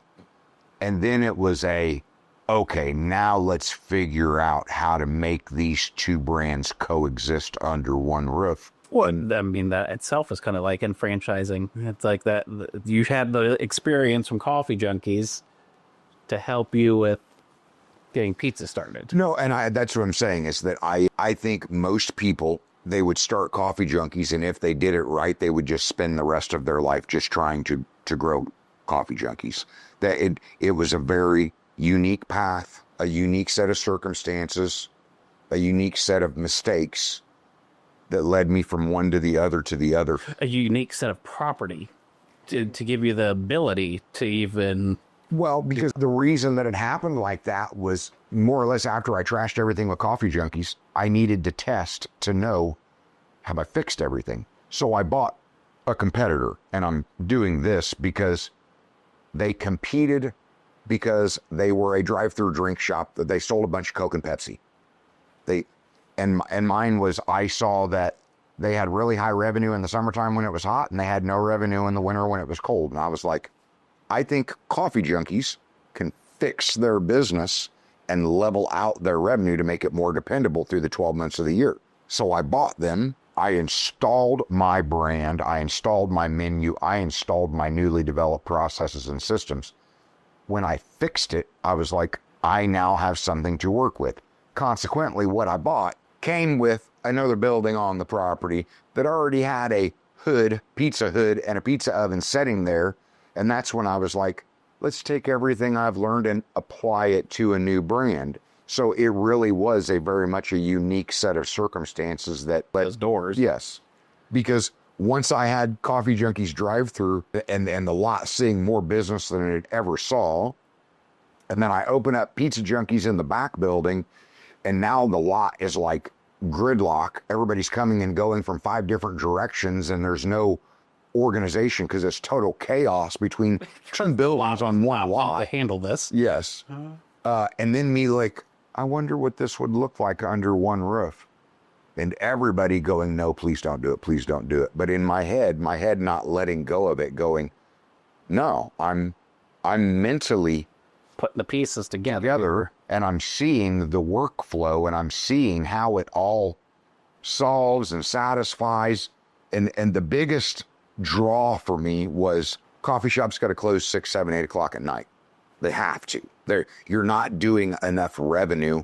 And then it was okay, now let's figure out how to make these two brands coexist under one roof. Well, I mean, that itself is kind of like in franchising. It's like that you had the experience from Coffee Junkies to help you with getting pizza started. No, and that's what I'm saying is that I think most people, they would start Coffee Junkies, and if they did it right, they would just spend the rest of their life just trying to grow Coffee Junkies. That it was a very unique path, a unique set of circumstances, a unique set of mistakes that led me from one to the other to the other. A unique set of property to give you the ability to even... Well, because the reason that it happened like that was more or less after I trashed everything with Coffee Junkies, I needed to test to know, have I fixed everything? So I bought a competitor, and I'm doing this because they competed, because they were a drive-through drink shop that they sold a bunch of Coke and Pepsi. And mine was, I saw that they had really high revenue in the summertime when it was hot, and they had no revenue in the winter when it was cold. And I was like, I think Coffee Junkies can fix their business and level out their revenue to make it more dependable through the 12 months of the year. So I bought them. I installed my brand. I installed my menu. I installed my newly developed processes and systems. When I fixed it, I was like, I now have something to work with. Consequently, what I bought came with another building on the property that already had a pizza hood, and a pizza oven sitting there. And that's when I was like, let's take everything I've learned and apply it to a new brand. So it really was very much a unique set of circumstances that led those doors. Yes. Because once I had Coffee Junkies drive-through and the lot seeing more business than it ever saw, and then I open up Pizza Junkies in the back building, and now the lot is like gridlock. Everybody's coming and going from 5 different directions, and there's no organization because it's total chaos between 2 buildings on one lot. To handle this. Yes. And then me like, I wonder what this would look like under one roof. And everybody going, no, please don't do it. Please don't do it. But in my head not letting go of it, going, no, I'm mentally putting the pieces together. And I'm seeing the workflow, and I'm seeing how it all solves and satisfies. And the biggest draw for me was coffee shops got to close 6, 7, 8 o'clock at night. They have to. You're not doing enough revenue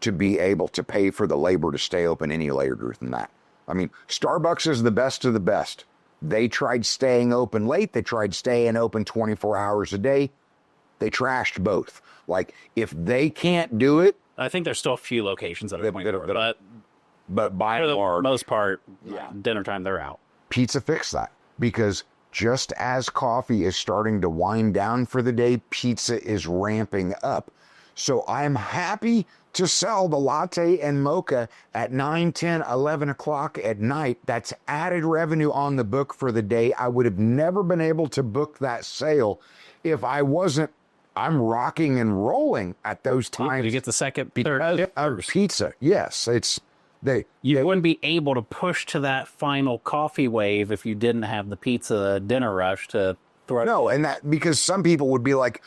to be able to pay for the labor to stay open any later than that. I mean, Starbucks is the best of the best. They tried staying open late. They tried staying open 24 hours a day. They trashed both. Like, if they can't do it... I think there's still a few locations that are but by for the large, most part, dinner time, they're out. Pizza fixed that, because just as coffee is starting to wind down for the day, pizza is ramping up. So I'm happy to sell the latte and mocha at 9, 10, 11 o'clock at night. That's added revenue on the book for the day. I would have never been able to book that sale if I wasn't. I'm rocking and rolling at those times. You get the second, third, pizza. Yes, you wouldn't be able to push to that final coffee wave if you didn't have the pizza dinner rush to throw. No, and that because some people would be like,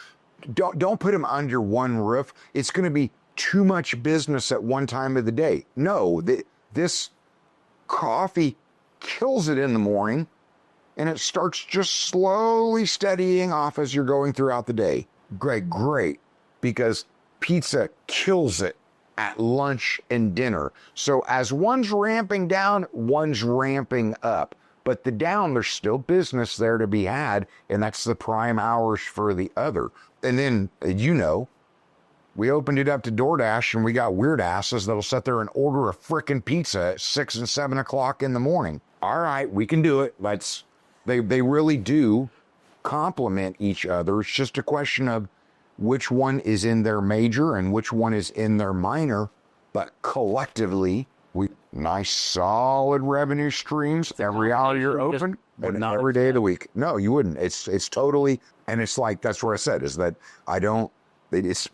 don't put them under one roof. It's going to be too much business at one time of the day. No, this coffee kills it in the morning, and it starts just slowly steadying off as you're going throughout the day. Great, because pizza kills it at lunch and dinner. So as one's ramping down, one's ramping up. But the down, there's still business there to be had, and that's the prime hours for the other. And then, we opened it up to DoorDash, and we got weird asses that'll sit there and order a frickin' pizza at 6 and 7 o'clock in the morning. All right, we can do it. They really do complement each other. It's just a question of which one is in their major and which one is in their minor. But collectively, nice solid revenue streams every hour you're open, and not every day of the week. No, you wouldn't. It's totally, and it's like, that's where I said, is that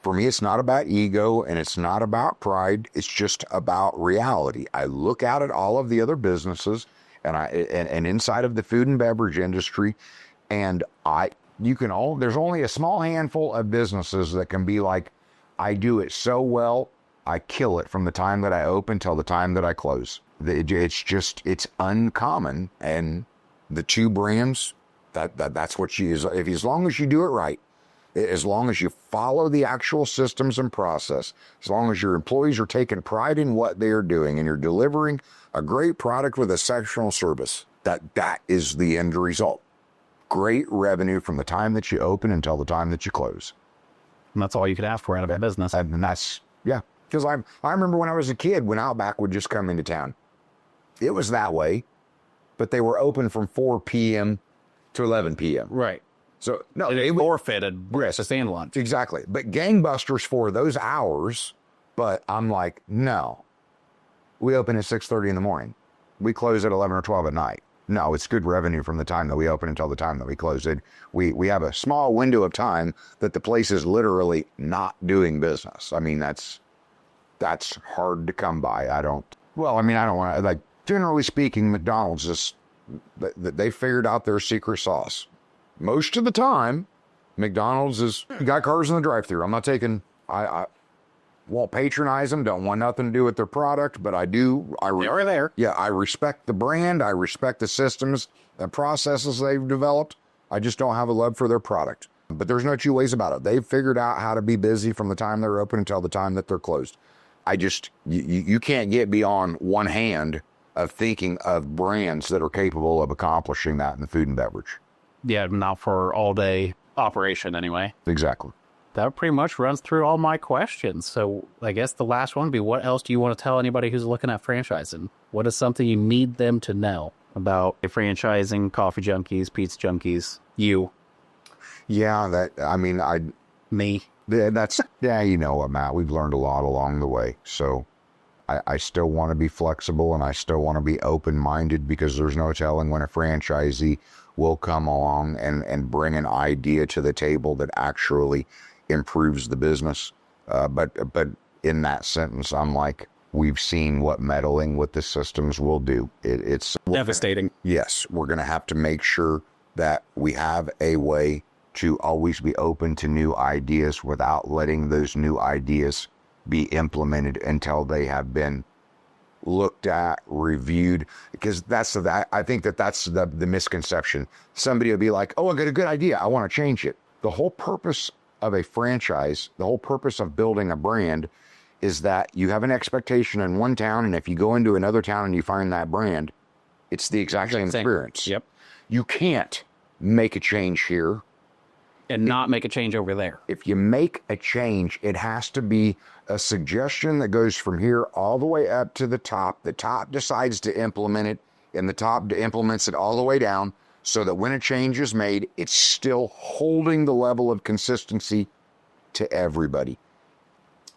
for me, it's not about ego and it's not about pride. It's just about reality. I look out at all of the other businesses and inside of the food and beverage industry, and there's only a small handful of businesses that can be like, I do it so well, I kill it from the time that I open till the time that I close. It's uncommon. And the two brands, that's what as long as you do it right, as long as you follow the actual systems and process, as long as your employees are taking pride in what they are doing and you're delivering a great product with exceptional service, that is the end result. Great revenue from the time that you open until the time that you close. And that's all you could ask for out of a business. And that's, yeah. Because I remember when I was a kid, when Outback would just come into town. It was that way, but they were open from 4 p.m. to 11 p.m. Right. So, no. They forfeited breakfast and lunch. Exactly. But gangbusters for those hours, but I'm like, no. We open at 6:30 in the morning. We close at 11 or 12 at night. No, it's good revenue from the time that we open until the time that we close it. We have a small window of time that the place is literally not doing business. I mean, that's hard to come by. I don't want to, like, generally speaking, McDonald's they figured out their secret sauce. Most of the time, McDonald's got cars in the drive-thru. I'm not taking, I won't patronize them, don't want nothing to do with their product, but they are there. Yeah, I respect the brand. I respect the systems and processes they've developed. I just don't have a love for their product. But there's no two ways about it. They've figured out how to be busy from the time they're open until the time that they're closed. You can't get beyond one hand of thinking of brands that are capable of accomplishing that in the food and beverage. Yeah, not for all day operation anyway. Exactly. That pretty much runs through all my questions. So I guess the last one would be, what else do you want to tell anybody who's looking at franchising? What is something you need them to know about franchising, coffee junkies, pizza junkies, you? Yeah, Me. Yeah, you know what, Matt, we've learned a lot along the way. So I still want to be flexible and I still want to be open-minded, because there's no telling when a franchisee will come along and bring an idea to the table that actually improves the business. But in that sentence, I'm like, we've seen what meddling with the systems will do. It's devastating. Yes, we're going to have to make sure that we have a way to always be open to new ideas without letting those new ideas be implemented until they have been looked at, reviewed, because I think that's the misconception. Somebody will be like, oh, I got a good idea, I want to change it. The whole purpose of a franchise, the whole purpose of building a brand, is that you have an expectation in one town, and if you go into another town and you find that brand, it's the exact same experience. Yep. You can't make a change here and not make a change over there. If you make a change, it has to be a suggestion that goes from here all the way up to the top. The top decides to implement it, and the top implements it all the way down, so that when a change is made, it's still holding the level of consistency to everybody.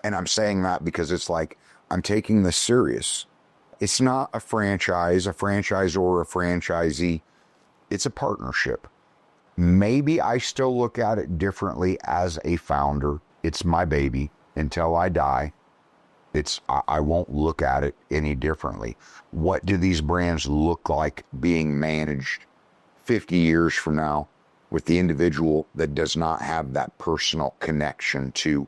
And I'm saying that because it's like, I'm taking this serious. It's not a franchise, a franchisor, or a franchisee. It's a partnership. Maybe I still look at it differently as a founder. It's my baby. Until I die, I won't look at it any differently. What do these brands look like being managed 50 years from now with the individual that does not have that personal connection to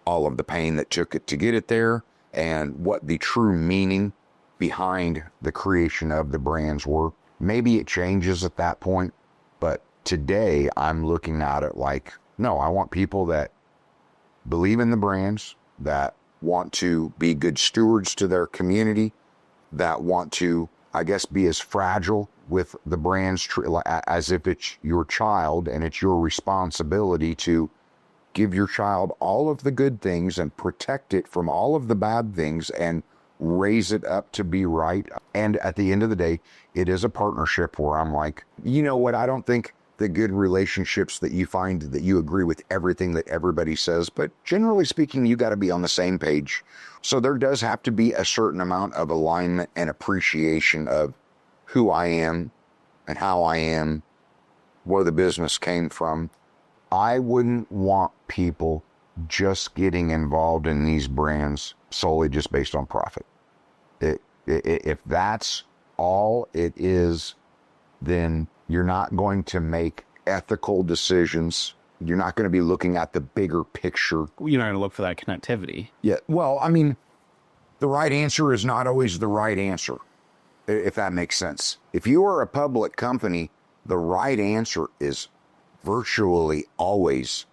all of the pain that took it to get it there, and what the true meaning behind the creation of the brands were? Maybe it changes at that point, but today I'm looking at it like, no, I want people that believe in the brands, that want to be good stewards to their community, that want to, I guess, be as fragile with the brands as if it's your child and it's your responsibility to give your child all of the good things and protect it from all of the bad things and raise it up to be right. And at the end of the day, it is a partnership where I'm like, you know what? I don't think the good relationships that you find that you agree with everything that everybody says, but generally speaking, you got to be on the same page. So there does have to be a certain amount of alignment and appreciation of who I am and how I am, where the business came from. I wouldn't want people just getting involved in these brands solely just based on profit. If that's all it is, then you're not going to make ethical decisions. You're not going to be looking at the bigger picture. You're not going to look for that connectivity. Yeah. Well, I mean, the right answer is not always the right answer, if that makes sense. If you are a public company, the right answer is virtually always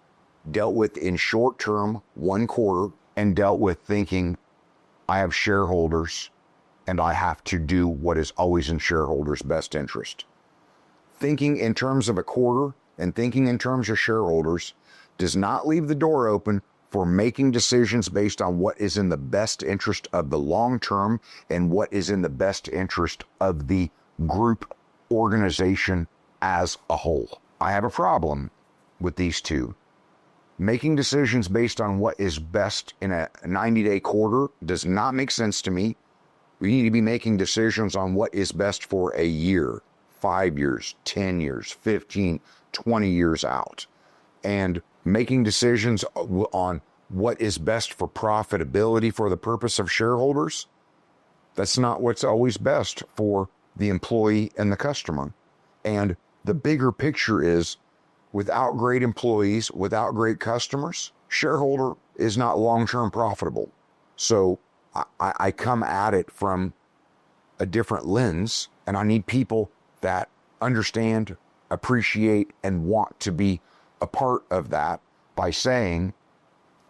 dealt with in short term, 1 quarter, and dealt with thinking, I have shareholders and I have to do what is always in shareholders' best interest. Thinking in terms of a quarter and thinking in terms of shareholders does not leave the door open for making decisions based on what is in the best interest of the long term and what is in the best interest of the group organization as a whole. I have a problem with these two. Making decisions based on what is best in a 90-day quarter does not make sense to me. We need to be making decisions on what is best for a year, 5 years, 10 years, 15, 20 years out. And making decisions on what is best for profitability for the purpose of shareholders, that's not what's always best for the employee and the customer. And the bigger picture is, without great employees, without great customers, shareholder is not long-term profitable. So I come at it from a different lens, and I need people that understand, appreciate, and want to be a part of that by saying,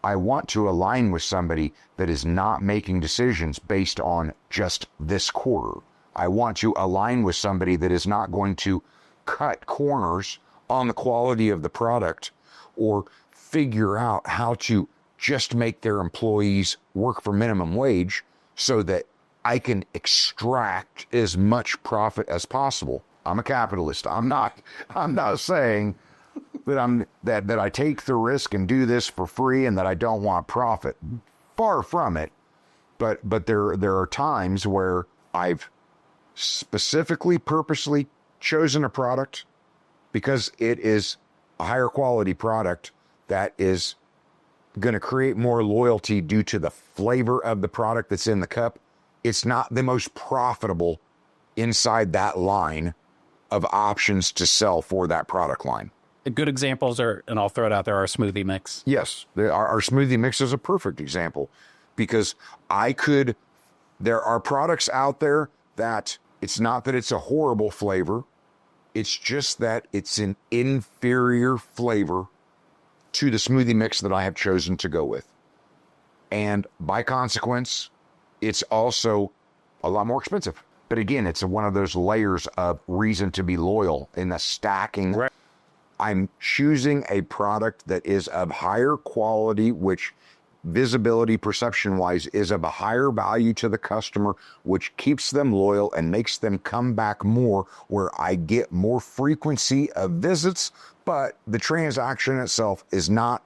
I want to align with somebody that is not making decisions based on just this quarter. I want to align with somebody that is not going to cut corners on the quality of the product or figure out how to just make their employees work for minimum wage so that I can extract as much profit as possible. I'm a capitalist. I'm not saying that I take the risk and do this for free and that I don't want profit. Far from it. But there are times where I've specifically, purposely chosen a product because it is a higher quality product that is going to create more loyalty due to the flavor of the product that's in the cup. It's not the most profitable inside that line of options to sell for that product line. Good examples are, and I'll throw it out there, our smoothie mix. Yes, our smoothie mix is a perfect example because there are products out there that it's not that it's a horrible flavor. It's just that it's an inferior flavor to the smoothie mix that I have chosen to go with. And by consequence, it's also a lot more expensive. But again, it's one of those layers of reason to be loyal in the stacking. Right. I'm choosing a product that is of higher quality, which visibility, perception-wise, is of a higher value to the customer, which keeps them loyal and makes them come back more, where I get more frequency of visits, but the transaction itself is not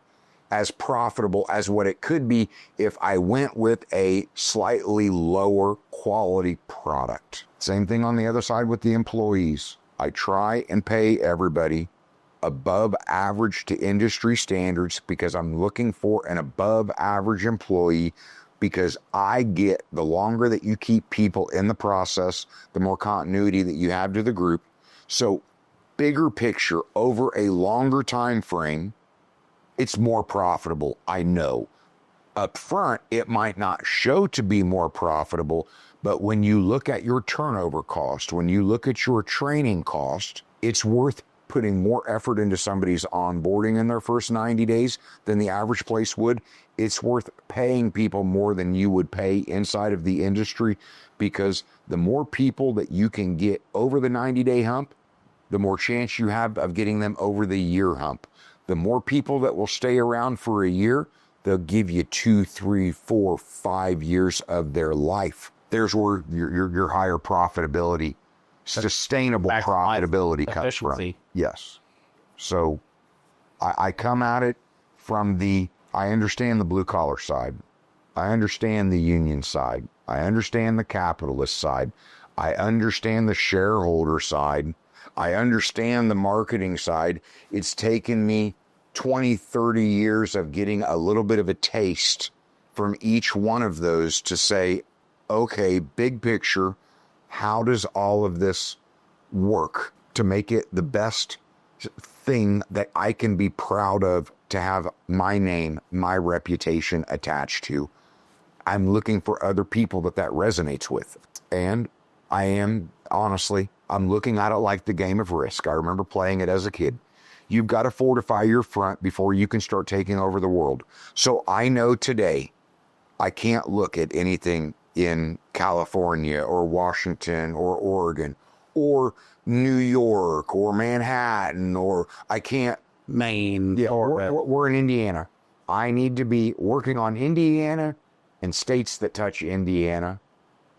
as profitable as what it could be if I went with a slightly lower quality product. Same thing on the other side with the employees. I try and pay everybody above average to industry standards because I'm looking for an above average employee, because I get the longer that you keep people in the process, the more continuity that you have to the group. So bigger picture, over a longer time frame, it's more profitable. I know up front, it might not show to be more profitable, but when you look at your turnover cost, when you look at your training cost, it's worth putting more effort into somebody's onboarding in their first 90 days than the average place would. It's worth paying people more than you would pay inside of the industry, because the more people that you can get over the 90-day hump, the more chance you have of getting them over the year hump. The more people that will stay around for a year, they'll give you 2, 3, 4, 5 years of their life. There's where your higher profitability, sustainable profitability comes from. Yes. So I come at it from I understand the blue collar side. I understand the union side. I understand the capitalist side. I understand the shareholder side. I understand the marketing side. It's taken me 20, 30 years of getting a little bit of a taste from each one of those to say, okay, big picture, how does all of this work to make it the best thing that I can be proud of, to have my name, my reputation attached to? I'm looking for other people that resonates with. And I am, honestly, I'm looking at it like the game of Risk. I remember playing it as a kid. You've got to fortify your front before you can start taking over the world. So I know today I can't look at anything in California or Washington or Oregon or New York or Manhattan, or I can't. Maine. Yeah, we're in Indiana. I need to be working on Indiana and states that touch Indiana.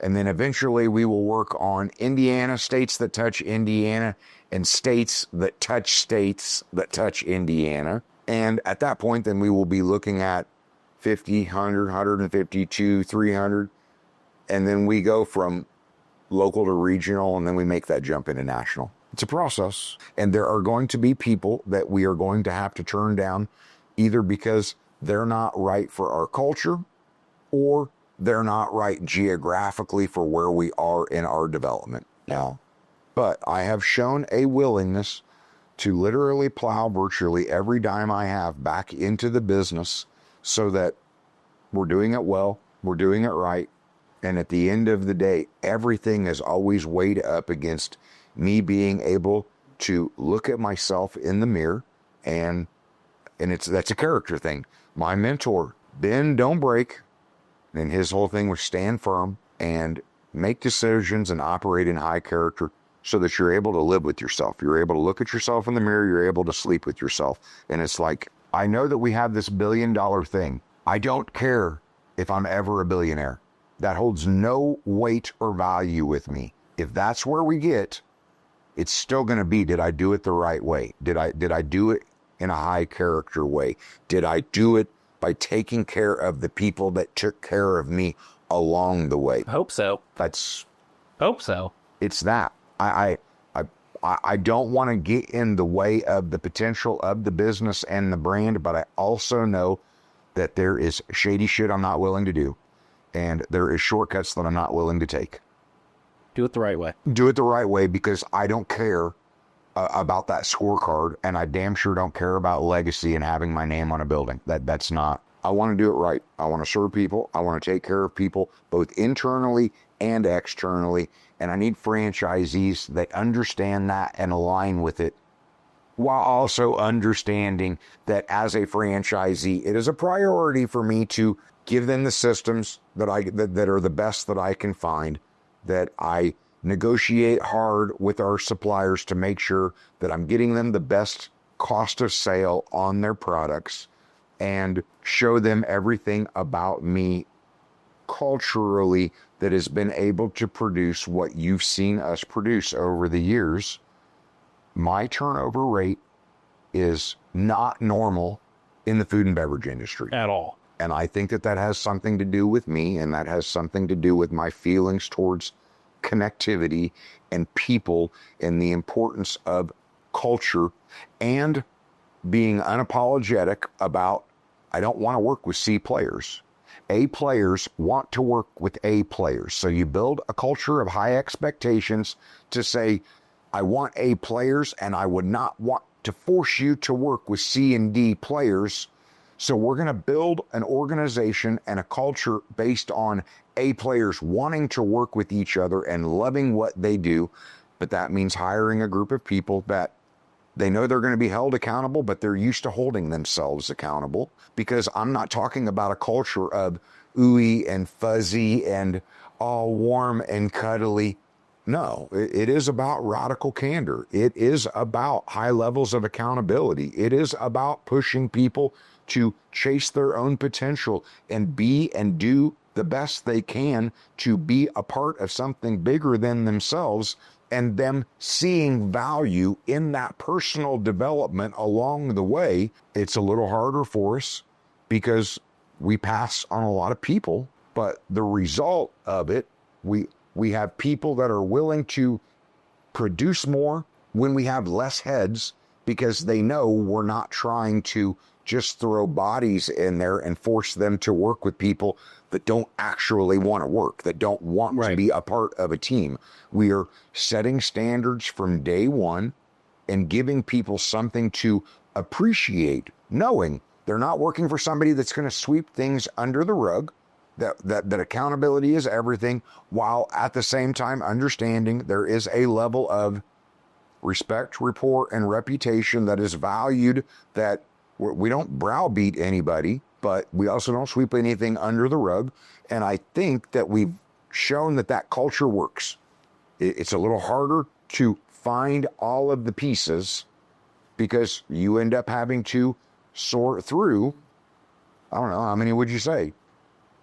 And then eventually we will work on Indiana, states that touch Indiana, and states that touch Indiana. And at that point, then we will be looking at 50, 100, 150, 200, 300. And then we go from local to regional, and then we make that jump into national. It's a process. And there are going to be people that we are going to have to turn down, either because they're not right for our culture, or they're not right geographically for where we are in our development now. But I have shown a willingness to literally plow virtually every dime I have back into the business, so that we're doing it well, we're doing it right. And at the end of the day, everything is always weighed up against me being able to look at myself in the mirror, and that's a character thing. My mentor, bend, don't break. And his whole thing was stand firm and make decisions and operate in high character, so that you're able to live with yourself. You're able to look at yourself in the mirror. You're able to sleep with yourself. And it's like, I know that we have this $1 billion thing. I don't care if I'm ever a billionaire. That holds no weight or value with me. If that's where we get, it's still going to be, did I do it the right way? Did I do it in a high character way? Did I do it by taking care of the people that took care of me along the way? Hope so. Hope so. It's that. I don't want to get in the way of the potential of the business and the brand, but I also know that there is shady shit I'm not willing to do, and there is shortcuts that I'm not willing to take. Do it the right way. Do it the right way, because I don't care about that scorecard, and I damn sure don't care about legacy and having my name on a building. That's not. I want to do it right. I want to serve people. I want to take care of people, both internally and externally. And I need franchisees that understand that and align with it, while also understanding that as a franchisee, it is a priority for me to give them the systems that are the best that I can find, that I negotiate hard with our suppliers to make sure that I'm getting them the best cost of sale on their products, and show them everything about me culturally that has been able to produce what you've seen us produce over the years. My turnover rate is not normal in the food and beverage industry At all. And I think that has something to do with me, and that has something to do with my feelings towards connectivity and people, and the importance of culture, and being unapologetic about, I don't want to work with C players. A players want to work with A players. So you build a culture of high expectations to say, I want A players, and I would not want to force you to work with C and D players. So we're going to build an organization and a culture based on A players wanting to work with each other and loving what they do. But that means hiring a group of people that They know they're going to be held accountable, but they're used to holding themselves accountable, because I'm not talking about a culture of ooey and fuzzy and all warm and cuddly. No, it is about radical candor. It is about high levels of accountability. It is about pushing people to chase their own potential and be and do the best they can to be a part of something bigger than themselves, and them seeing value in that personal development along the way. It's a little harder for us because we pass on a lot of people, but the result of it, we have people that are willing to produce more when we have less heads, because they know we're not trying to just throw bodies in there and force them to work with people that don't actually want to work, that don't want to be a part of a team. We are setting standards from day one and giving people something to appreciate, knowing they're not working for somebody that's going to sweep things under the rug, that accountability is everything, while at the same time understanding there is a level of respect, rapport, and reputation that is valued, that we don't browbeat anybody, but we also don't sweep anything under the rug. And I think that we've shown that culture works. It's a little harder to find all of the pieces, because you end up having to sort through, I don't know, how many would you say?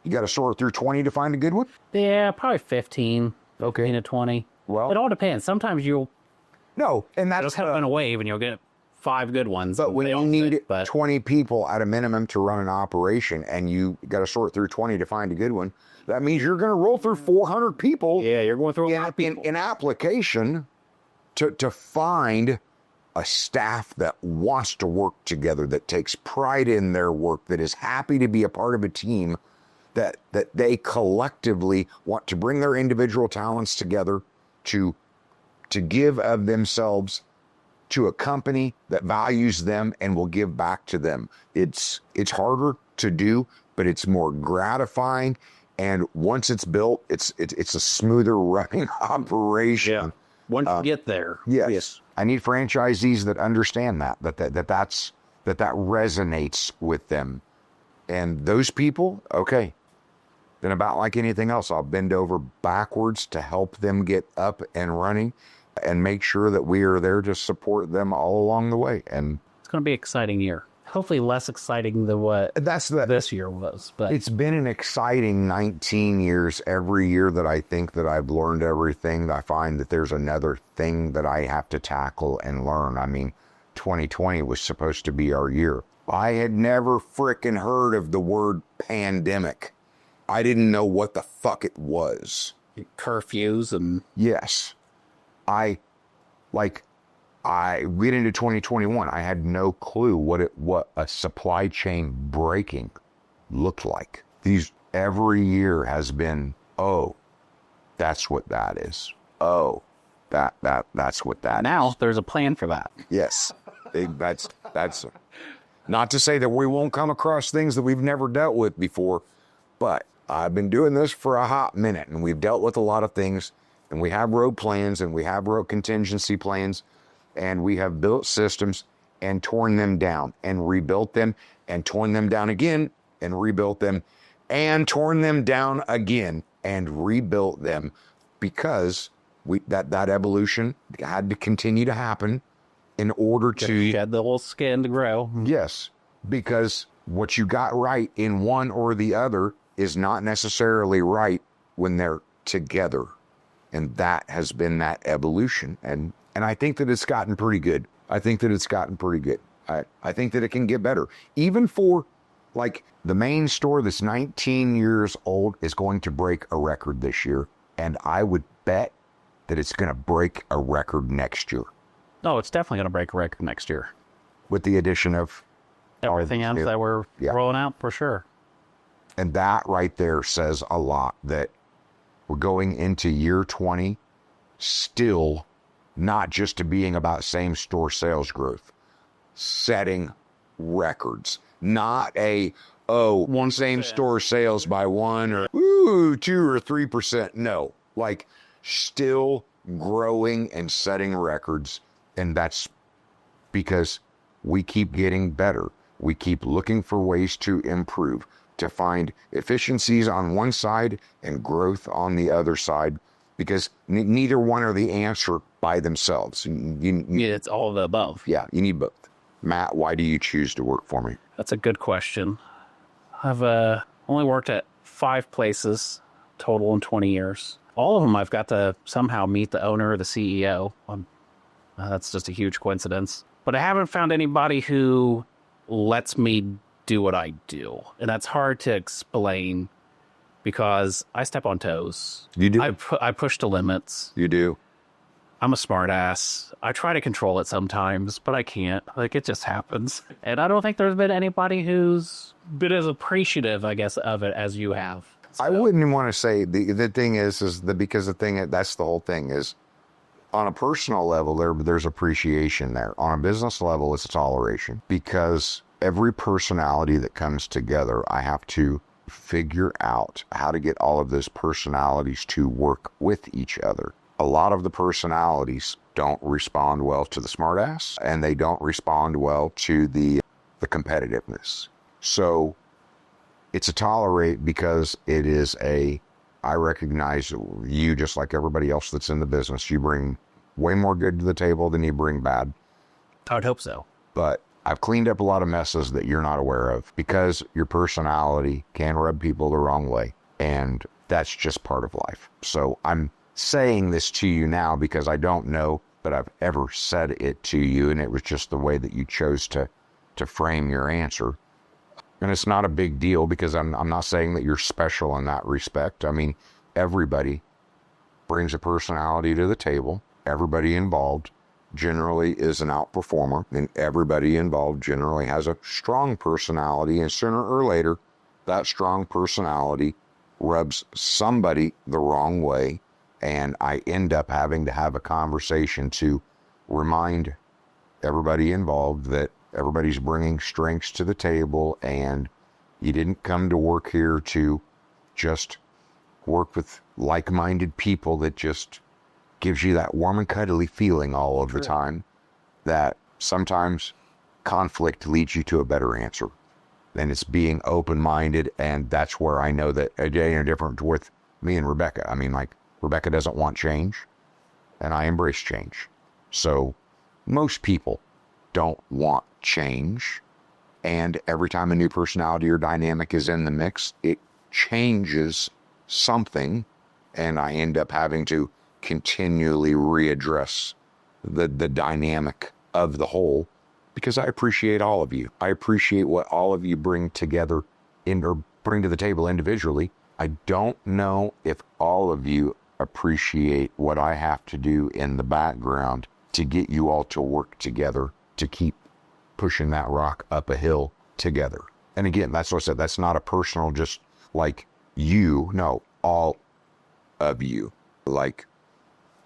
You got to sort through 20 to find a good one? Yeah, probably 15. Okay. To 20. Well, it all depends. Sometimes you'll that's just kind of in a wave and you'll get 5 good ones. But when you need 20 people at a minimum to run an operation, and you got to sort through 20 to find a good one, that means you're going to roll through 400 people. Yeah, you're going through a lot of people. In application to find a staff that wants to work together, that takes pride in their work, that is happy to be a part of a team, that they collectively want to bring their individual talents together to give of themselves to a company that values them and will give back to them. It's harder to do, but it's more gratifying. And once it's built, it's a smoother running operation. Yeah. Once you get there. Yes. I need franchisees that understand that resonates with them. And those people, okay, then about like anything else, I'll bend over backwards to help them get up and running, and make sure that we are there to support them all along the way. And it's going to be an exciting year. Hopefully less exciting than what this year was. But it's been an exciting 19 years. Every year that I think that I've learned everything, I find that there's another thing that I have to tackle and learn. I mean, 2020 was supposed to be our year. I had never frickin' heard of the word pandemic. I didn't know what the fuck it was. Curfews and... Yes. I get into 2021. I had no clue what a supply chain breaking looked like. Every year has been, oh, that's what that is. Oh, that's what that now is. There's a plan for that. Yes. That's not to say that we won't come across things that we've never dealt with before, but I've been doing this for a hot minute, and we've dealt with a lot of things. And we have road plans, and we have road contingency plans, and we have built systems and torn them down and rebuilt them and torn them down again and rebuilt them and torn them down again and rebuilt them, because that evolution had to continue to happen in order to shed the whole skin to grow. Yes, because what you got right in one or the other is not necessarily right when they're together. And that has been that evolution. And I think that it's gotten pretty good. I think that it can get better. Even for, like, the main store that's 19 years old is going to break a record this year. And I would bet that it's going to break a record next year. No, it's definitely going to break a record next year. With the addition of everything else that we're rolling out, for sure. And that right there says a lot, that we're going into year 20, still not just to being about same store sales growth, setting records, not one same store sales by 1 or 2 or 3%. No, like still growing and setting records. And that's because we keep getting better. We keep looking for ways to improve, to find efficiencies on one side and growth on the other side, because neither one are the answer by themselves. It's all of the above. Yeah, you need both. Matt, why do you choose to work for me? That's a good question. I've only worked at 5 places total in 20 years. All of them I've got to somehow meet the owner or the CEO. That's just a huge coincidence. But I haven't found anybody who lets me do what I do. And that's hard to explain because I step on toes. You do? I push the limits. You do? I'm a smart ass. I try to control it sometimes, but I can't. Like, it just happens. And I don't think there's been anybody who's been as appreciative, I guess, of it as you have. So. I wouldn't want to say the thing is that because that's the whole thing is on a personal level, there's appreciation there. On a business level, it's toleration, because every personality that comes together, I have to figure out how to get all of those personalities to work with each other. A lot of the personalities don't respond well to the smartass, and they don't respond well to the competitiveness. So it's a tolerate, because it is I recognize you, just like everybody else that's in the business. You bring way more good to the table than you bring bad. I would hope so. But I've cleaned up a lot of messes that you're not aware of, because your personality can rub people the wrong way. And that's just part of life. So I'm saying this to you now because I don't know that I've ever said it to you, and it was just the way that you chose to frame your answer. And it's not a big deal, because I'm not saying that you're special in that respect. I mean, everybody brings a personality to the table. Everybody involved generally is an outperformer, and everybody involved generally has a strong personality, and sooner or later, that strong personality rubs somebody the wrong way, and I end up having to have a conversation to remind everybody involved that everybody's bringing strengths to the table, and you didn't come to work here to just work with like-minded people that just gives you that warm and cuddly feeling all of the time, that sometimes conflict leads you to a better answer. And it's being open-minded, and that's where I know that a day and different with me and Rebecca. I mean, like, Rebecca doesn't want change, and I embrace change. So most people don't want change, and every time a new personality or dynamic is in the mix, it changes something, and I end up having to continually readdress the dynamic of the whole, because I appreciate all of you. I appreciate what all of you bring together or bring to the table individually. I don't know if all of you appreciate what I have to do in the background to get you all to work together to keep pushing that rock up a hill together. And again, that's what I said. That's not a personal, just like you. No, all of you. Like,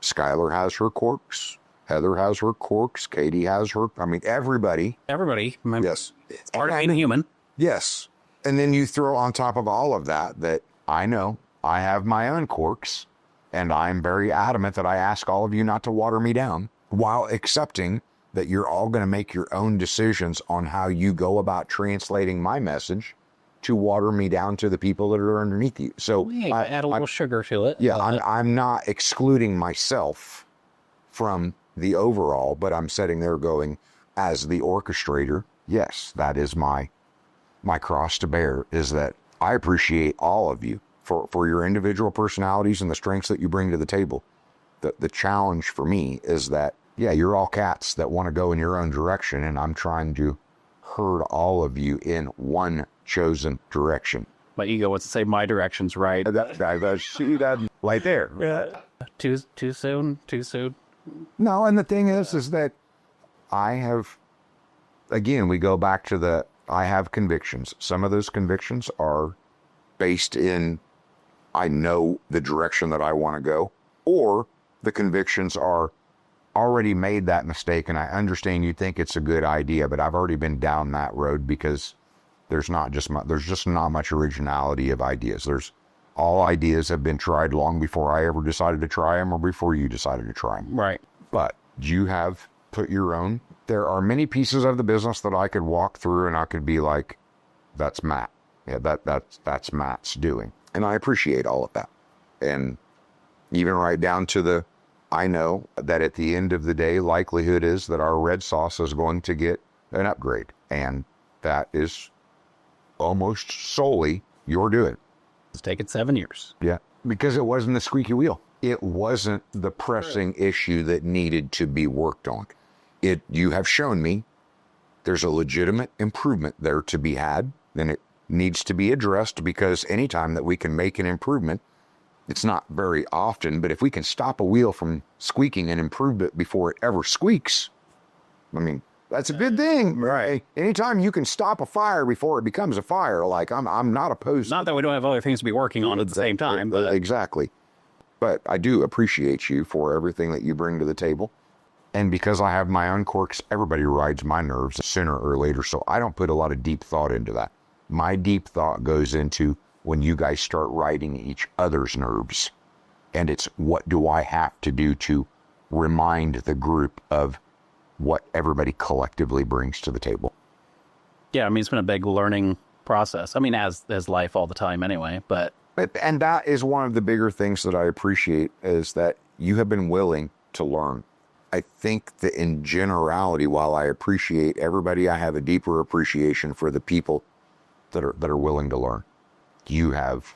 Skylar has her quirks. Heather has her quirks. Katie has her. I mean, everybody. Everybody. Yes. It's part of being a human. Yes. And then you throw on top of all of that I know I have my own quirks, and I'm very adamant that I ask all of you not to water me down, while accepting that you're all going to make your own decisions on how you go about translating my message to water me down to the people that are underneath you. So I add a little sugar to it. Yeah, I'm not excluding myself from the overall, but I'm sitting there going, as the orchestrator, yes, that is my cross to bear, is that I appreciate all of you for your individual personalities and the strengths that you bring to the table. The challenge for me is that, yeah, you're all cats that want to go in your own direction, and I'm trying to herd all of you in one chosen direction. My ego wants to say my direction's right. See that right there. Too soon? Too soon? No, and the thing is that I have, again, we go back to I have convictions. Some of those convictions are based in, I know the direction that I want to go, or the convictions are already made that mistake, and I understand you think it's a good idea, but I've already been down that road, because there's just not much originality of ideas. All ideas have been tried long before I ever decided to try them, or before you decided to try them. Right. But you have put your own There are many pieces of the business that I could walk through and I could be like, that's Matt. Yeah, that's Matt's doing. And I appreciate all of that. And even right down to I know that at the end of the day, likelihood is that our red sauce is going to get an upgrade. And that is almost solely your doing. It's taken 7 years. Yeah. Because it wasn't the squeaky wheel. It wasn't the pressing issue that needed to be worked on. You have shown me there's a legitimate improvement there to be had, and it needs to be addressed, because anytime that we can make an improvement, it's not very often, but if we can stop a wheel from squeaking and improve it before it ever squeaks, I mean, that's a good thing. Right. Anytime you can stop a fire before it becomes a fire, like I'm not opposed. Not that we don't have other things to be working on at the same time. But. Exactly. But I do appreciate you for everything that you bring to the table. And because I have my own quirks, everybody rides my nerves sooner or later. So I don't put a lot of deep thought into that. My deep thought goes into when you guys start riding each other's nerves. And it's, what do I have to do to remind the group of what everybody collectively brings to the table? Yeah, I mean, it's been a big learning process. I mean, as life all the time anyway, but and that is one of the bigger things that I appreciate, is that you have been willing to learn. I think that in generality, while I appreciate everybody, I have a deeper appreciation for the people that are willing to learn. You have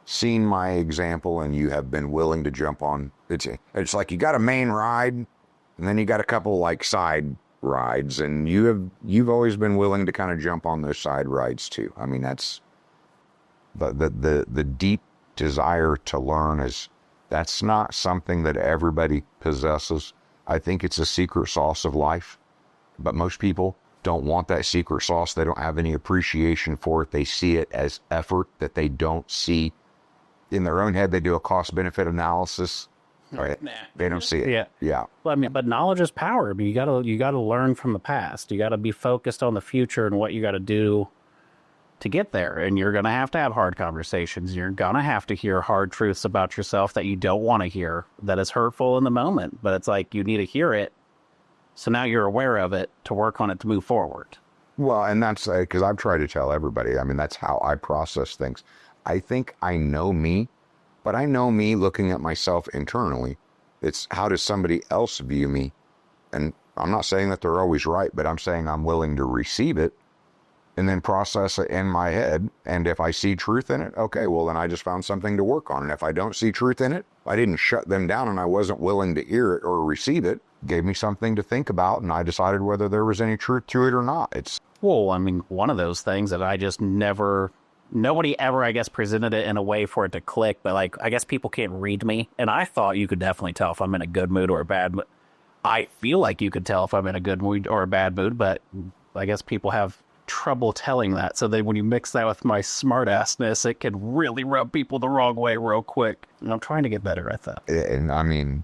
seen my example and you have been willing to jump on. It's like you got a main ride and then you got a couple like side rides, and you've always been willing to kind of jump on those side rides too. I mean, that's the deep desire to learn that's not something that everybody possesses. I think it's a secret sauce of life, but most people don't want that secret sauce. They don't have any appreciation for it. They see it as effort that they don't see in their own head. They do a cost benefit analysis. Right? Nah. They don't see it. Yeah. Well, I mean, but knowledge is power. I mean, you gotta learn from the past. You gotta be focused on the future and what you gotta do to get there. And you're gonna have to have hard conversations. You're gonna have to hear hard truths about yourself that you don't want to hear, that is hurtful in the moment. But it's like, you need to hear it, so now you're aware of it to work on it to move forward. Well, and that's because I've tried to tell everybody. I mean, that's how I process things. I think I know me. But I know me looking at myself internally. It's, how does somebody else view me? And I'm not saying that they're always right, but I'm saying I'm willing to receive it and then process it in my head. And if I see truth in it, okay, well, then I just found something to work on. And if I don't see truth in it, I didn't shut them down and I wasn't willing to hear it or receive it. Gave me something to think about, and I decided whether there was any truth to it or not. Well, I mean, one of those things that I just nobody ever, I guess, presented it in a way for it to click, but like, I guess people can't read me. And I thought you could definitely tell if I'm in a good mood or a bad mood. I feel like you could tell if I'm in a good mood or a bad mood, but I guess people have trouble telling that. So then when you mix that with my smartassness, it can really rub people the wrong way real quick. And I'm trying to get better at that. And I mean,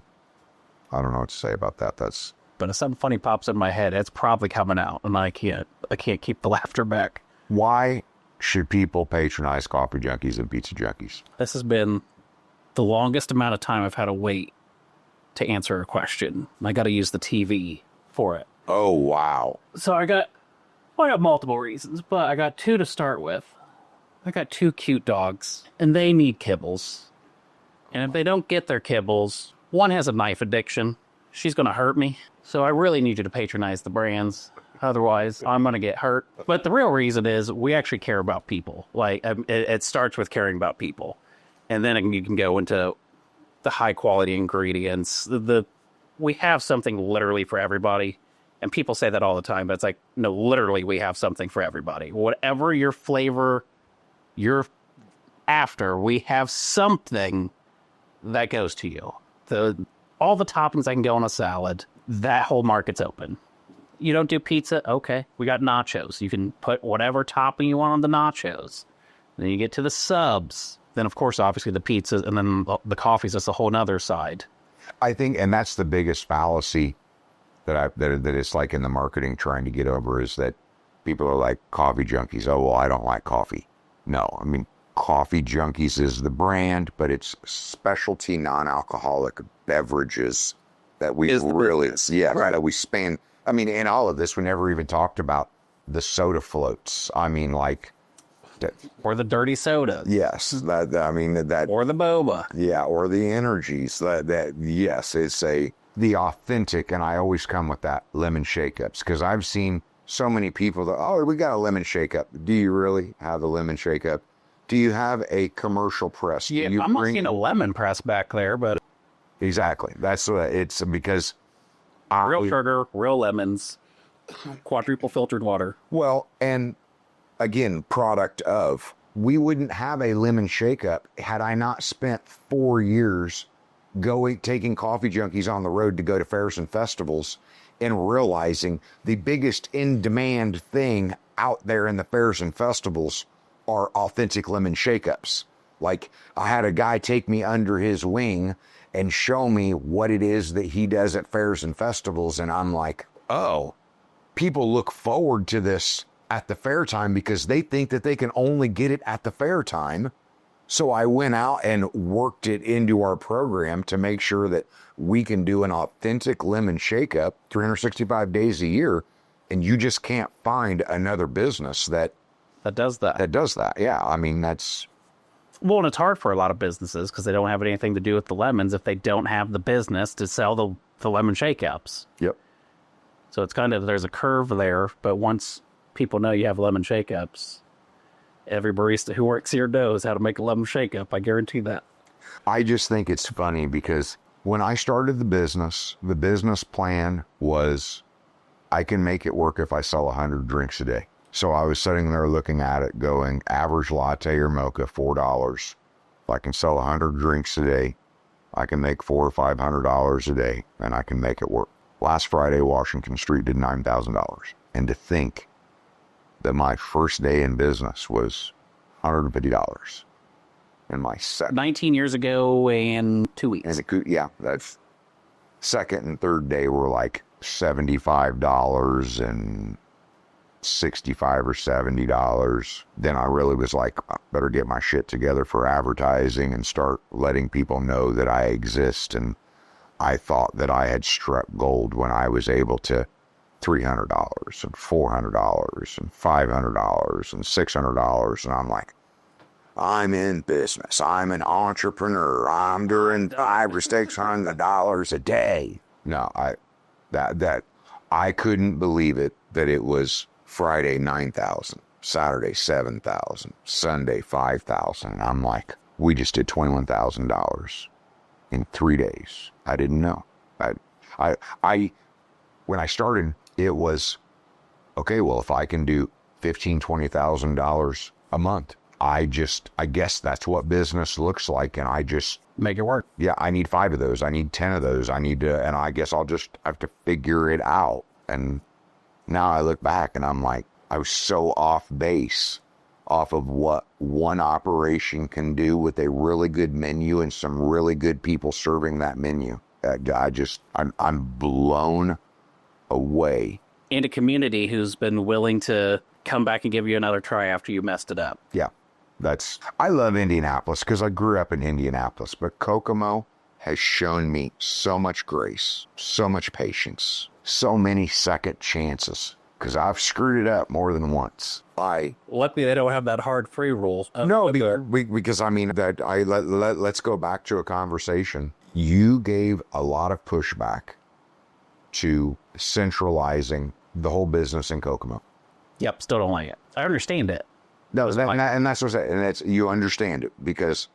I don't know what to say about that. But if something funny pops in my head, it's probably coming out, and I can't keep the laughter back. Why should people patronize Coffee Junkies and Pizza Junkies? This has been the longest amount of time I've had to wait to answer a question. I got to use the TV for it. Oh, wow. So I got multiple reasons, but I got two to start with. I got two cute dogs, and they need kibbles. And if they don't get their kibbles, one has a knife addiction. She's going to hurt me. So I really need you to patronize the brands. Otherwise, I'm going to get hurt. But the real reason is we actually care about people. Like, it starts with caring about people. And then you can go into the high quality ingredients. We have something literally for everybody. And people say that all the time, but it's like, no, literally we have something for everybody. Whatever your flavor you're after, we have something that goes to you. All the toppings that can go on a salad, that whole market's open. You don't do pizza? Okay. We got nachos. You can put whatever topping you want on the nachos. Then you get to the subs. Then, of course, obviously the pizzas, and then the coffee's just a whole nother side. I think, and that's the biggest fallacy that it's like in the marketing trying to get over, is that people are like, Coffee Junkies. Oh, well, I don't like coffee. No, I mean, Coffee Junkies is the brand, but it's specialty non-alcoholic beverages that we that we span I mean, in all of this, we never even talked about the soda floats. I mean, like, Or the dirty soda. yes, that I mean that, Or the boba. yeah, or the energies. That yes, it's the authentic, and I always come with that lemon shake-ups because I've seen so many people that, oh, we got a lemon shake-up. Do you really have a lemon shake-up? Do you have a commercial press? Yeah, Do you I'm not seeing a lemon press back there, but Exactly. That's what it's because real sugar, real lemons, quadruple filtered water. well, and again, product of we wouldn't have a lemon shake-up had I not spent 4 years taking coffee junkies on the road to go to fairs and festivals and realizing the biggest in-demand thing out there in the fairs and festivals are authentic lemon shake-ups. Like, I had a guy take me under his wing and show me what it is that he does at fairs and festivals, and I'm like, oh, people look forward to this at the fair time because they think that they can only get it at the fair time. So I went out and worked it into our program to make sure that we can do an authentic lemon shake-up 365 days a year, and you just can't find another business that does that. that does that. Yeah, I mean, that's... Well, and it's hard for a lot of businesses because they don't have anything to do with the lemons if they don't have the business to sell the lemon shake-ups. Yep. So it's kind of, there's a curve there, but once people know you have lemon shake-ups, every barista who works here knows how to make a lemon shake-up. I guarantee that. I just think it's funny because when I started the business plan was I can make it work if I sell 100 drinks a day. So I was sitting there looking at it going, average latte or mocha, $4. If I can sell 100 drinks a day, I can make $400 or $500 a day, and I can make it work. Last Friday, Washington Street did $9,000. And to think that my first day in business was $150. And my second... 19 years ago and 2 weeks. yeah, that's... Second and third day were like $75 and $65 or $70. Then I really was like, I better get my shit together for advertising and start letting people know that I exist. And I thought that I had struck gold when I was able to $300 and $400 and $500 and $600. And I'm like, I'm in business. I'm an entrepreneur. I'm doing $500 or $600 a day. No, I couldn't believe it that it was Friday, 9,000, Saturday, 7,000, Sunday, 5,000. And I'm like, we just did $21,000 in 3 days. I didn't know. When I started, it was, okay, well, if I can do $15,000, $20,000 a month, I guess that's what business looks like. And I just make it work. Yeah, I need 5 of those. I need 10 of those. And I guess I'll just have to figure it out. And now I look back and I'm like, I was so off base off of what one operation can do with a really good menu and some really good people serving that menu. I'm blown away. And a community who's been willing to come back and give you another try after you messed it up. Yeah, I love Indianapolis because I grew up in Indianapolis, but Kokomo has shown me so much grace, so much patience, so many second chances because I've screwed it up more than once. Luckily, they don't have that hard free rule. No, because I mean, let's go back to a conversation. You gave a lot of pushback to centralizing the whole business in Kokomo. Yep, still don't like it. I understand it. No, and that's what I'm saying. And that's, you understand it because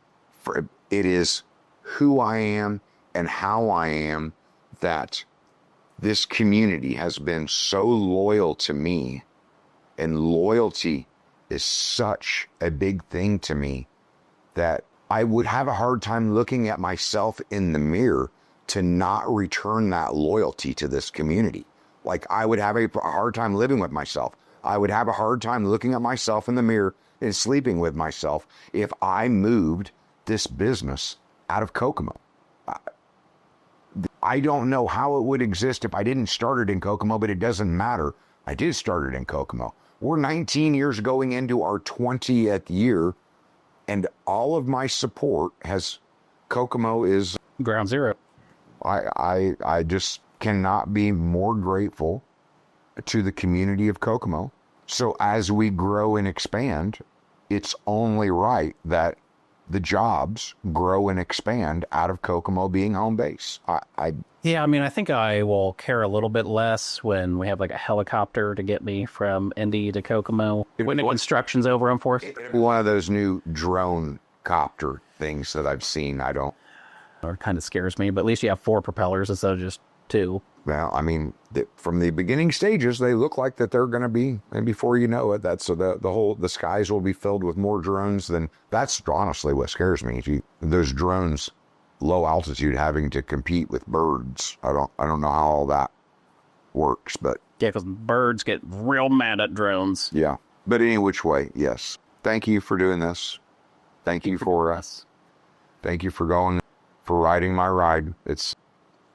it is who I am and how I am that this community has been so loyal to me, and loyalty is such a big thing to me that I would have a hard time looking at myself in the mirror to not return that loyalty to this community. Like, I would have a hard time living with myself. I would have a hard time looking at myself in the mirror and sleeping with myself if I moved this business out of Kokomo. I don't know how it would exist if I didn't start it in Kokomo, but it doesn't matter. I did start it in Kokomo. We're 19 years going into our 20th year, and all of my support Kokomo is ground zero. I just cannot be more grateful to the community of Kokomo. So as we grow and expand, it's only right that the jobs grow and expand out of Kokomo being home base. Yeah, I mean, I think I will care a little bit less when we have like a helicopter to get me from Indy to Kokomo. When the construction's over, I'm forced. One of those new drone copter things that I've seen, Or kind of scares me, but at least you have 4 propellers instead of just 2. well, I mean, from the beginning stages, they look like that they're going to be, and before you know it, that's so the skies will be filled with more drones than, that's honestly what scares me. Those drones, low altitude, having to compete with birds. I don't know how all that works, but Yeah, because birds get real mad at drones. yeah. But any which way, yes. Thank you for doing this. Thank you for us. Thank you for riding my ride.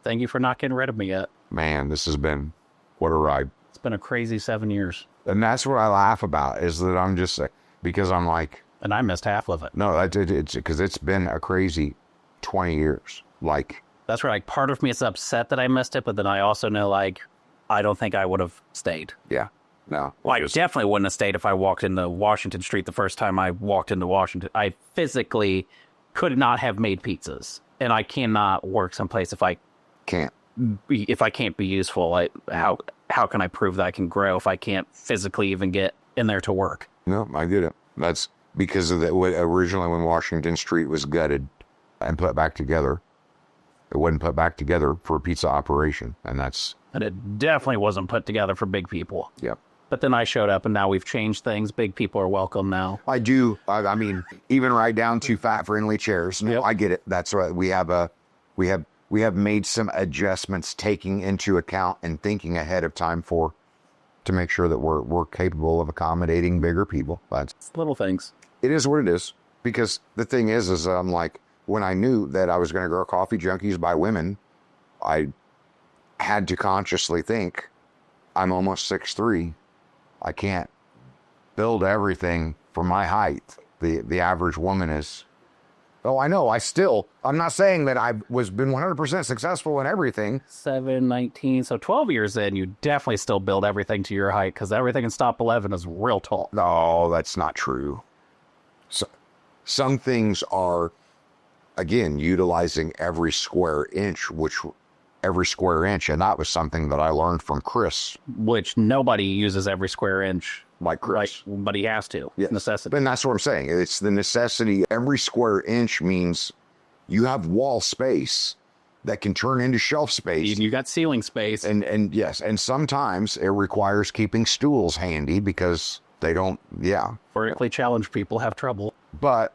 Thank you for not getting rid of me yet. Man, this has been, what a ride. It's been a crazy 7 years. And that's what I laugh about, is that I'm just, because I'm like, And I missed half of it. no, it's because it's been a crazy 20 years. Like, That's where, like, part of me is upset that I missed it, but then I also know, like, I don't think I would have stayed. yeah, no. Well, I definitely wouldn't have stayed if I walked into Washington Street the first time I walked into Washington. I physically could not have made pizzas, and I cannot work someplace if I Can't. can't be useful. Like, how can I prove that I can grow if I can't physically even get in there to work? No, I get it. That's because of originally when Washington Street was gutted and put back together, it wasn't put back together for a pizza operation, and it definitely wasn't put together for big people. Yep. But then I showed up, and now we've changed things. Big people are welcome now. I do. I mean, even right down to fat-friendly chairs. No, Yep. I get it. That's right. We have made some adjustments, taking into account and thinking ahead of time to make sure that we're capable of accommodating bigger people. But It's little things. it is what it is. Because the thing is I'm like, when I knew that I was going to grow Coffee Junkies by women, I had to consciously think, I'm almost 6'3". I can't build everything for my height. The average woman is, oh, I know. I'm not saying that I've been 100% successful in everything. 7, 19, so 12 years in, you definitely still build everything to your height, because everything in Stop 11 is real tall. No, that's not true. So, some things are, again, utilizing every square inch, and that was something that I learned from Chris. Which nobody uses every square inch, Like Chris. but he has to. Yeah. Necessity. And that's what I'm saying. It's the necessity. Every square inch means you have wall space that can turn into shelf space. You got ceiling space. And yes, and sometimes it requires keeping stools handy because they don't, Vertically challenged people have trouble. But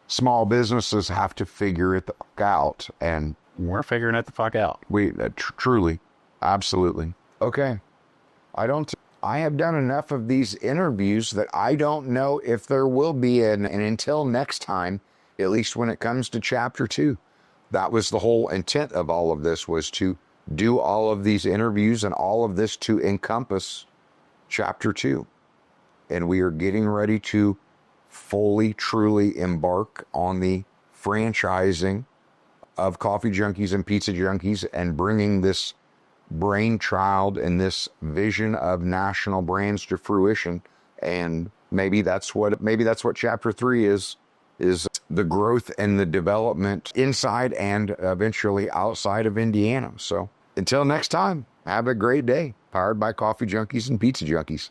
small businesses have to figure it out, and We're figuring it the fuck out. we truly, absolutely. Okay. I have done enough of these interviews that I don't know if there will be and until next time, at least when it comes to chapter 2. That was the whole intent of all of this, was to do all of these interviews and all of this to encompass chapter 2. And we are getting ready to fully, truly embark on the franchising of Coffee Junkies and Pizza Junkies, and bringing this brainchild and this vision of national brands to fruition. And maybe that's what chapter 3 is the growth and the development inside and eventually outside of Indiana. So until next time, have a great day. Powered by Coffee Junkies and Pizza Junkies.